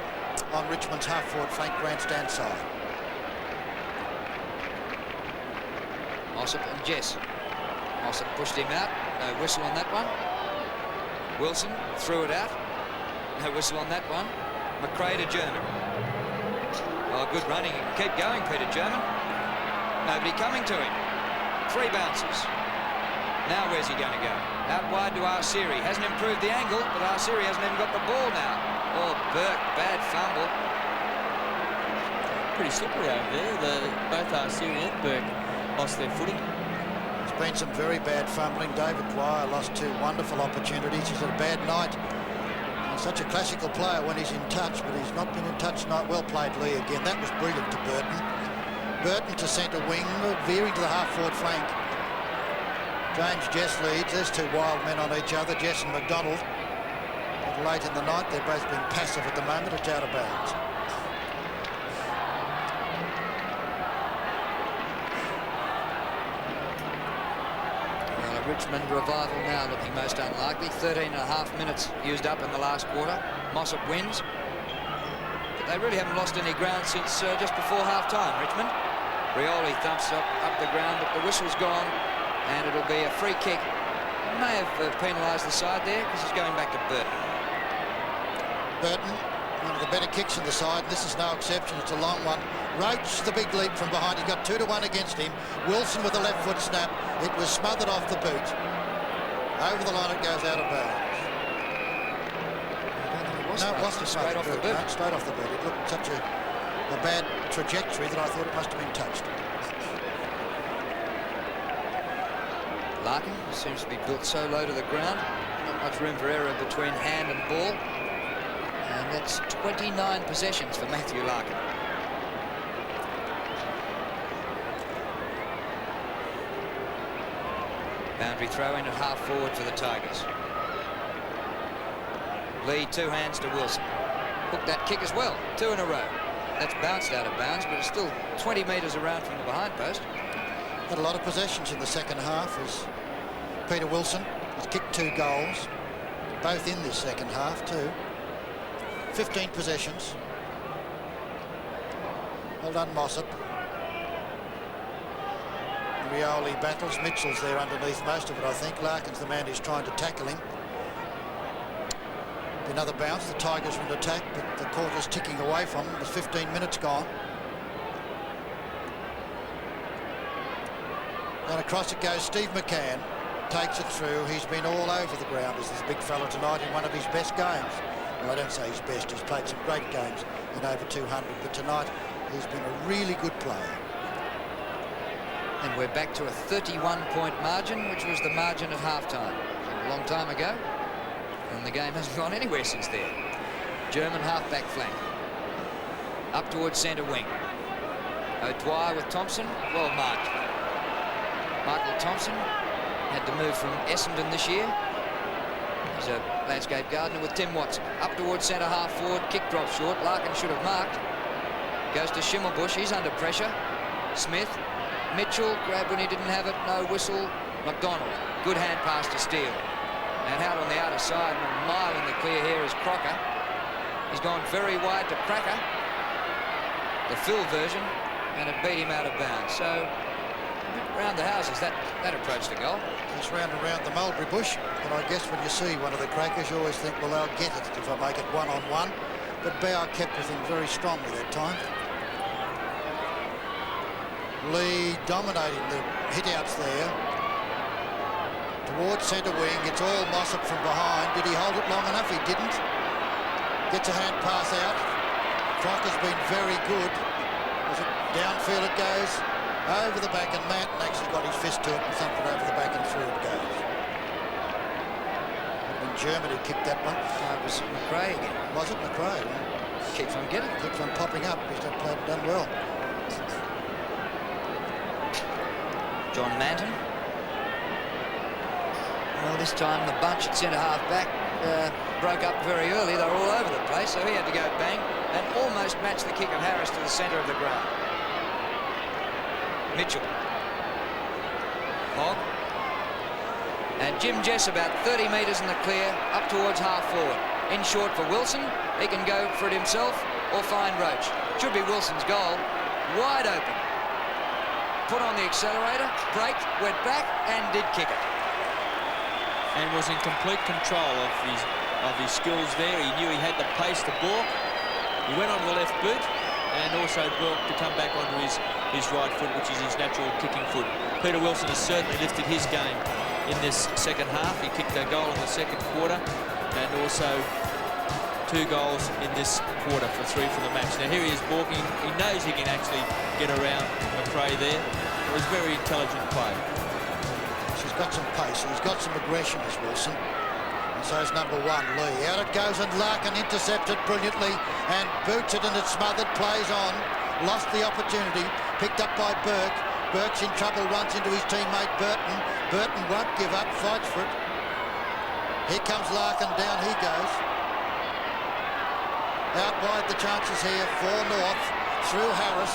on Richmond's half-forward flank grandstand side. Mossop and Jess. Mossop pushed him out. No whistle on that one. Wilson threw it out. No whistle on that one. McRae to German. Oh, good running. He can keep going, Peter German. Nobody coming to him. 3 bounces. Now where's he going to go? Out wide to Arsiri. Hasn't improved the angle, but Arsiri hasn't even got the ball now. Oh, Burke, bad fumble. Pretty slippery over there. Both Arsiri and Burke lost their footing. There's been some very bad fumbling. David Dwyer lost 2 wonderful opportunities. He's had a bad night. He's such a classical player when he's in touch, but he's not been in touch tonight. Well played, Lee, again. That was brilliant to Burton. Burton to centre wing, veering to the half-forward flank. James Jess leads. There's 2 wild men on each other, Jess and McDonald. But late in the night, they've both been passive at the moment. It's out of bounds. Well, a Richmond revival now looking most unlikely. 13.5 minutes used up in the last quarter. Mossop wins. But they really haven't lost any ground since just before half-time, Richmond. Rioli thumps up the ground, but the whistle's gone. And it'll be a free kick. May have penalised the side there because he's going back to Burton. Burton, one of the better kicks in the side. This is no exception. It's a long one. Roach, the big leap from behind. He's got 2-1 against him. Wilson with a left foot snap. It was smothered off the boot. Over the line it goes out of bounds. No, it wasn't straight off the boot. No, straight off the boot. It looked such a bad trajectory that I thought it must have been touched. Larkin seems to be built so low to the ground. Not much room for error between hand and ball. And that's 29 possessions for Matthew Larkin. Boundary throw in at half forward for the Tigers. Lee, 2 hands to Wilson. Hooked that kick as well, 2 in a row. That's bounced out of bounds, but it's still 20 metres around from the behind post. Had a lot of possessions in the second half as Peter Wilson has kicked 2 goals, both in this second half too. 15 possessions. Well done, Mossop. Rioli battles. Mitchell's there underneath most of it, I think. Larkin's the man who's trying to tackle him. Another bounce. The Tigers are in attack, but the quarter's ticking away from them. There's 15 minutes gone. And across it goes. Steve McCann takes it through. He's been all over the ground as this big fella tonight in one of his best games. Well, I don't say his best. He's played some great games in over 200, but tonight he's been a really good player. And we're back to a 31-point margin, which was the margin at half-time a long time ago. And the game hasn't gone anywhere since then. German half-back flank. Up towards centre wing. O'Dwyer with Thompson. Well marked. Michael Thompson had to move from Essendon this year. He's a landscape gardener with Tim Watson. Up towards centre half forward. Kick drops short. Larkin should have marked. Goes to Schimmelbusch. He's under pressure. Smith. Mitchell grabbed when he didn't have it. No whistle. McDonald. Good hand pass to Steele. And out on the outer side, a mile in the clear here is Crocker. He's gone very wide to Cracker, the Phil version, and it beat him out of bounds. So, round the houses, that approach to goal. It's round and round the mulberry bush, and I guess when you see one of the Crackers, you always think, well, they'll get it if I make it one-on-one. But Bauer kept with him very strongly that time. Lee dominating the hit-outs there. Towards centre wing, it's all Mossop from behind. Did he hold it long enough? He didn't. Gets a hand pass out. Crocker's been very good. Was it downfield it goes? Over the back, and Manton actually got his fist to it and thumped it over the back and through it goes. And Germany kicked that one. It was McRae again. Was it McRae? Yeah. Keeps on getting. Keeps on popping up. He's done well. John Manton. Well, this time the bunch at centre half back broke up very early. They were all over the place, so he had to go bang and almost match the kick of Harris to the centre of the ground. Mitchell. Hogg. And Jim Jess about 30 metres in the clear, up towards half forward. In short for Wilson. He can go for it himself or find Roach. Should be Wilson's goal. Wide open. Put on the accelerator, braked, went back and did kick it. And was in complete control of his skills there. He knew he had the pace to balk. He went on the left boot and also balked to come back onto his right foot, which is his natural kicking foot. Peter Wilson has certainly lifted his game in this second half. He kicked a goal in the second quarter and also 2 goals in this quarter for 3 for the match. Now here he is balking. He knows he can actually get around McRae there. It was very intelligent play. He's got some pace, he's got some aggression as Wilson. And so is number 1, Lee. Out it goes, and Larkin intercepted brilliantly and boots it, and it's smothered, plays on. Lost the opportunity, picked up by Burke. Burke's in trouble, runs into his teammate Burton. Burton won't give up, fights for it. Here comes Larkin, down he goes. Out wide the chances here for North, through Harris,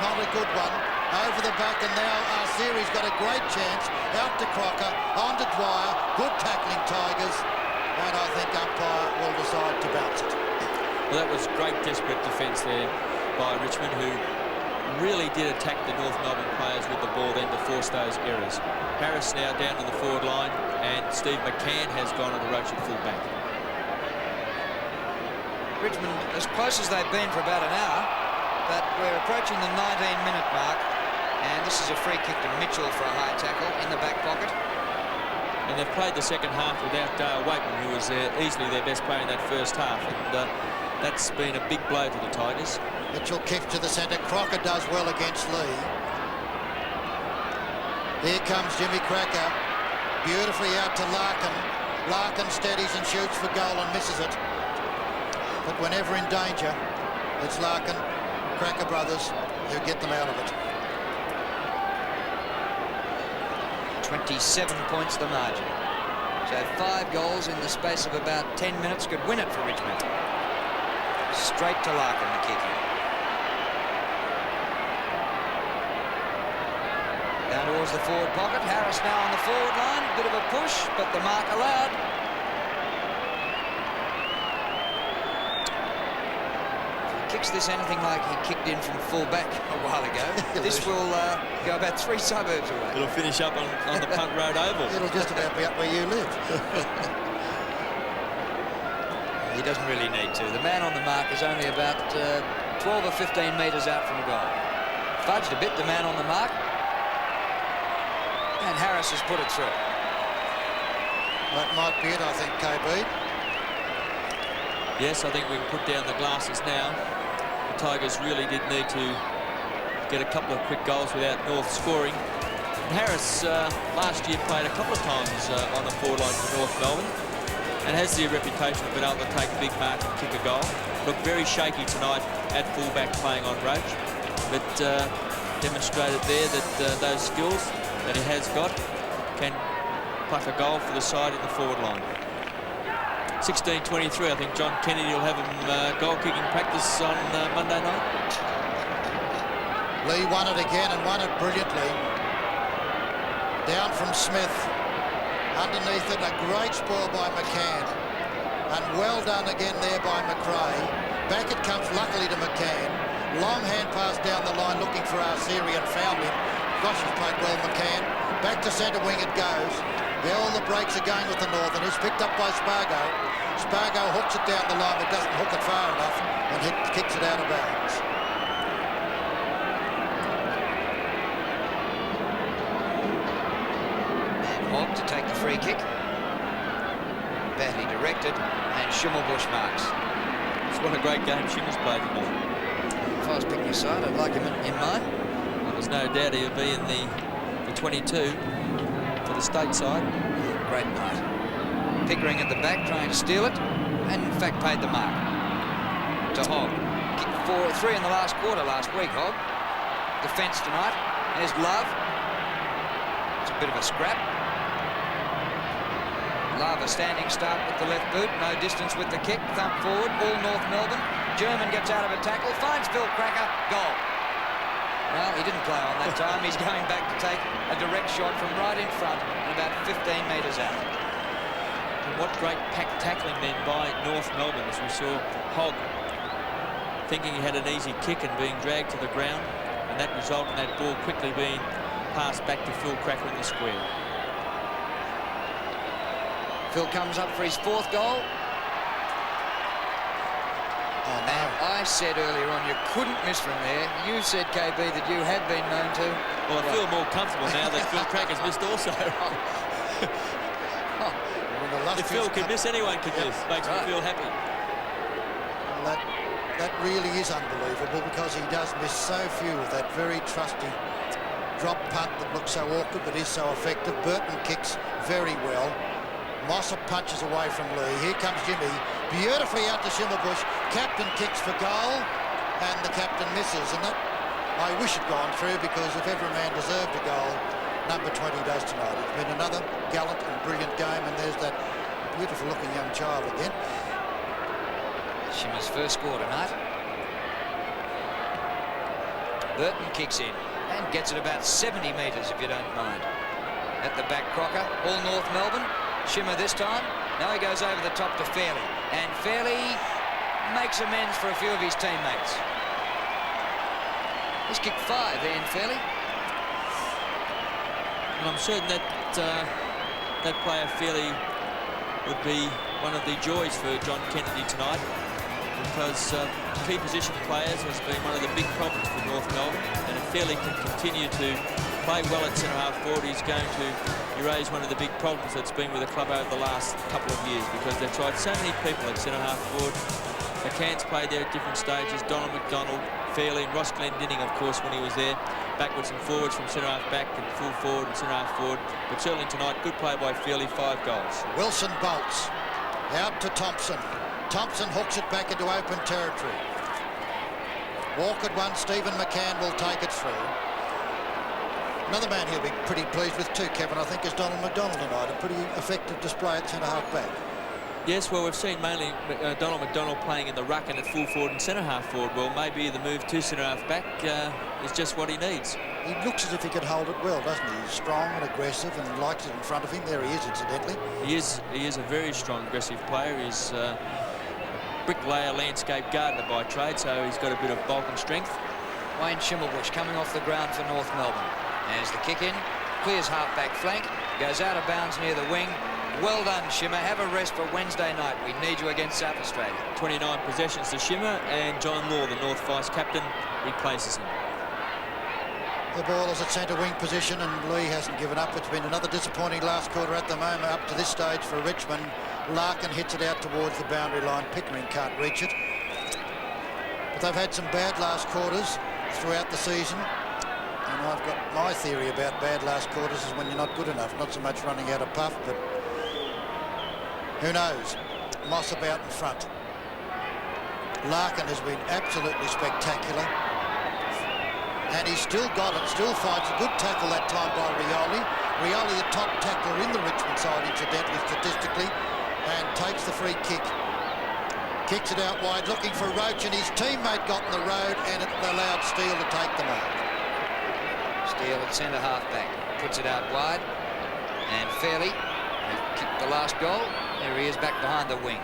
not a good one. Over the back, and now Arsieri's got a great chance. Out to Crocker, on to Dwyer. Good tackling, Tigers. And I think umpire will decide to bounce it. Well, that was great desperate defence there by Richmond, who really did attack the North Melbourne players with the ball then to force those errors. Harris now down on the forward line, and Steve McCann has gone on to Roach at full back. Richmond as close as they've been for about an hour, but we're approaching the 19-minute mark. And this is a free kick to Mitchell for a high tackle in the back pocket. And they've played the second half without Waitman, who was easily their best player in that first half. And that's been a big blow to the Tigers. Mitchell kicks to the centre. Crocker does well against Lee. Here comes Jimmy Cracker. Beautifully out to Larkin. Larkin steadies and shoots for goal and misses it. But whenever in danger, it's Larkin, Cracker brothers who get them out of it. 27 points the margin. So 5 goals in the space of about 10 minutes could win it for Richmond. Straight to Larkin, the kicking. Down towards the forward pocket. Harris now on the forward line. Bit of a push, but the mark allowed. If he kicks this anything like he kicked in from full back a while ago, this will go about 3 suburbs away. It'll finish up on the Punt Road Oval. It'll just about be up where you live. He doesn't really need to. The man on the mark is only about 12 or 15 metres out from goal. Fudged a bit, the man on the mark. And Harris has put it through. That might be it, I think, KB. Yes, I think we can put down the glasses now. The Tigers really did need to get a couple of quick goals without North scoring. And Harris last year played a couple of times on the forward line for North Melbourne and has the reputation of being able to take a big mark and kick a goal. Looked very shaky tonight at fullback playing on Roach, but demonstrated there that those skills that he has got can pluck a goal for the side in the forward line. 16:23, I think John Kennedy will have him goal-kicking practice on Monday night. Lee won it again and won it brilliantly. Down from Smith. Underneath it, a great spoil by McCann. And well done again there by McRae. Back it comes luckily to McCann. Long hand pass down the line looking for Arceri and found him. Gosh, he's played well, McCann. Back to centre wing it goes. There all the breaks are going with the Northerners. Picked up by Spargo. Spargo hooks it down the line but doesn't hook it far enough and kicks it out of bounds. And Hogg to take the free kick. Badly directed, and Schimmelbusch marks. It's what a great game Schimmel's played tonight. If I was picking a side, I'd like him in mine. Well, there's no doubt he'll be in the 22 for the state side. Great night. Pickering at the back, trying to steal it, and in fact paid the mark to Hogg. Kicked 3 in the last quarter last week, Hogg. Defence tonight. There's Love. It's a bit of a scrap. Love a standing start with the left boot, no distance with the kick, thump forward, all North Melbourne. German gets out of a tackle, finds Phil Cracker, goal. Well, he didn't play on that time. He's going back to take a direct shot from right in front and about 15 metres out. And what great pack tackling then by North Melbourne, as we saw Hogg thinking he had an easy kick and being dragged to the ground, and that resulted in that ball quickly being passed back to Phil Cracker in the square. Phil comes up for his 4th goal. Oh, no. I said earlier on you couldn't miss from there. You said, KB, that you had been known to. Well, I feel more comfortable now that Phil Cracker's missed also. If Phil can miss, anyone can miss. Makes me feel happy. Well, that really is unbelievable because he does miss so few of that very trusty drop punt that looks so awkward but is so effective. Burton kicks very well. Mosser punches away from Lee. Here comes Jimmy. Beautifully out to Schimmelbusch. Captain kicks for goal, and the captain misses. And that, I wish had gone through, because if ever a man deserved a goal, number 20 does tonight. It's been another gallant and brilliant game, and there's that beautiful-looking young child again. Schimmer's first score tonight. Burton kicks in and gets it about 70 metres, if you don't mind. At the back, Crocker. All North Melbourne. Schimmer this time. Now he goes over the top to Fairley. And Fairley makes amends for a few of his teammates. He's kicked 5 there in Fairley. And I'm certain that that player Fairley would be one of the joys for John Kennedy tonight, because key position players has been one of the big problems for North Melbourne, and if Fairley can continue to play well at centre-half forward, he's going to erase one of the big problems that's been with the club over the last couple of years, because they've tried so many people at centre-half forward. McCann's played there at different stages, Donald McDonald, Fairley, and Ross Glendinning, of course, when he was there, backwards and forwards from centre-half back and full forward and centre-half forward. But certainly tonight, good play by Fairley, 5 goals. Wilson bolts out to Thompson. Thompson hooks it back into open territory. Walk at one, Stephen McCann will take it through. Another man he'll be pretty pleased with too, Kevin, I think, is Donald McDonald tonight. A pretty effective display at centre-half back. Yes, well, we've seen mainly Donald McDonald playing in the ruck and at full forward and centre-half forward. Well, maybe the move to centre-half back is just what he needs. He looks as if he could hold it well, doesn't he? He's strong and aggressive and likes it in front of him. There he is, incidentally. He is a very strong, aggressive player. He's bricklayer, landscape gardener by trade, so he's got a bit of bulk and strength. Wayne Schimmelbusch coming off the ground for North Melbourne. As the kick in, clears half-back flank, goes out of bounds near the wing. Well done, Shimmer. Have a rest for Wednesday night. We need you against South Australia. 29 possessions to Shimmer, and John Law, the North Vice captain, replaces him. The ball is at centre wing position, and Lee hasn't given up. It's been another disappointing last quarter at the moment up to this stage for Richmond. Larkin hits it out towards the boundary line. Pickering can't reach it. But they've had some bad last quarters throughout the season. And I've got my theory about bad last quarters is when you're not good enough. Not so much running out of puff, but who knows? Moss about in front. Larkin has been absolutely spectacular. And he's still got it, still fights. A good tackle that time by Rioli. Rioli, the top tackler in the Richmond side, incidentally, statistically, and takes the free kick. Kicks it out wide, looking for Roach, and his teammate got in the road, and it allowed Steele to take the mark. Steele at centre half-back, puts it out wide, and Fairley, who kicked the last goal, there he is back behind the wing.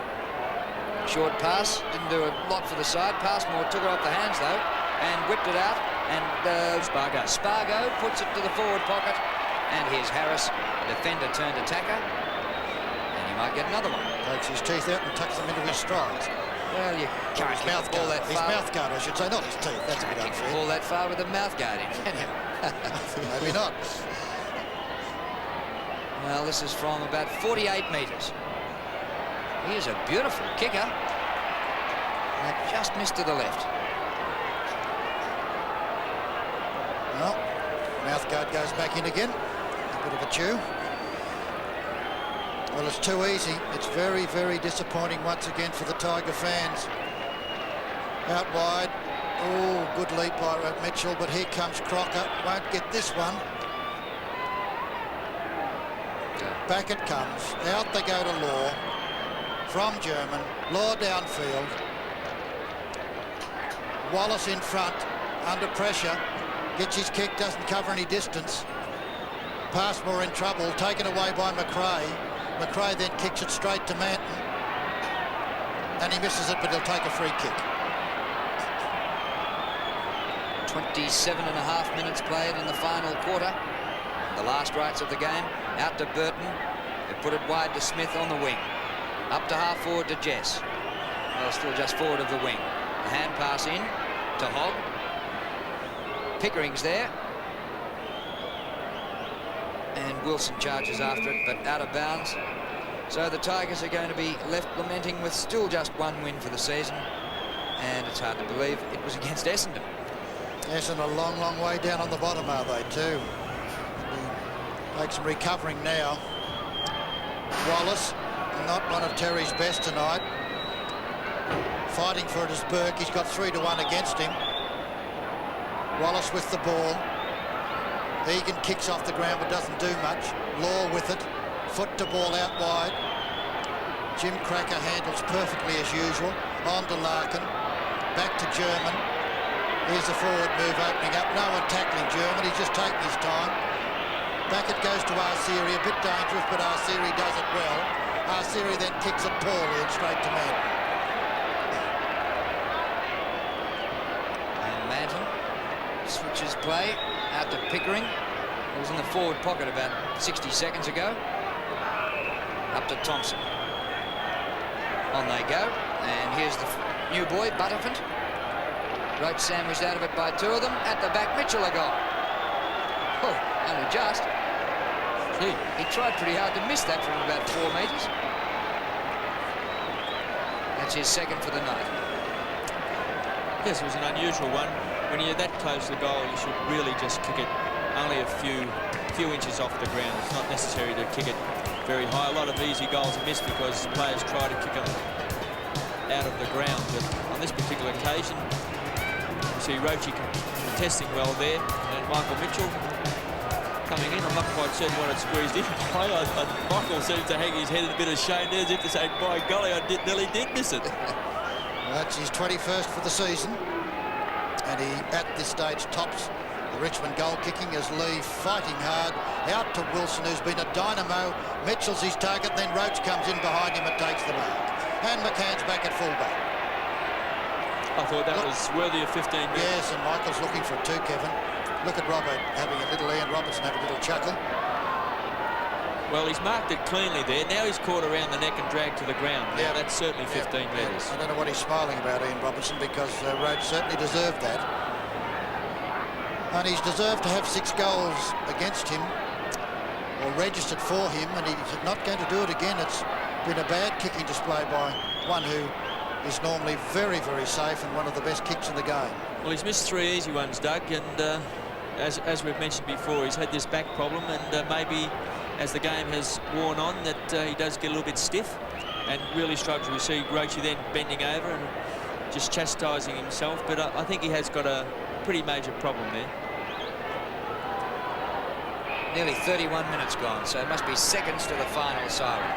Short pass, didn't do a lot for the side. Passmore took it off the hands though, and whipped it out, and Spargo puts it to the forward pocket, and here's Harris, defender turned attacker, and he might get another one. Takes his teeth out and tucks them into his strides. Well, you can't his mouth guard. that his far. Mouth guard, I should say, not his teeth. That's a bit unfair. Ball that far with the mouth guard in, can you? Maybe not. Well, this is from about 48 metres. He is a beautiful kicker. That just missed to the left. Well, mouth guard goes back in again. A bit of a chew. Well, it's too easy. It's very, very disappointing once again for the Tiger fans. Out wide. Oh, good leap by Mitchell, but here comes Crocker. Won't get this one. Back it comes. Out they go to Law. From German. Law downfield. Wallace in front. Under pressure. Gets his kick, doesn't cover any distance. Passmore in trouble. Taken away by McRae. McRae then kicks it straight to Manton. And he misses it, but he'll take a free kick. 27.5 minutes played in the final quarter. The last rights of the game. Out to Burton. They put it wide to Smith on the wing. Up to half forward to Jess. Well, still just forward of the wing. The hand pass in to Hogg. Pickering's there. And Wilson charges after it, but out of bounds. So the Tigers are going to be left lamenting with still just one win for the season. And it's hard to believe it was against Essendon. Essendon a long, long way down on the bottom, are they, too? Take some recovering now. Wallace, not one of Terry's best tonight. Fighting for it is Burke. He's got 3-1 against him. Wallace with the ball. Egan kicks off the ground but doesn't do much. Law with it. Foot to ball out wide. Jim Cracker handles perfectly as usual. On to Larkin. Back to German. Here's the forward move opening up. No one tackling German. He's just taking his time. Back it goes to Arceri. A bit dangerous, but Arceri does it well. Arceri then kicks it poorly and straight to Manton. And Manton switches play out to Pickering. He was in the forward pocket about 60 seconds ago. Up to Thompson. On they go. And here's the new boy, Butterfant. Roach sandwiched out of it by two of them. At the back, Mitchell a goal. Oh, only just. Gee, he tried pretty hard to miss that from about 4 metres. That's his second for the night. Yes, it was an unusual one. When you're that close to the goal, you should really just kick it only a few inches off the ground. It's not necessary to kick it very high. A lot of easy goals are missed because players try to kick them out of the ground. But on this particular occasion, you see Roachy contesting well there, and Michael Mitchell coming in. I'm not quite certain what it squeezed in. Michael seems to hang his head in a bit of shame there, as if to say, by golly, nearly did miss it. That's his 21st for the season, and he at this stage tops the Richmond goal kicking as Lee fighting hard out to Wilson, who's been a dynamo. Mitchell's his target, then Roach comes in behind him and takes the mark, and McCann's back at fullback. I thought that was worthy of 15 minutes. Yes, and Michael's looking for it too, Kevin. Look at Robert having a little, Ian Robertson have a little chuckle. Well, he's marked it cleanly there. Now he's caught around the neck and dragged to the ground. Yeah, that's certainly 15 metres. I don't know what he's smiling about, Ian Robertson, because Roach certainly deserved that. And he's deserved to have 6 goals against him, or registered for him, and he's not going to do it again. It's been a bad kicking display by one who is normally very, very safe and one of the best kicks in the game. Well, he's missed 3 easy ones, Doug, and as we've mentioned before, he's had this back problem, and maybe as the game has worn on, that he does get a little bit stiff and really struggles. We see Roachy then bending over and just chastising himself, but I think he has got a pretty major problem there. Nearly 31 minutes gone, so it must be seconds to the final siren.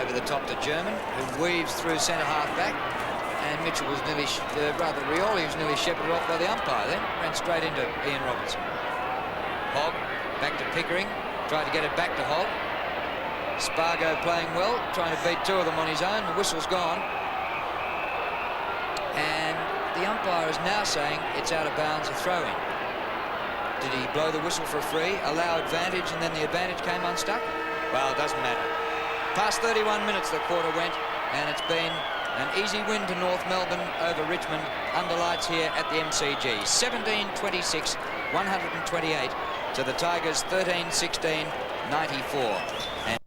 Over the top to German, who weaves through centre half back, and Mitchell was nearly, Rioli was nearly shepherded off by the umpire then, ran straight into Ian Robertson. Hogg back to Pickering, tried to get it back to Hogg. Spargo playing well, trying to beat 2 of them on his own. The whistle's gone, and the umpire is now saying it's out of bounds, a throw-in. Did he blow the whistle for a free, allow advantage, and then the advantage came unstuck? Well, it doesn't matter. Past 31 minutes the quarter went, and it's been an easy win to North Melbourne over Richmond under lights here at the MCG. 17-26, 128 to the Tigers 13-16, 94.